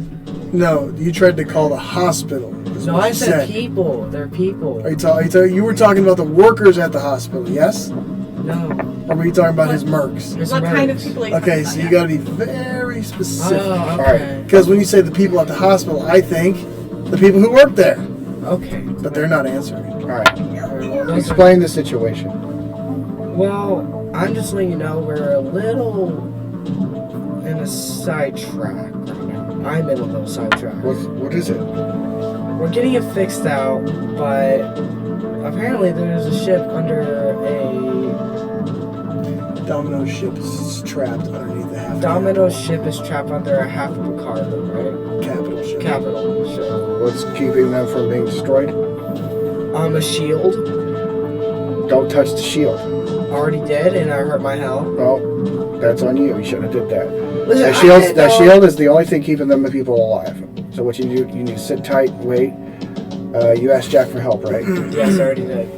No, you tried to call the hospital. is No, what I you said people. They're people. Are you were talking about the workers at the hospital, yes? No. Or were you talking about his mercs? There's What kind of mercs. people are you Okay, talking so you about? got to be very specific. Oh, right. okay. Because when you say the people at the hospital, I think the people who work there. Okay. But they're not answering. Alright. Well, those are- Explain the situation. Well, I'm just letting you know we're a little in a sidetrack right now. I'm in a little sidetrack. What is it? We're getting it fixed out, but apparently there's a ship under Domino's ship is trapped underneath the half. Domino's ship is trapped under a half of a cargo, right? Capital ship. Capital ship. What's keeping them from being destroyed? A shield. Don't touch the shield. Already did, and I hurt my health. Oh, that's on you. You shouldn't have did that. Listen, That shield is the only thing keeping them people alive. So what you do, you need to sit tight, wait. You asked Jack for help, right? Yes, I already did.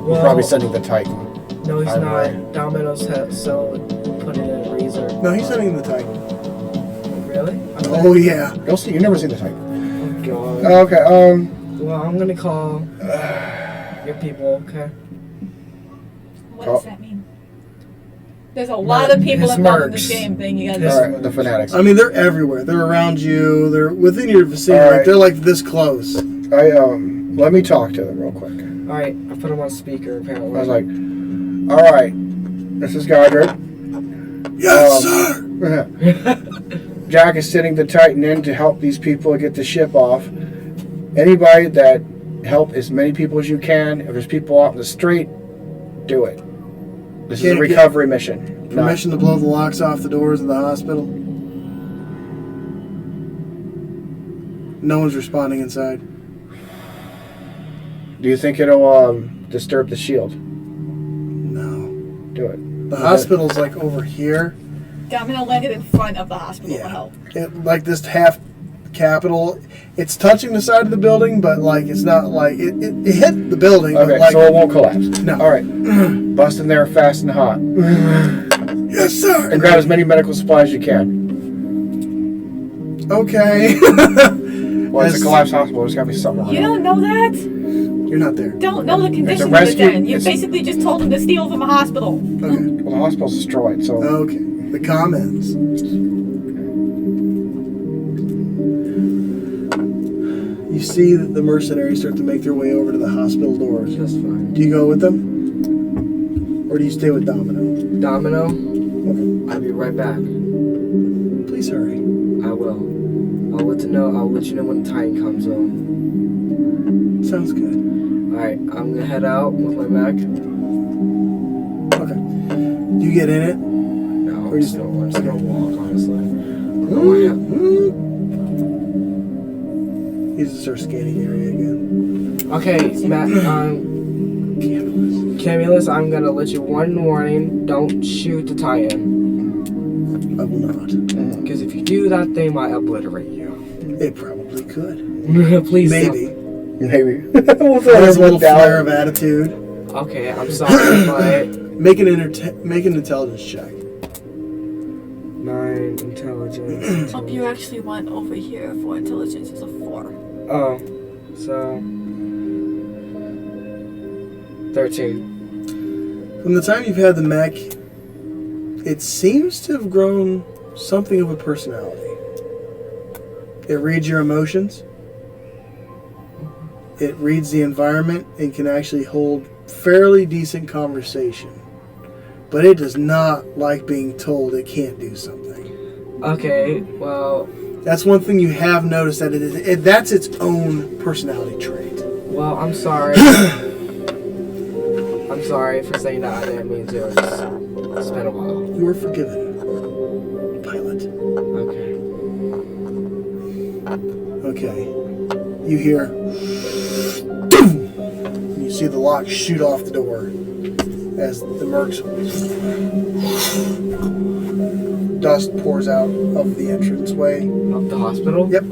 He's probably sending the Titan. No, he's I'm not. right. Domino's so put it in a freezer. No, he's sending the Titan. Really? Oh, yeah. You'll see. You've never seen the Titan. Oh, God. Okay. Well, I'm gonna call your people, okay? What does that mean? There's a lot of people His involved in the mercs. same thing. You His gotta. All right. The fanatics. I mean, they're everywhere. They're around you. They're within your vicinity. All Like, right. they're like this close. Let me talk to them real quick. Alright, I put him on speaker, apparently. I was like, all right, this is Godric. Yes, sir. Jack is sending the Titan in to help these people get the ship off. Anybody that help as many people as you can. If there's people out in the street, do it. This is a Can't get recovery mission. Permission to blow the locks off the doors of the hospital. No one's responding inside. Do you think it'll disturb the shield? No. Do it. The hospital's like over here. Domino landed in front of the hospital to Yeah. help. Like this half capital. It's touching the side of the building, but like it's not like it hit the building. Okay, but like, so it won't collapse. No. All right. Bust in there fast and hot. Yes, sir. And grab as many medical supplies as you can. Okay. Well, it's a Yes. collapsed hospital. There's got to be something. You don't know that? You're not there. Don't know the condition of it rescue- then. You it's- basically just told him to steal from a hospital. Okay. Well, the hospital's destroyed, so. Okay. The comments. You see that the mercenaries start to make their way over to the hospital doors. That's fine. Do you go with them? Or do you stay with Domino? Domino, Okay. I'll be right back. Please hurry. I will. I'll let you know when the time comes on. Sounds good. Alright, I'm gonna head out with my Mac. Okay. You get in it? No, Or I'm you- just gonna walk, honestly. You just start scanning the area again. Okay, Matt, Camulus, I'm gonna let you one warning. Don't shoot the tie-in. I will not. Because if you do, that thing might obliterate you. It probably could. Please Maybe. Maybe. We'll throw a little flare of attitude. don't. Okay, I'm sorry, but... Make an intelligence check. 9 intelligence. Oh, you actually went over here for intelligence as a 4. Oh, so... 13. From the time you've had the mech, it seems to have grown something of a personality. It reads your emotions. It reads the environment and can actually hold fairly decent conversation. But it does not like being told it can't do something. Okay, well... That's one thing you have noticed, that that's its own personality trait. Well, I'm sorry. I'm sorry for saying that. I didn't mean to. It's been a while. You are forgiven, pilot. Okay. Okay. You hear... You see the lock shoot off the door as the mercs... Dust pours out of the entranceway. Of the hospital? Yep.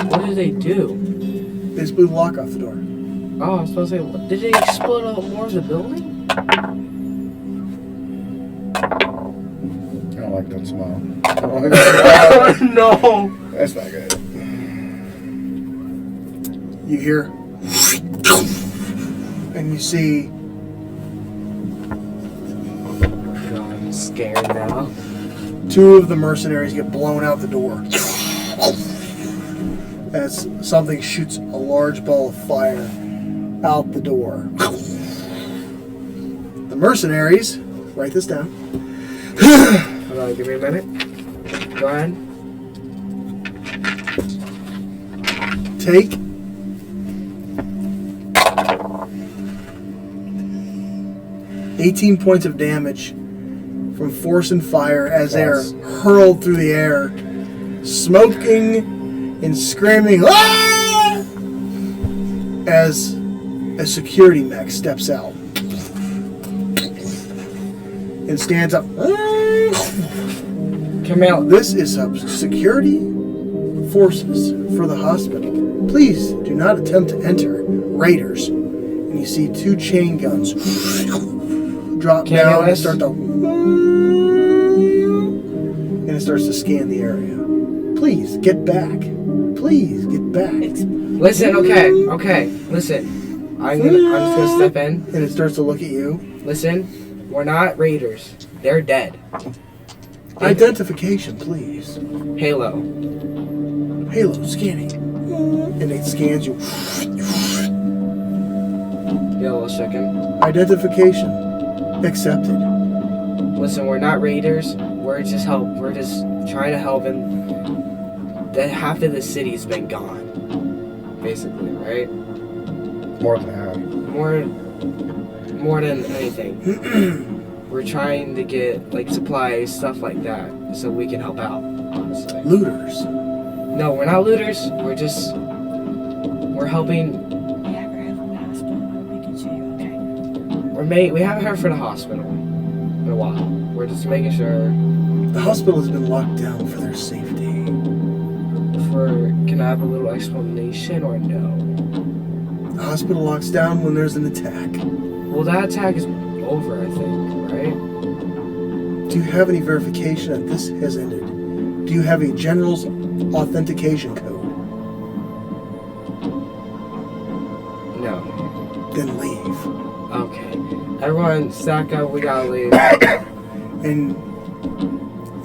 What did they do? They just blew the lock off the door. Oh, I was supposed to say, did they explode out more of the building? I don't like that smell. No! That's not good. You hear... And you see... God, I'm scared now. 2 of the mercenaries get blown out the door. As something shoots a large ball of fire out the door. The mercenaries... Write this down. Hold on, give me a minute. Go ahead. Take 18 points of damage from force and fire as they are hurled through the air, smoking and screaming, "Ah!" as a security mech steps out and stands up. Camille, This is security forces for the hospital. Please do not attempt to enter, raiders. And you see 2 chain guns drop down and start to... And it starts to scan the area. Please, get back. Please, get back. listen, okay, listen. I'm just gonna step in. And it starts to look at you. Listen, we're not raiders. They're dead. Identification, please. Halo. Halo, scanning. And it scans you. Yellow second. Identification. Accepted. Listen, we're not raiders. We're just trying to help, and that half of the city's been gone. Basically, right? More than half. More than anything. We're trying to get like supplies, stuff like that, so we can help out, honestly. Looters. No, we're not looters. We're helping. Yeah, we're in the hospital. We're making sure you're okay. We haven't heard from the hospital in a while. We're just making sure. The hospital has been locked down for their safety. Can I have a little explanation or no? The hospital locks down when there's an attack. Well, that attack is over, I think, right? Do you have any verification that this has ended? Do you have a general's authentication code? then leave. Okay. Everyone, stack up. We gotta leave. And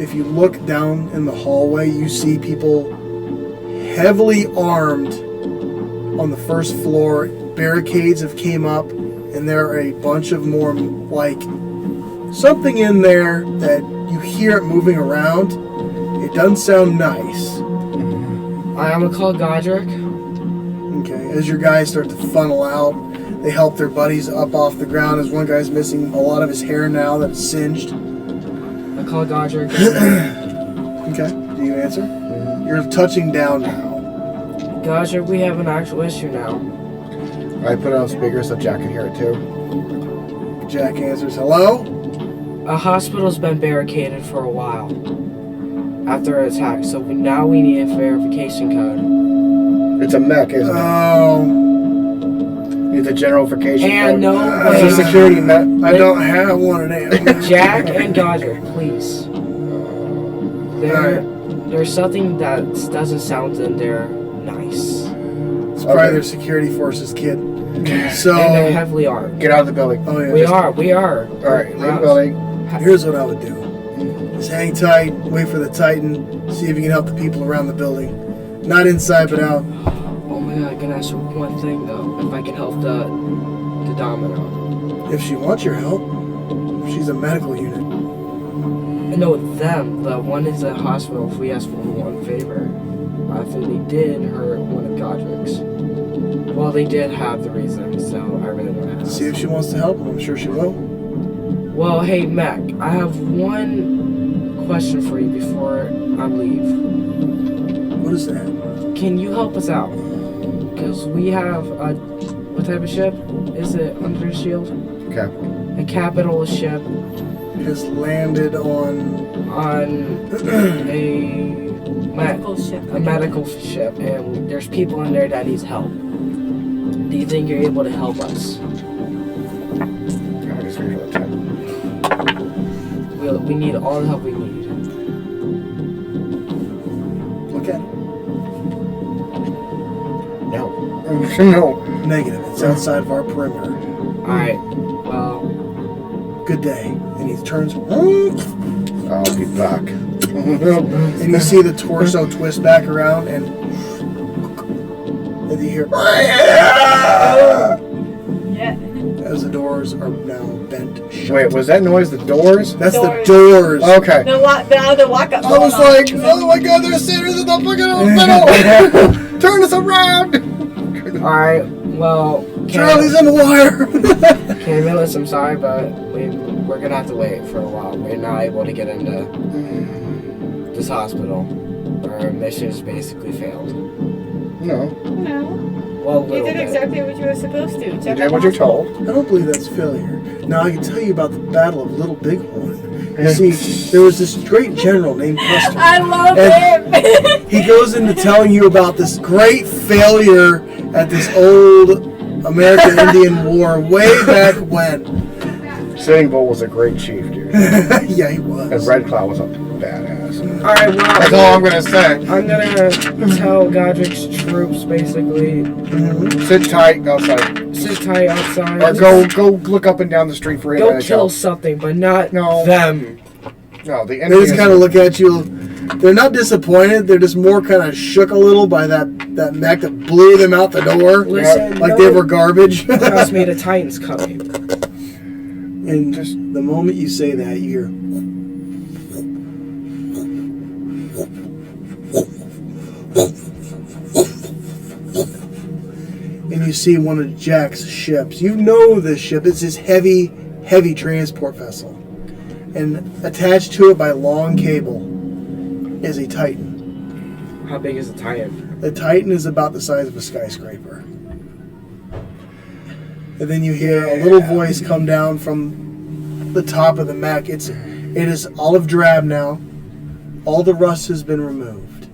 if you look down in the hallway, you see people heavily armed on the first floor. Barricades have came up, and there are a bunch of more, like, something in there that you hear it moving around. It doesn't sound nice. Alright, I'm gonna call Godric. Okay, as your guys start to funnel out, they help their buddies up off the ground, as one guy's missing a lot of his hair now that is singed. I call Godric. Okay, do you answer? You're touching down now. Godric, we have an actual issue now. I put it on speaker so Jack can hear it too. Jack answers, hello? A hospital's been barricaded for a while after an attack, so now we need a verification code. It's a mech, isn't it? Oh, It's a general verification And code. no It's way. a security mech. I don't have one of them. Jack and Godric, please. There's something that doesn't sound in there nice. It's probably their security forces, kid. So, And they're heavily armed. Get out of the building. oh yeah, We are. Alright, leave the building. here's what I would do. Just hang tight, wait for the Titan, see if you can help the people around the building. Not inside, but out. Oh my god, I can ask you one thing though. If I can help the Domino. If she wants your help, she's a medical unit. No, them. The one is a hospital. If we ask for one favor, I think they did hurt one of Godric's. Well, they did have the reason, so I really want to ask. See if she wants to help, I'm sure she will. Well, hey Mac, I have one question for you before I leave. What is that? Can you help us out? Because we have a what type of ship? Is it under the shield? Okay. A capital ship Has landed on on Medical ship. a medical ship, and there's people in there that needs help. Do you think you're able to help us? I just wait for the time. We need all the help we need. Look at it. No. No. Negative. It's outside of our perimeter. Alright, well, Good day. And he turns, I'll be back. and you see the torso twist back around, and you hear Yeah. as the doors are now bent shut. Wait, was that noise the doors? That's Doors. the doors. Okay. The walk-up. I was like, oh my god, there's sinners in the fucking middle! Turn this around! alright, well, Charlie's on the wire. Camillus, I'm sorry, but we're gonna have to wait for a while. We're not able to get into this hospital. Our mission's basically failed. No. No. Well, a You little did bit. exactly what you were supposed to. You did what you're told. I don't believe that's failure. Now I can tell you about the Battle of Little Bighorn. You see, there was this great general named Custer. I love And him. he goes into telling you about this great failure at this old American Indian War way back when. Sitting Bull was a great chief, dude. Yeah, he And was. Red Cloud was a badass. Alright, well, That's all I'm gonna say. I'm gonna tell Godric's troops basically Mhm. Sit tight outside. sit tight outside. Or go look up and down the street for Go anybody kill else. something, but not No. them. No, the They enemy just kind of look at you. They're not disappointed. They're just more kind of shook a little by that mech that blew them out the door. Listen, Like no, they were garbage. trust me, the Titan's coming. And just the moment you say that, you hear. And you see one of Jack's ships. You know this ship. It's this heavy transport vessel. And attached to it by long cable is a Titan. How big is the Titan? The Titan is about the size of a skyscraper. And then you hear a little voice come down from the top of the mech. It is olive drab now. All the rust has been removed.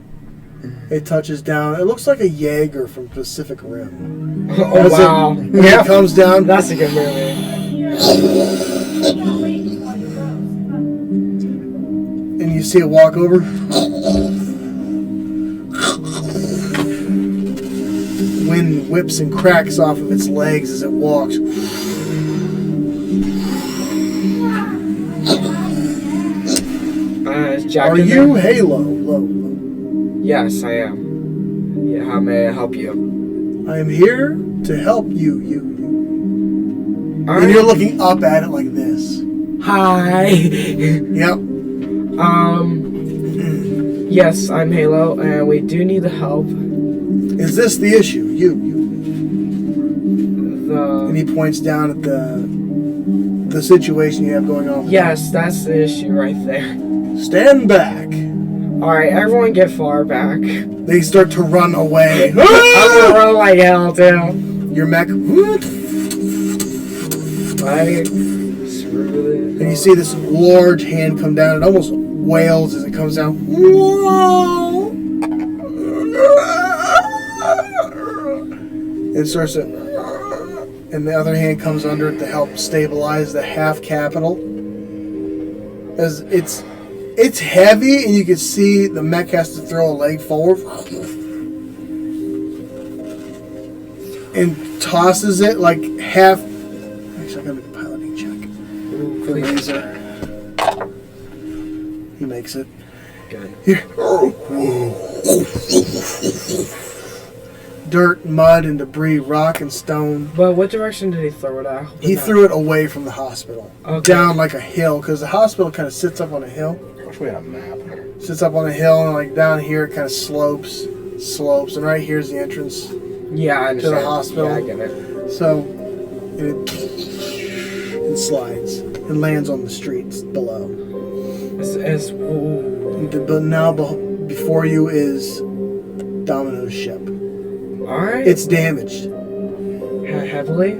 It touches down. It looks like a Jaeger from Pacific Rim. Oh As wow, When it comes down, that's a good movie. and you see it walk over. wind whips and cracks off of its legs as it walks. Is Jack Are in you there? Halo? Low. Yes, I am. Yeah, how may I help you? I am here to help you. All And you're right. looking up at it like this. Hi. Yep. Yes, I'm Halo, and we do need the help. Is this the issue? You. And The he points down at the situation you have going on. yes, that's the issue right there. Stand back. All right, everyone, get far back. They start to run away. I'm gonna run like hell too. Your mech. Like, screw this. And you see this large hand come down. It almost wails as it comes down. It starts to, and the other hand comes under it to help stabilize the half capital. As it's heavy, and you can see the mech has to throw a leg forward and tosses it like half. Actually, I gotta make a piloting check for laser. He makes it. Good. Here. Dirt, mud, and debris, rock and stone. But what direction did he throw it at? He threw it away from the hospital. Okay. Down like a hill, because the hospital kind of sits up on a hill. I wish we had a map. Sits up on a hill, and like down here it kind of slopes, and right here's the entrance. Yeah, I understand. hospital. Yeah, I get it. So it slides and lands on the streets below. But now before you is Domino's ship. Alright. It's damaged. Heavily?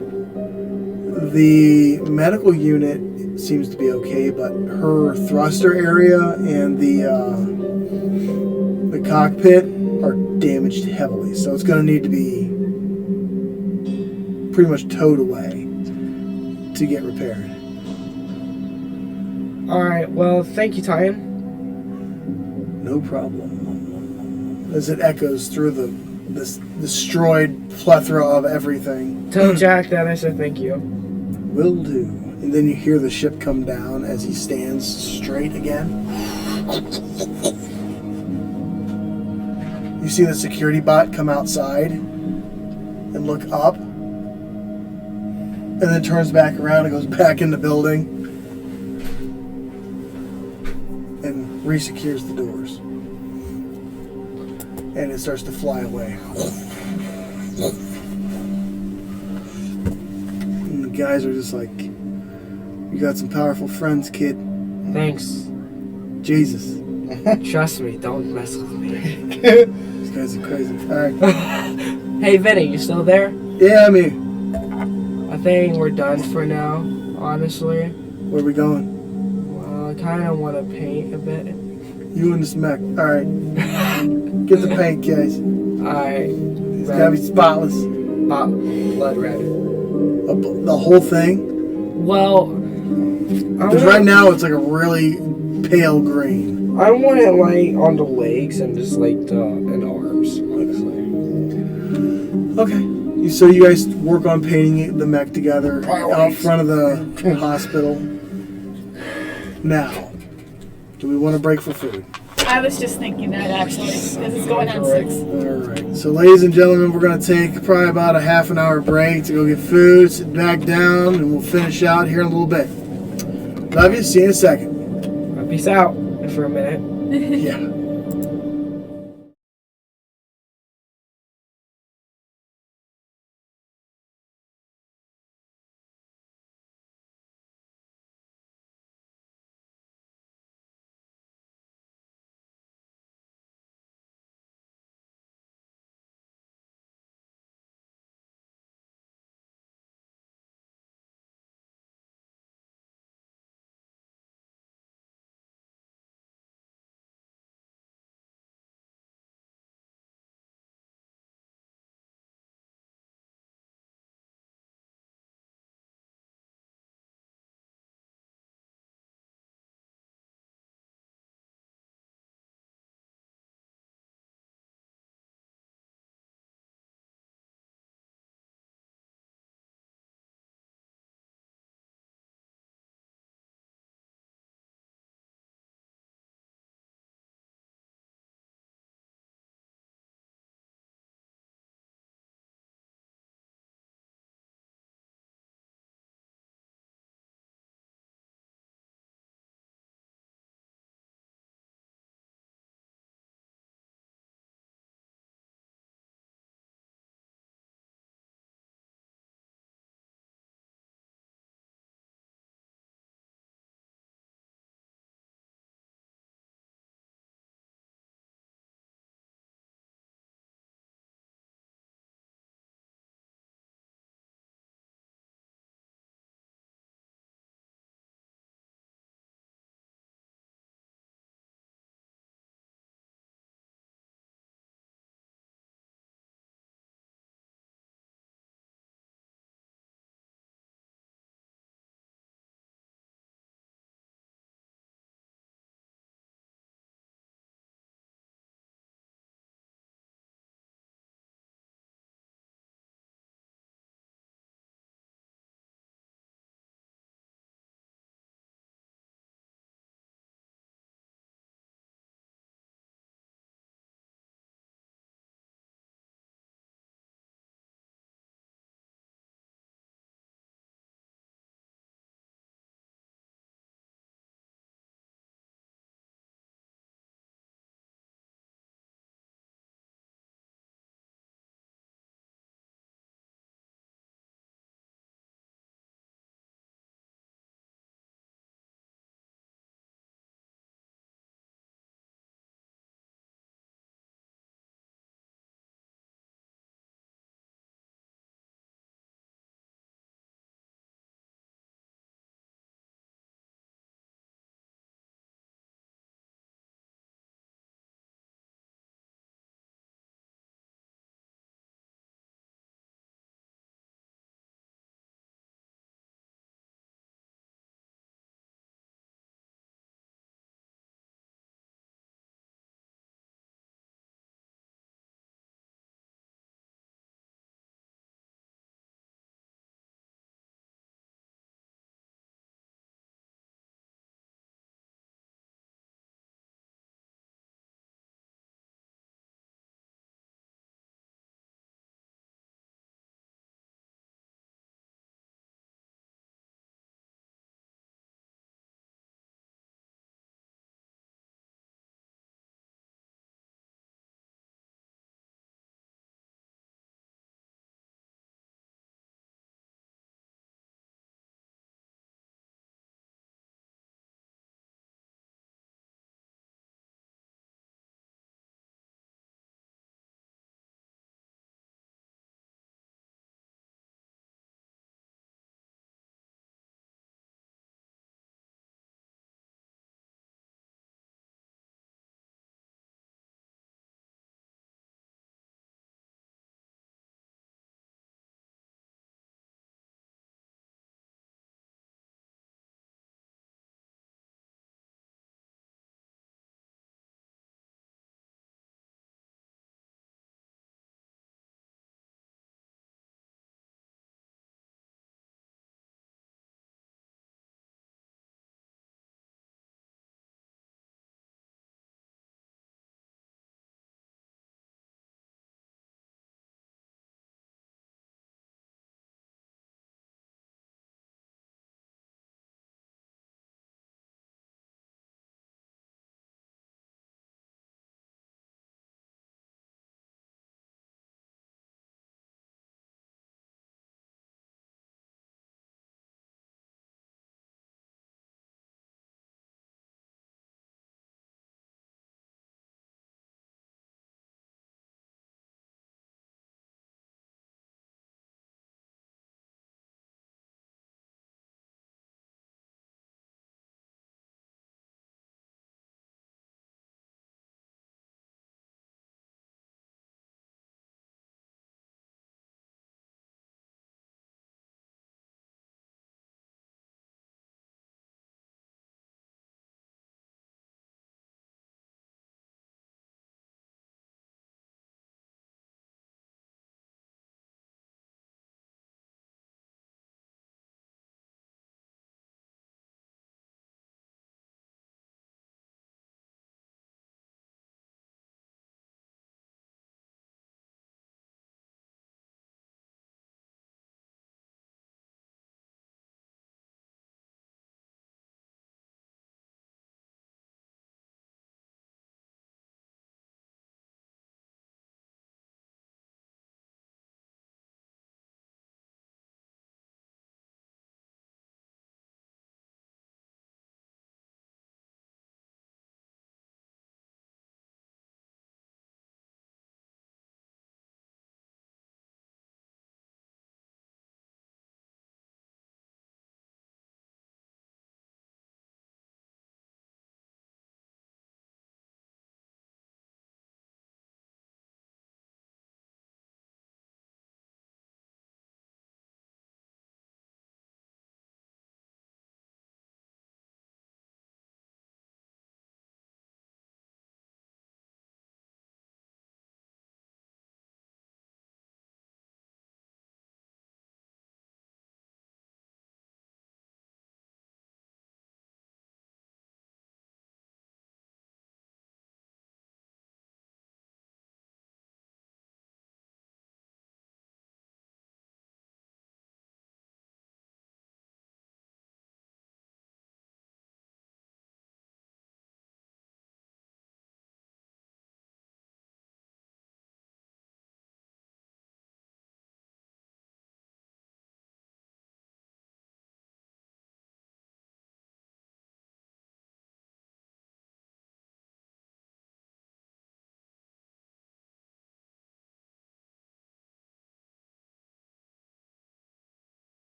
The medical unit seems to be okay, but her thruster area and the cockpit are damaged heavily. So it's going to need to be pretty much towed away to get repaired. Alright, well, thank you, Titan. No problem. As it echoes through this destroyed plethora of everything. Tell Jack that I said thank you. Will do. And then you hear the ship come down as he stands straight again. You see the security bot come outside and look up. And then turns back around and goes back in the building. And resecures the doors. And it starts to fly away. And the guys are just like, you got some powerful friends, kid. Thanks. Jesus. Trust me, don't mess with me. These guys are crazy. Alright. Hey, Vinny, you still there? Yeah, I'm here. I think we're done for now, honestly. Where are we going? Well, I kind of want to paint a bit. You and this mech. Alright. Get the paint, guys. Alright. It's gotta be spotless. Blood red. The whole thing? Well, Because right now it's like a really pale green. I want it like on the legs and just like and arms, honestly. Okay. So you guys work on painting the mech together out front of the hospital. Now, do we want to break for food? I was just thinking that actually, because it's going on 6. Alright. So ladies and gentlemen, we're going to take probably about a half an hour break to go get food, sit back down, and we'll finish out here in a little bit. Love you. See you in a second. Peace out for a minute. Yeah.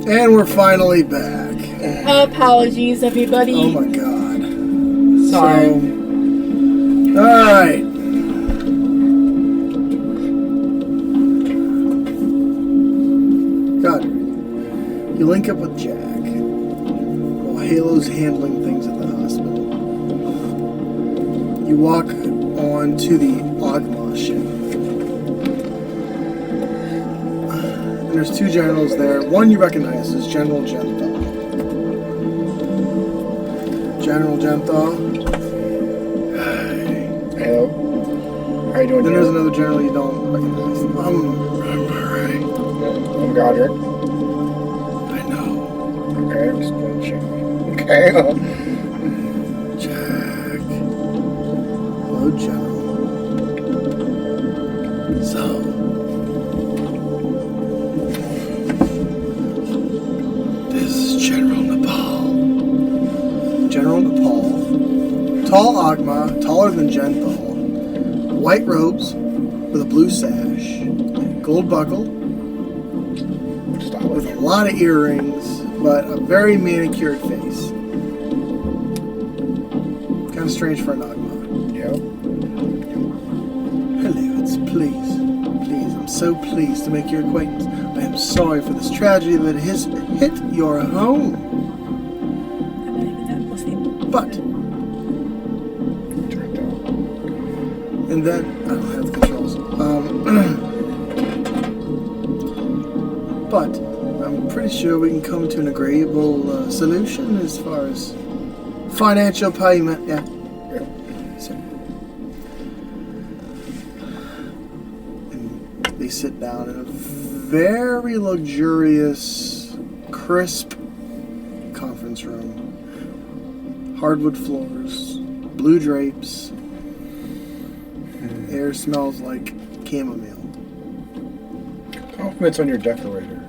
And we're finally back. Apologies, everybody. Oh my god. Sorry. Alright. God. You link up with Jack while Halo's handling things at the hospital. You walk on to the Ogma ship. And there's two generals there. One you recognize is General Genthal. General Genthal. Hello. How you doing? Then there's General? another general you don't recognize. I'm alright. I'm Godric. I know. Okay, I'm just gonna check. Okay. Jack. Hello, General. So. This is General Nepal. General Nepal. Tall Ogma, taller than Genthal. White robes with a blue sash. Gold buckle. Stop With a it. lot of earrings, but a very manicured face. Kind of strange for an Ogma. Yep. Hello, it's please. Please, I'm so pleased to make your acquaintance. I am sorry for this tragedy that has hit your home. But, Turned out. and then, I don't have the controls. But, I'm pretty sure we can come to an agreeable solution as far as financial payment. Yeah. So, and they sit down in a very luxurious, crisp conference room. Hardwood floors, blue drapes. Air smells like chamomile. Compliments on your decorator.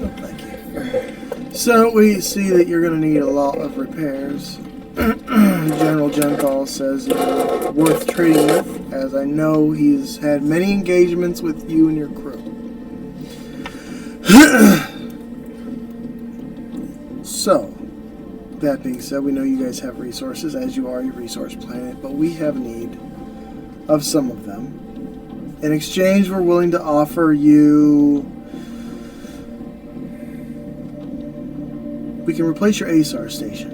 Oh, thank you. So we see that you're going to need a lot of repairs. General Genthal says you're worth trading with, as I know he's had many engagements with you and your crew. So, that being said, we know you guys have resources, as you are a resource planet, but we have need of some of them. In exchange, we're willing to offer you... We can replace your ASAR station.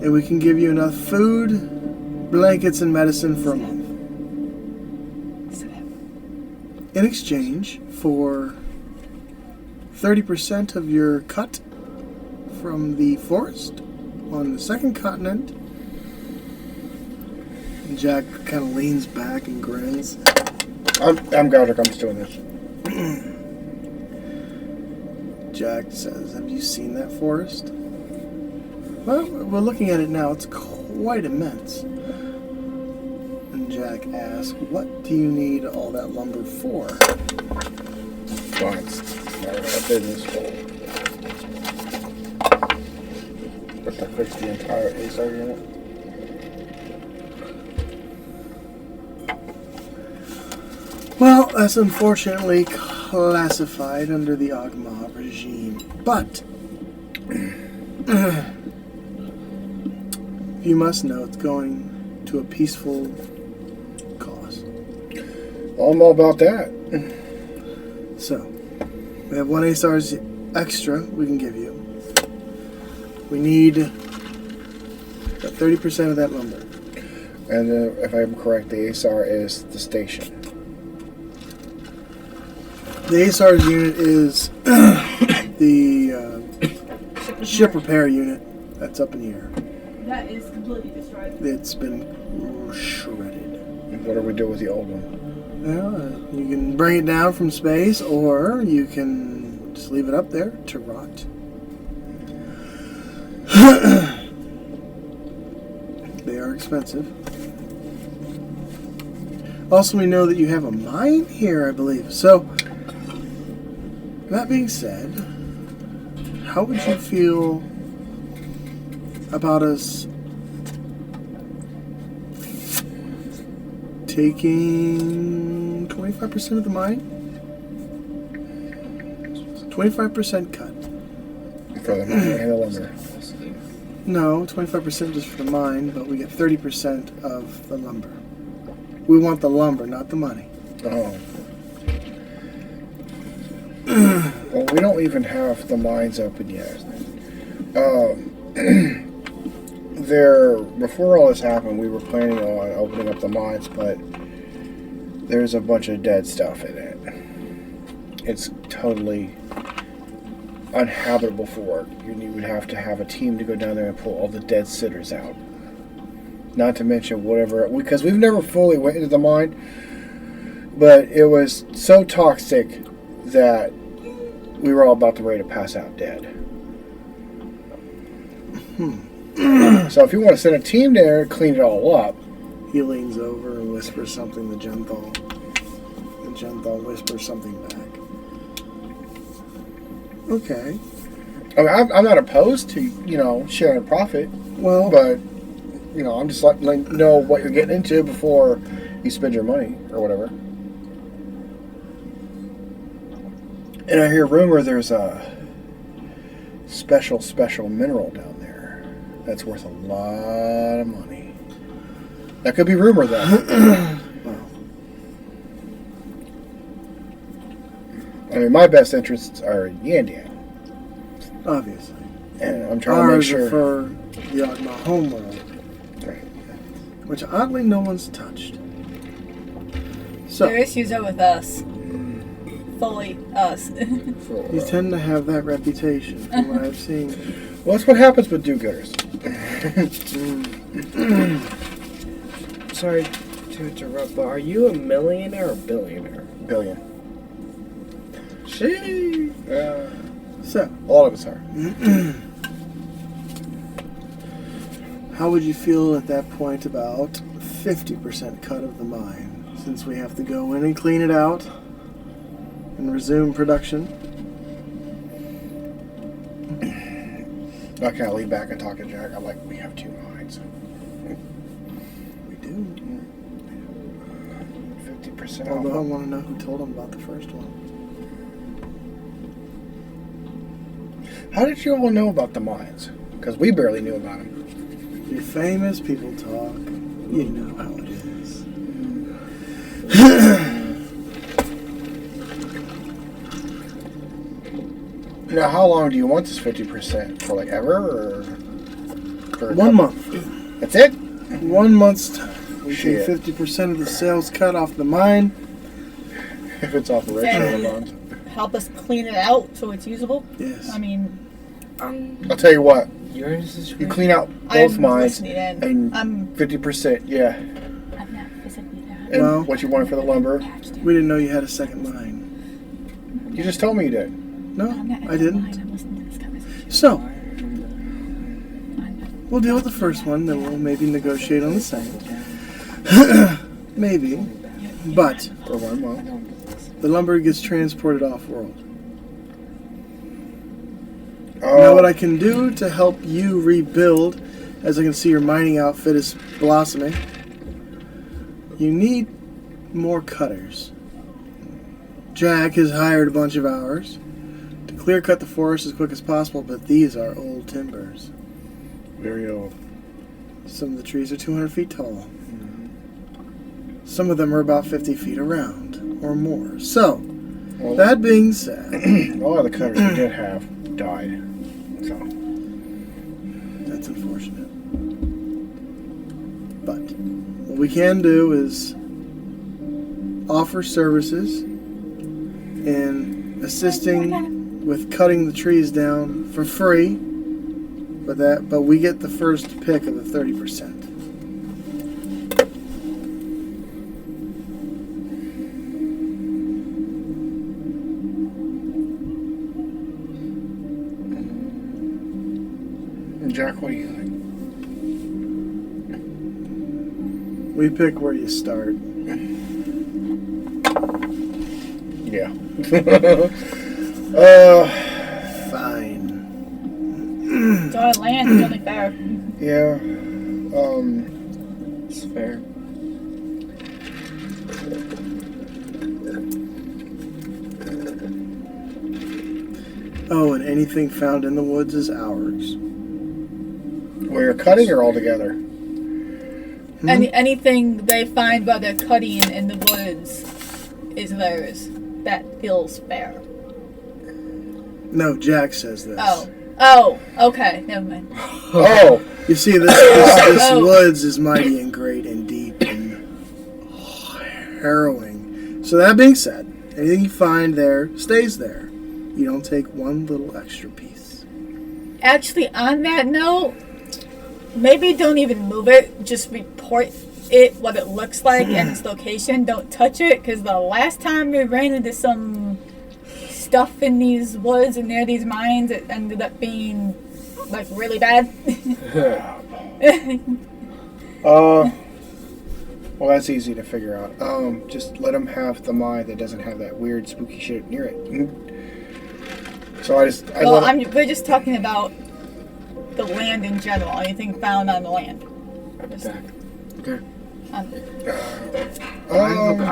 And we can give you enough food, blankets, and medicine for a month. In exchange for 30% of your cut from the forest on the second continent. And Jack kind of leans back and grins. I'm Godric. I'm still in this. Jack says, have you seen that forest? Well, we're looking at it now. It's quite immense. And Jack asks, what do you need all that lumber for? Fine. None of our business. But to fix the entire ASAR unit. Well, that's unfortunately classified under the Ogma regime. But you must know it's going to a peaceful cause. I'm all about that. So, we have 1 ASAR's extra we can give you. We need 30% of that lumber. And if I'm correct, the ASAR is the station. The ASAR's unit is the ship repair unit that's up in the air. That is completely destroyed. It's been shredded. And what do we do with the old one? Well, you can bring it down from space, or you can just leave it up there to rot. They are expensive. Also, we know that you have a mine here, I believe. So, that being said, how would you feel about us taking 25% of the mine? 25% cut. For the mine and the lumber. No, 25% just for the mine, but we get 30% of the lumber. We want the lumber, not the money. Oh. Well, we don't even have the mines open yet. Before all this happened, we were planning on opening up the mines, but there's a bunch of dead stuff in it. It's totally uninhabitable for work. You would have to have a team to go down there and pull all the dead sitters out. Not to mention whatever, because we've never fully went into the mine, but it was so toxic that we were all about to ready to pass out dead. So if you want to send a team there and clean it all up. He leans over and whispers something to Genthal. And Genthal whispers something back. Okay. I mean, I'm not opposed to, sharing a profit, Well, but, I'm just letting you know what you're getting into before you spend your money or whatever. And I hear rumor there's a special mineral down there that's worth a lot of money. That could be rumor, though. I mean, my best interests are Yandian. obviously. And I'm trying to make sure. Ours are for the Ogma homeworld, Right. which oddly no one's touched. So, Their issues are with us. Fully us. you tend to have that reputation from what I've seen. Well, that's what happens with do-gooders. Sorry to interrupt, but are you a millionaire or billionaire? Billion. She. So, All of us are. how would you feel at that point about 50% cut of the mine, since we have to go in and clean it out and resume production? I kind of lean back and talk to Jack. I'm like, we have two mines. We do. 50% Although I off. want to know who told him about the first one. How did you all know about the mines? Because we barely knew about them. You're famous, people talk. You know how it is. Now, how long do you want this 50%? For like ever? Or for a 1 couple- month. That's it? 1 month's time. We Shit. take 50% of the sales cut off the mine. If it's operational a month. Help us clean it out so it's usable. Yes. I mean, I'll tell you what. You're in a situation. You clean out both I'm mines listening in. and I'm 50%, yeah. I'm not physically there. And Well- what you wanted for the lumber. We didn't know you had a second mine. You just told me you did. No, I'm not I didn't. I'm listening to this conversation. So, I'm not- we'll deal with the first one, then we'll maybe negotiate on the second. Maybe. But For 1 month. the lumber gets transported off-world. Oh, Now what I can do to help you rebuild, as I can see your mining outfit is blossoming, you need more cutters. Jack has hired a bunch of hours to clear cut the forest as quick as possible, but these are old timbers. very old. Some of the trees are 200 feet tall. Some of them are about 50 feet around or more. So, Well, that being said, a lot of the cutters we did have died. So, that's unfortunate. But what we can do is offer services in assisting with cutting the trees down for free, but we get the first pick of the 30%. Jack, what do you think? We pick where you start. Yeah. Fine. It's our land. It's only fair. Yeah. It's fair. Oh, and anything found in the woods is ours. Where you're cutting or all together? Anything they find while they're cutting in the woods is theirs. That feels fair. No, Jack says this. Oh, okay, never mind. Oh! You see, this woods is mighty and great and deep and harrowing. So that being said, anything you find there stays there. You don't take one little extra piece. Actually, on that note, maybe don't even move it. Just report it, what it looks like, and its location. Don't touch it, because the last time we ran into some stuff in these woods and near these mines, it ended up being, like, really bad. Well, that's easy to figure out. Just let them have the mine that doesn't have that weird, spooky shit near it. So we're just talking about the land in general. Anything found on the land. Just, Okay. I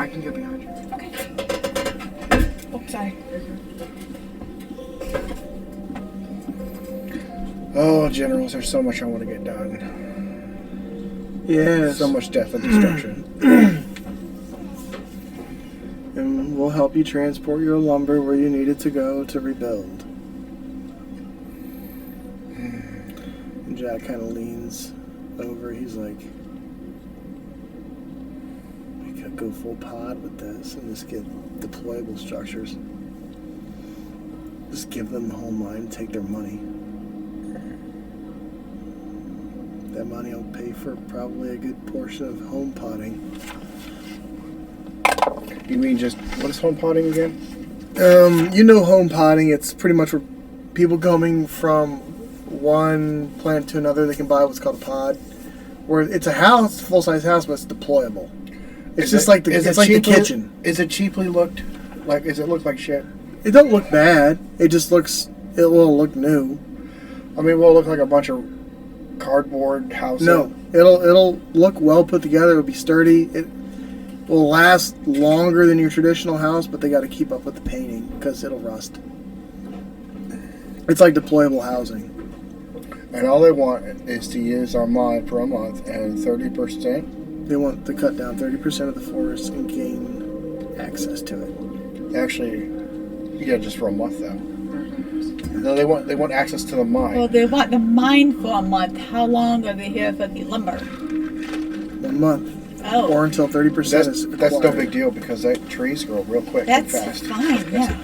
can get behind you. Okay. Oh, sorry. Oh, generals, there's so much I want to get done. Yes. So much death and destruction. And we'll help you transport your lumber where you need it to go to rebuild. And Jack kind of leans over. He's like, we could go full pod with this and just get deployable structures. Just give them the whole mine, take their money. That money will pay for probably a good portion of home potting. You mean just, what is home potting again? You know home potting, it's pretty much where people coming from one plant to another, they can buy what's called a pod. Where it's a house, full-size house, but it's deployable. It's just like the kitchen. Is it cheaply looked? Like, does it look like shit? It don't look bad. It will look new. I mean, will it look like a bunch of cardboard house? No, it'll look well put together. It'll be sturdy. It will last longer than your traditional house, but they got to keep up with the painting because it'll rust. It's like deployable housing. And all they want is to use our mine for a month, and 30%. They want to cut down 30% of the forest and gain access to it. Actually, yeah, just for a month though. No, they want access to the mine. Well, they want the mine for a month. How long are they here for the lumber? 1 month. Oh. Or until 30% is acquired. That's no big deal because that trees grow real quick and That's fast. fine, yeah.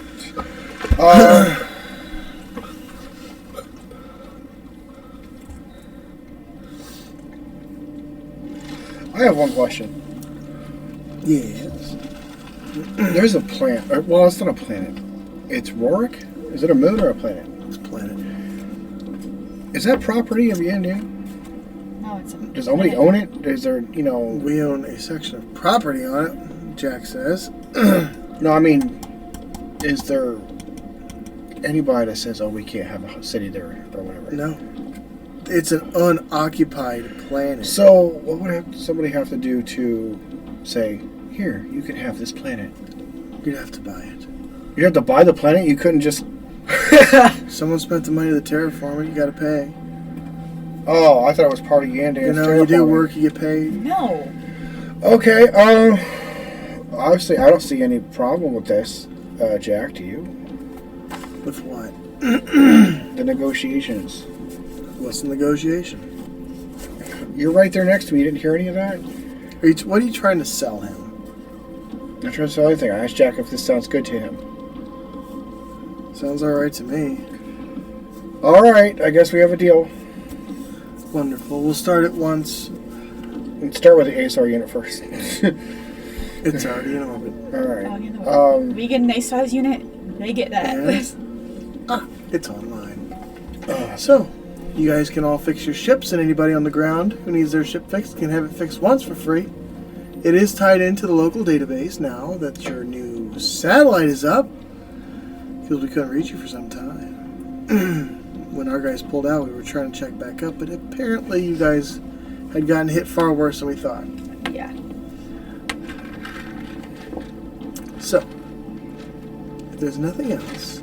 I have one question. Yes. There's a planet. Well, it's not a planet. It's Rorik? Is it a moon or a planet? It's a planet. Is that property of Yandu? No, it's a Does somebody own it? Is there, We own a section of property on it, Jack says. No, I mean, is there anybody that says, oh, we can't have a city there or whatever? No. It's an unoccupied planet. So, what would somebody have to do to say, here, you can have this planet? You'd have to buy it. You have to buy the planet? You couldn't just... Someone spent the money to terraform it, you gotta pay. Oh, I thought it was part of Yandan's You do work, you get paid. No. Okay, obviously I don't see any problem with this, Jack, do you? With what? The negotiations. What's the negotiation? You're right there next to me, you didn't hear any of that? What are you trying to sell him? I'm not trying to sell anything. I asked Jack if this sounds good to him. Sounds alright to me. Alright, I guess we have a deal. Wonderful. We'll start at once. Let's start with the ASR unit first. It's already in orbit. Alright. Oh, you know what? We get an ASAR's unit, they get that. Yes. It's online. So, you guys can all fix your ships, and anybody on the ground who needs their ship fixed can have it fixed once for free. It is tied into the local database now that your new satellite is up, because we couldn't reach you for some time. When our guys pulled out, we were trying to check back up, but apparently you guys had gotten hit far worse than we thought. Yeah. So, there's nothing else,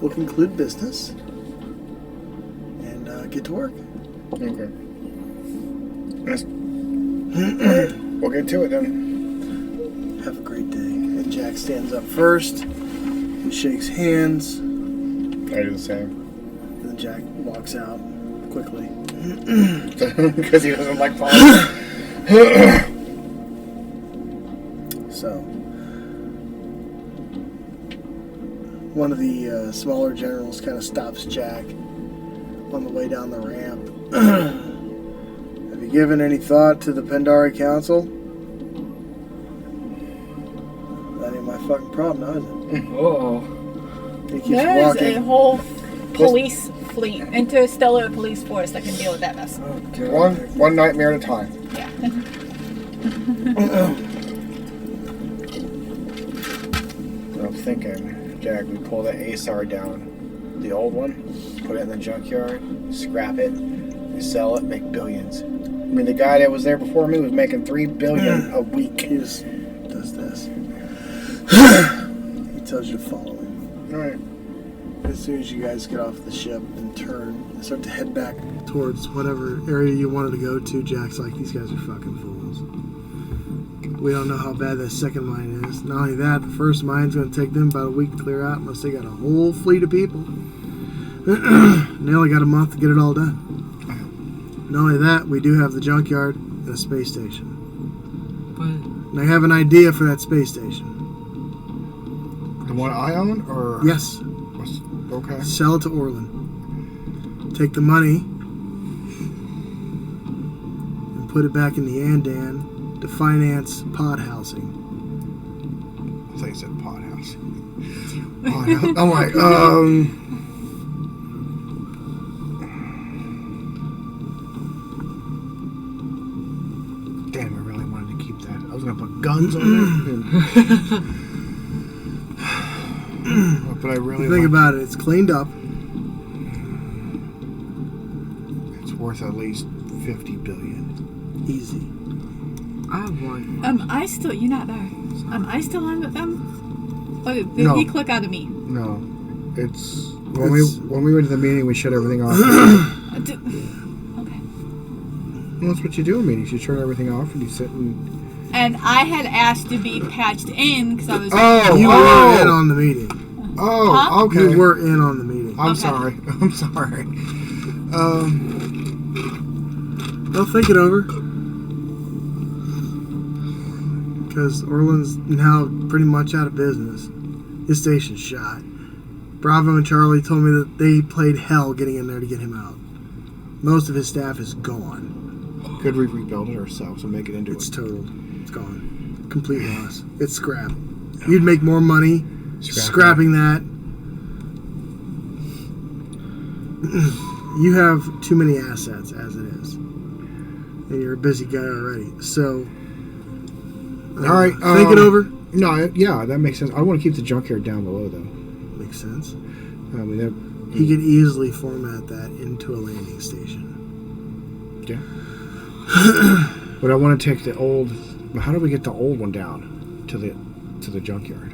we'll conclude business and get to work. Okay. We'll get to it then. Have a great day. And Jack stands up first and shakes hands. I do the same. And then Jack walks out quickly. Because he doesn't like politics. So, one of the smaller generals kind of stops Jack on the way down the ramp. Have you given any thought to the Pandari Council? That ain't my fucking problem, now, is it? Oh. He keeps There's walking. a whole police fleet, interstellar police force that can deal with that mess. Oh, God. One nightmare at a time. Yeah. I'm thinking, Jack, we pull that ASAR down, the old one, put it in the junkyard, scrap it, we sell it, make billions. I mean, the guy that was there before me was making $3 billion a week. He just does this. He tells you to follow him. All right. As soon as you guys get off the ship and turn and start to head back towards whatever area you wanted to go to, Jack's like, these guys are fucking fools. We don't know how bad that second mine is. Not only that, the first mine's going to take them about a week to clear out unless they got a whole fleet of people. They only got a month to get it all done. Not only that, we do have the junkyard and a space station. But And I have an idea for that space station. The one I own, or Yes, okay. sell it to Orland. Take the money and put it back in the Andan to finance pod housing. I thought you said pot house. Pot house. I'm like, damn, I really wanted to keep that. I was gonna put guns on it. But I really Think like- about it, it's cleaned up. It's worth at least 50 billion. Easy. I have one. You're not there. I still on with them? Or did No. he click out of me? No, it's It's- when we went to the meeting, we shut everything off. Okay. Well, that's what you do in meetings. You turn everything off and you sit and. And I had asked to be patched in because I was. Oh, You were in on the meeting. Oh, Huh? okay. You were in on the meeting. I'm Okay. sorry. I'm sorry. They'll think it over. Because Orland's now pretty much out of business. His station's shot. Bravo and Charlie told me that they played hell getting in there to get him out. Most of his staff is gone. Could we rebuild it ourselves and make it into It's a totaled. It's gone. Complete loss. It's scrap. You'd make more money scrapping that. You have too many assets as it is. And you're a busy guy already. So, All right. think it over. No, yeah, that makes sense. I want to keep the junkyard down below, though. Makes sense. I mean, that, He could easily format that into a landing station. yeah. But I want to take the old. How do we get the old one down to the junkyard?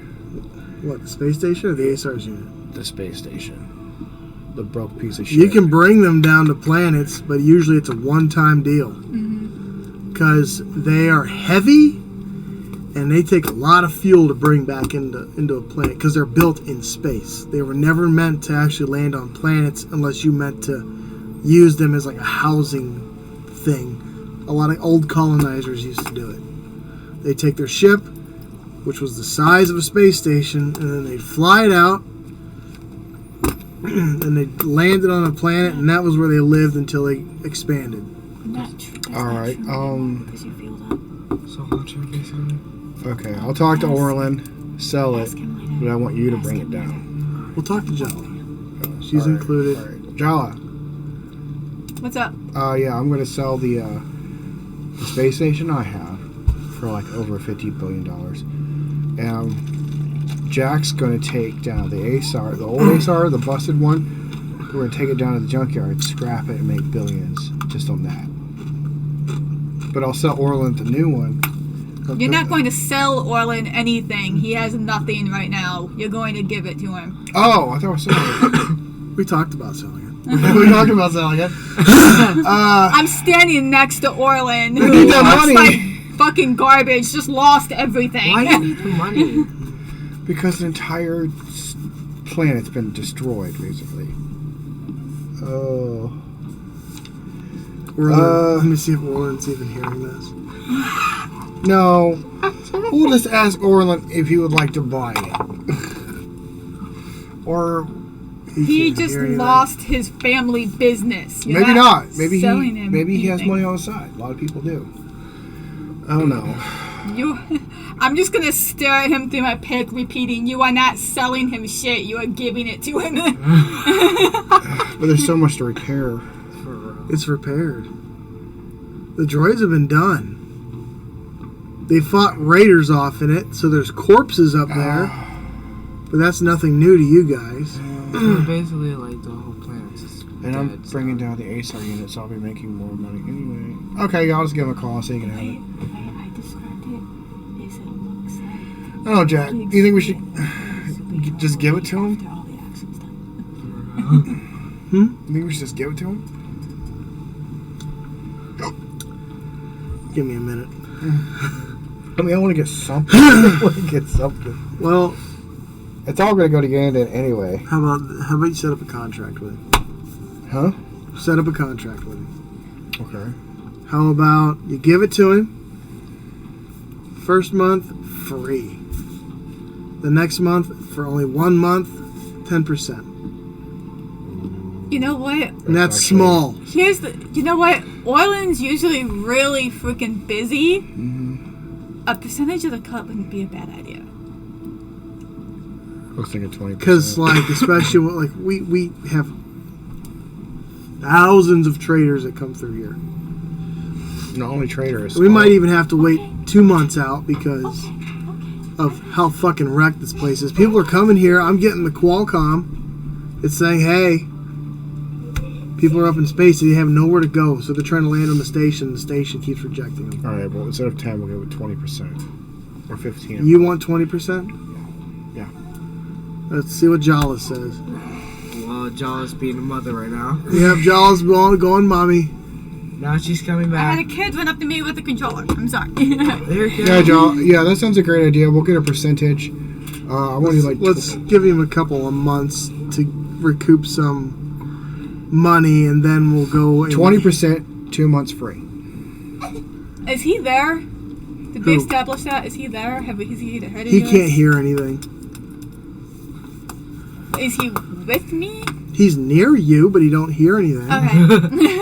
What, the space station or the ASAR's unit? The space station. The broke piece of shit. You can bring them down to planets, but usually it's a one-time deal. Because they are heavy, and they take a lot of fuel to bring back into a planet, because they're built in space. They were never meant to actually land on planets unless you meant to use them as like a housing thing. A lot of old colonizers used to do it. They take their ship, which was the size of a space station, and then they'd fly it out, and they landed on a planet, and that was where they lived until they expanded. All right. Because you feel that. So how much are these on? Okay. I'll talk to Orland, sell it, but I want you to bring it down. We'll talk to Jala. She's All right, included. all right. Jala. What's up? Yeah, I'm going to sell the space station I have for like over $50 billion. And Jack's going to take down the ASAR, the old ASAR, the busted one. We're going to take it down to the junkyard, scrap it, and make billions just on that. But I'll sell Orland the new one You're not going to sell Orlin anything. He has nothing right now. You're going to give it to him. Oh, I thought we were selling We talked about selling it. it. We talked about selling it. I'm standing next to Orlin, We who need that looks money. like fucking garbage, just lost everything. Why do you need the money? Because the entire planet's been destroyed, basically. Oh. Let me see if Orlin's even hearing this. No. We'll just ask Orlin if he would like to buy it. Or He can't just hear anything. lost his family business. You're maybe not. Maybe selling him maybe he has anything. money on the side. A lot of people do. I don't know. I'm just gonna stare at him through my pick, repeating, "You are not selling him shit. You are giving it to him." But there's so much to repair. It's repaired. The droids have been done. They fought raiders off in it, so there's corpses up there. But that's nothing new to you guys. So basically, like, the whole planet's just And I'm dead, so- bringing down the ASAR unit, so I'll be making more money anyway. Okay, I'll just give him a call so he can have it. I described it as it looks like. Oh, Jack, do you think we should just give it to him? After all the action's done. You think we should just give it to him? Give me a minute. I mean, I want to get something. I want to get something. Well, It's all going to go to Gandon anyway. how about you set up a contract with him? Huh? Set up a contract with him. Okay. How about you give it to him? First month, free. The next month, for only 1 month, 10%. You know what? And that's Actually- small. You know what? Orlin's usually really freaking busy. A percentage of the cut wouldn't be a bad idea. Looks like a 20%. Because, like, especially, like, we have thousands of traders that come through here. not only traders. We might even have to wait 2 months out because of how fucking wrecked this place is. People are coming here. I'm getting the Qualcomm. It's saying, hey, people are up in space and they have nowhere to go. So they're trying to land on the station. The station keeps rejecting them. All right, well, instead of 10, we'll go with 20% or 15. You want 20%? Yeah. Let's see what Jala says. Well, Jala's being a mother right now. Yep, Jala's going, mommy. Now she's coming I had back. a kid run up to me with a controller. I'm sorry. There you go. Yeah, Joel. Yeah, that sounds a great idea. We'll get a percentage. I want to like. Let's give him a couple of months to recoup some money, and then we'll go. And 20%, 2 months free. Is he there? Did we Who? establish that? Is he there? Has he heard He of can't hear anything. Is he with me? He's near you, but he don't hear anything. Okay.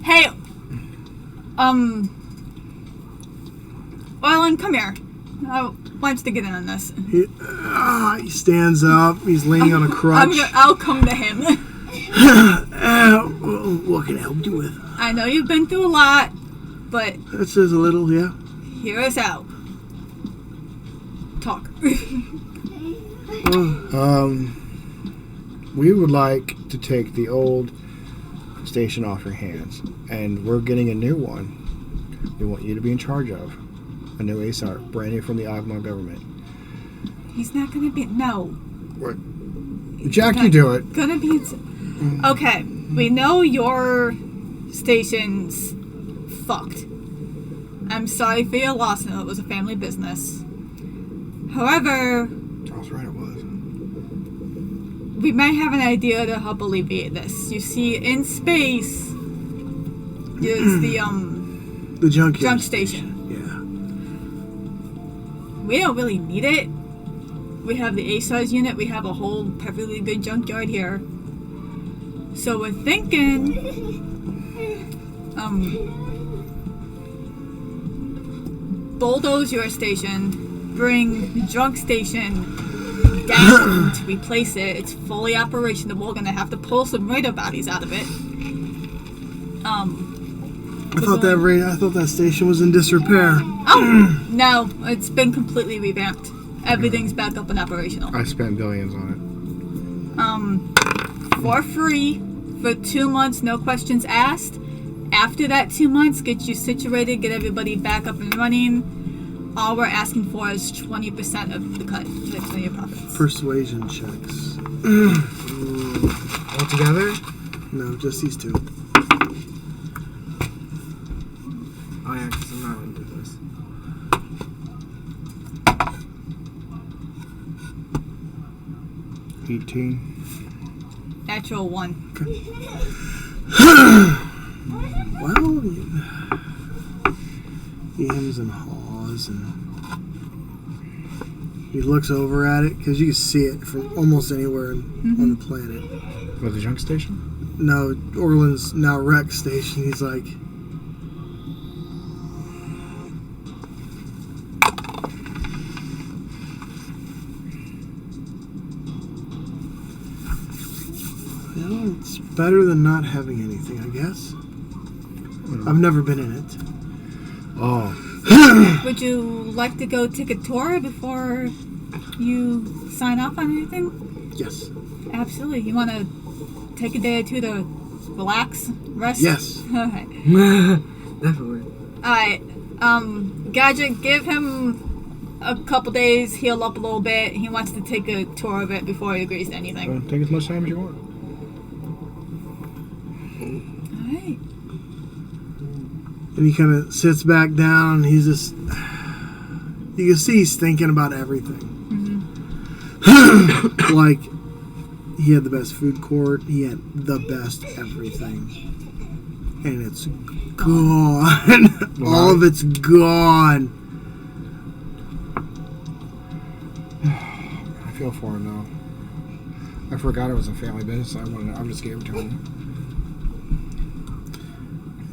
Hey, Orlin, come here. I want you to get in on this. He stands up. He's leaning on a crutch. I'll come to him. What can I help you with? I know you've been through a lot, but That says a little, yeah. hear us out. Talk. We would like to take the old station off your hands, and we're getting a new one. We want you to be in charge of a new ASAR, brand new from the Agma government. He's not gonna be. No. What? Jack, you do it. Gonna be. Okay, we know your station's fucked. I'm sorry for your loss. No, it was a family business. However, I was right, it was. we might have an idea to help alleviate this. You see, in space, it's the junkyard. junk station. Yeah. We don't really need it. We have the A-size unit. We have a whole perfectly good junkyard here. So we're thinking, bulldoze your station, bring the junk station down to replace it. It's fully operational. We're gonna have to pull some radar bodies out of it. I thought that station was in disrepair. Oh no, it's been completely revamped. Everything's back up and operational. I spent billions on For free for 2 months, no questions asked. After that 2 months, get you situated, get everybody back up and running. all we're asking for is 20% of the cut, 20% of your profits. Persuasion checks. All together? No, just these two. Oh yeah, because I'm not into this. Natural 1. Well, he hems and haws, and he looks over at it because you can see it from almost anywhere on the planet. What, the junk station? No, Orland's now wreck station. He's like, well, it's better than not having anything, I guess. I've never been in it. Oh. Would you like to go take a tour before you sign off on anything? Yes. Absolutely. You want to take a day or two to relax, rest? Yes. Alright. Definitely. Alright. Gadget, give him a couple days, heal up a little bit. He wants to take a tour of it before he agrees to anything. Take as much time as you want. Alright. And he kind of sits back down. He's just, you can see he's thinking about everything. Like, he had the best food court. He had the best everything. And it's gone. All of it's gone. I feel for him now. I forgot it was a family business. I just gave it to him.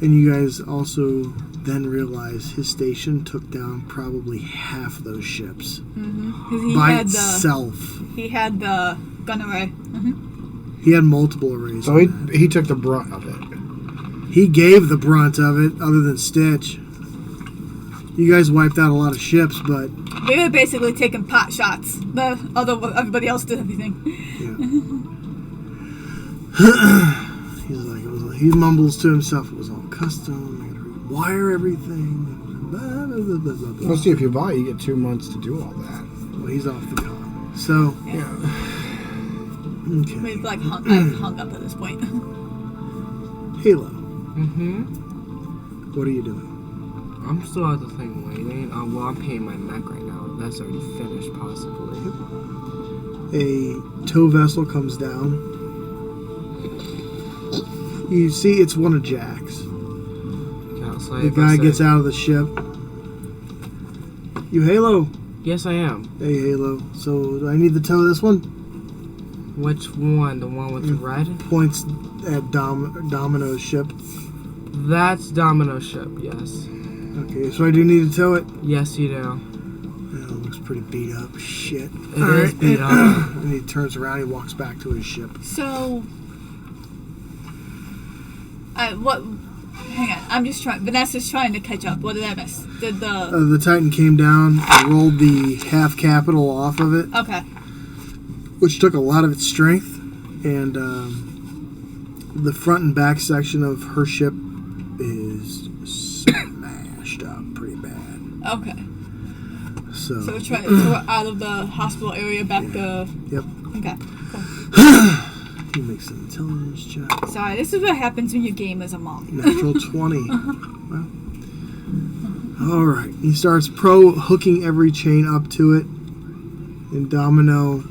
And you guys also then realize his station took down probably half those ships. Because By itself. He had the gun array. He had multiple arrays. So on that. he took the brunt of it. He gave the brunt of it, other than Stitch. You guys wiped out a lot of ships, but We were basically taking pot shots. Everybody else did everything. he's like, he mumbles to himself, it was all custom, I gotta rewire everything. Blah, blah, blah, blah, blah. Well, see, if you buy, you get 2 months to do all that. Well, he's off the con. So, Yeah. okay. We've I've hung up at this point. Halo, Mm-hmm. what are you doing? I'm still at the thing waiting. Well, I'm paying my mech right now. That's already finished, possibly. A tow vessel comes down. You see it's one of Jack's. Yeah, so The guy gets out of the ship. You Halo? Yes, I am. Hey Halo. So do I need to tow this one? Which one? The one with the red? Points at Domino's ship. That's Domino's ship, yes. Okay, so I do need to tow it. Yes, you do. It looks pretty beat up. Shit. It is beat up. And he turns around. He walks back to his ship. So, what? Hang on, I'm just trying. Vanessa's trying to catch up. What did I miss? Did the? The Titan came down, rolled the half capital off of it, Okay. which took a lot of its strength, and the front and back section of her ship is smashed up pretty bad. Okay. So So we're trying to throw it out of the hospital area back to. Yep. Okay. Cool. He makes an intelligence check. Sorry, this is what happens when you game as a mom. Natural 20. Well, all right. He starts hooking every chain up to it, and Domino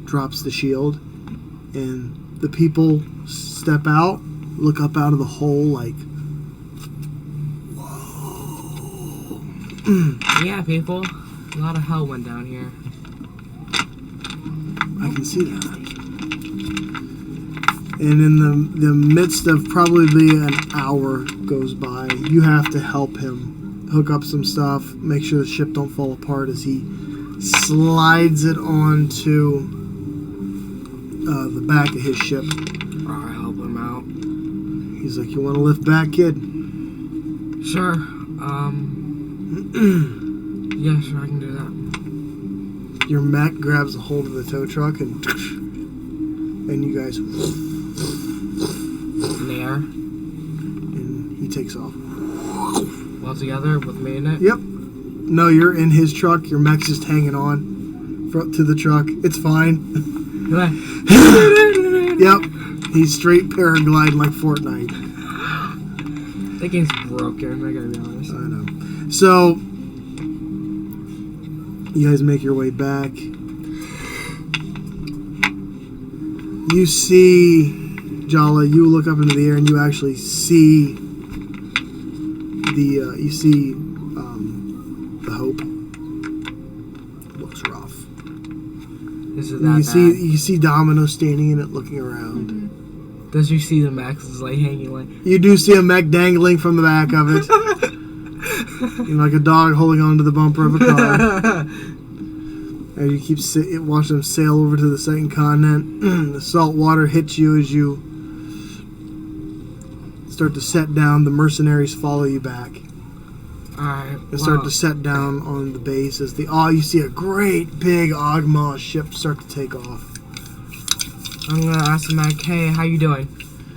drops the shield, and the people step out, look up out of the hole like, whoa. Yeah, people. A lot of hell went down here. I can see that. And in the midst of probably an hour goes by, you have to help him hook up some stuff, make sure the ship don't fall apart as he slides it onto the back of his ship. I'll help him out. He's like, you want to lift back, kid? Sure. Yeah, sure, I can do that. Your mech grabs a hold of the tow truck and you guys, In the air. and he takes off. All together with me in it. Yep. No, you're in his truck. Your mech's just hanging on to the truck. It's fine. Yep. He's straight paragliding like Fortnite. That game's broken, I gotta be honest. I know. So, you guys make your way back. You see, Jala, you look up into the air and you actually see the Hope. Looks rough. Is it And that you see Domino standing in it looking around. bad? Does you see the Max is like hanging like... You do see a mech dangling from the back of it. Like a dog holding onto the bumper of a car. And you keep watching them sail over to the second continent. The salt water hits you as you start to set down. The mercenaries follow you back. Alright, And start to set down on the base as you see a great big Ogma ship start to take off. I'm gonna ask the Mac, hey, how you doing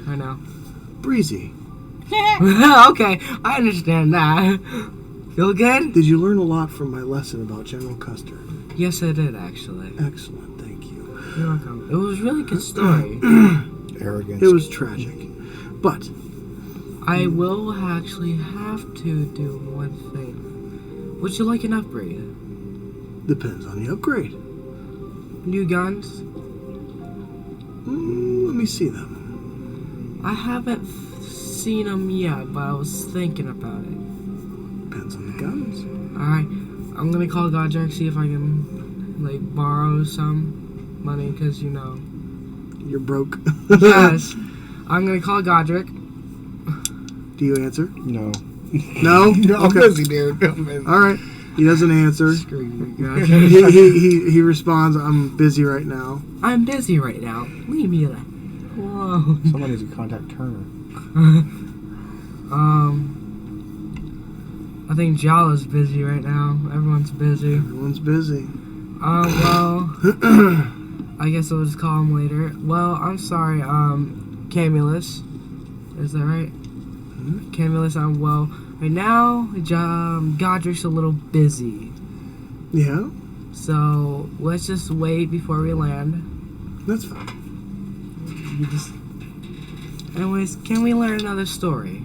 right now? Breezy. Okay, I understand that. Feel good? Did you learn a lot from my lesson about General Custer? Yes, I did, actually. Excellent, thank you. You're welcome. It was a really good story. Arrogance. It was tragic. But I will actually have to do one thing. Would you like an upgrade? depends on the upgrade. New guns? Let me see them. I haven't seen them yet, but I was thinking about it. Depends on the guns. Alright, I'm gonna call Godjack, see if I can, like, borrow some money, because, you know. You're broke. Yes. I'm gonna call Godric. Do you answer? No. No? I'm Okay. busy, dude. I'm busy. All right. He doesn't answer. Screw you, Godric. He responds, I'm busy right now. I'm busy right now. Leave me alone. Whoa. Someone needs to contact Turner. I think Jala's busy right now. Everyone's busy. Everyone's busy. Well, I guess I'll just call him later. Well, I'm sorry, Camulus. Is that right? Camulus, well, right now, Godric's a little busy. Yeah, So, let's just wait before we land. that's fine. Anyways, can we learn another story?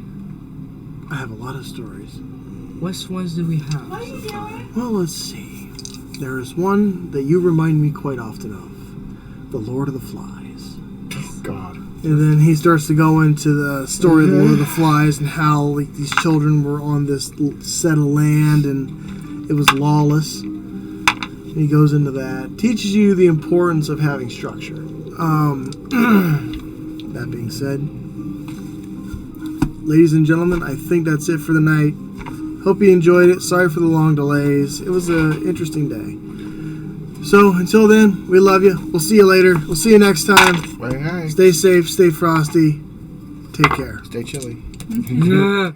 I have a lot of stories. Which ones do we have? Well, let's see. There is one that you remind me quite often of. The Lord of the Flies. God. And then he starts to go into the story of the Lord of the Flies and how like these children were on this set of land and it was lawless. And he goes into that. Teaches you the importance of having structure. That being said, ladies and gentlemen, I think that's it for the night. Hope you enjoyed it. Sorry for the long delays. It was an interesting day. So, until then, we love you. We'll see you later. We'll see you next time. Very nice. Stay safe, stay frosty. Take care. Stay chilly. Yeah.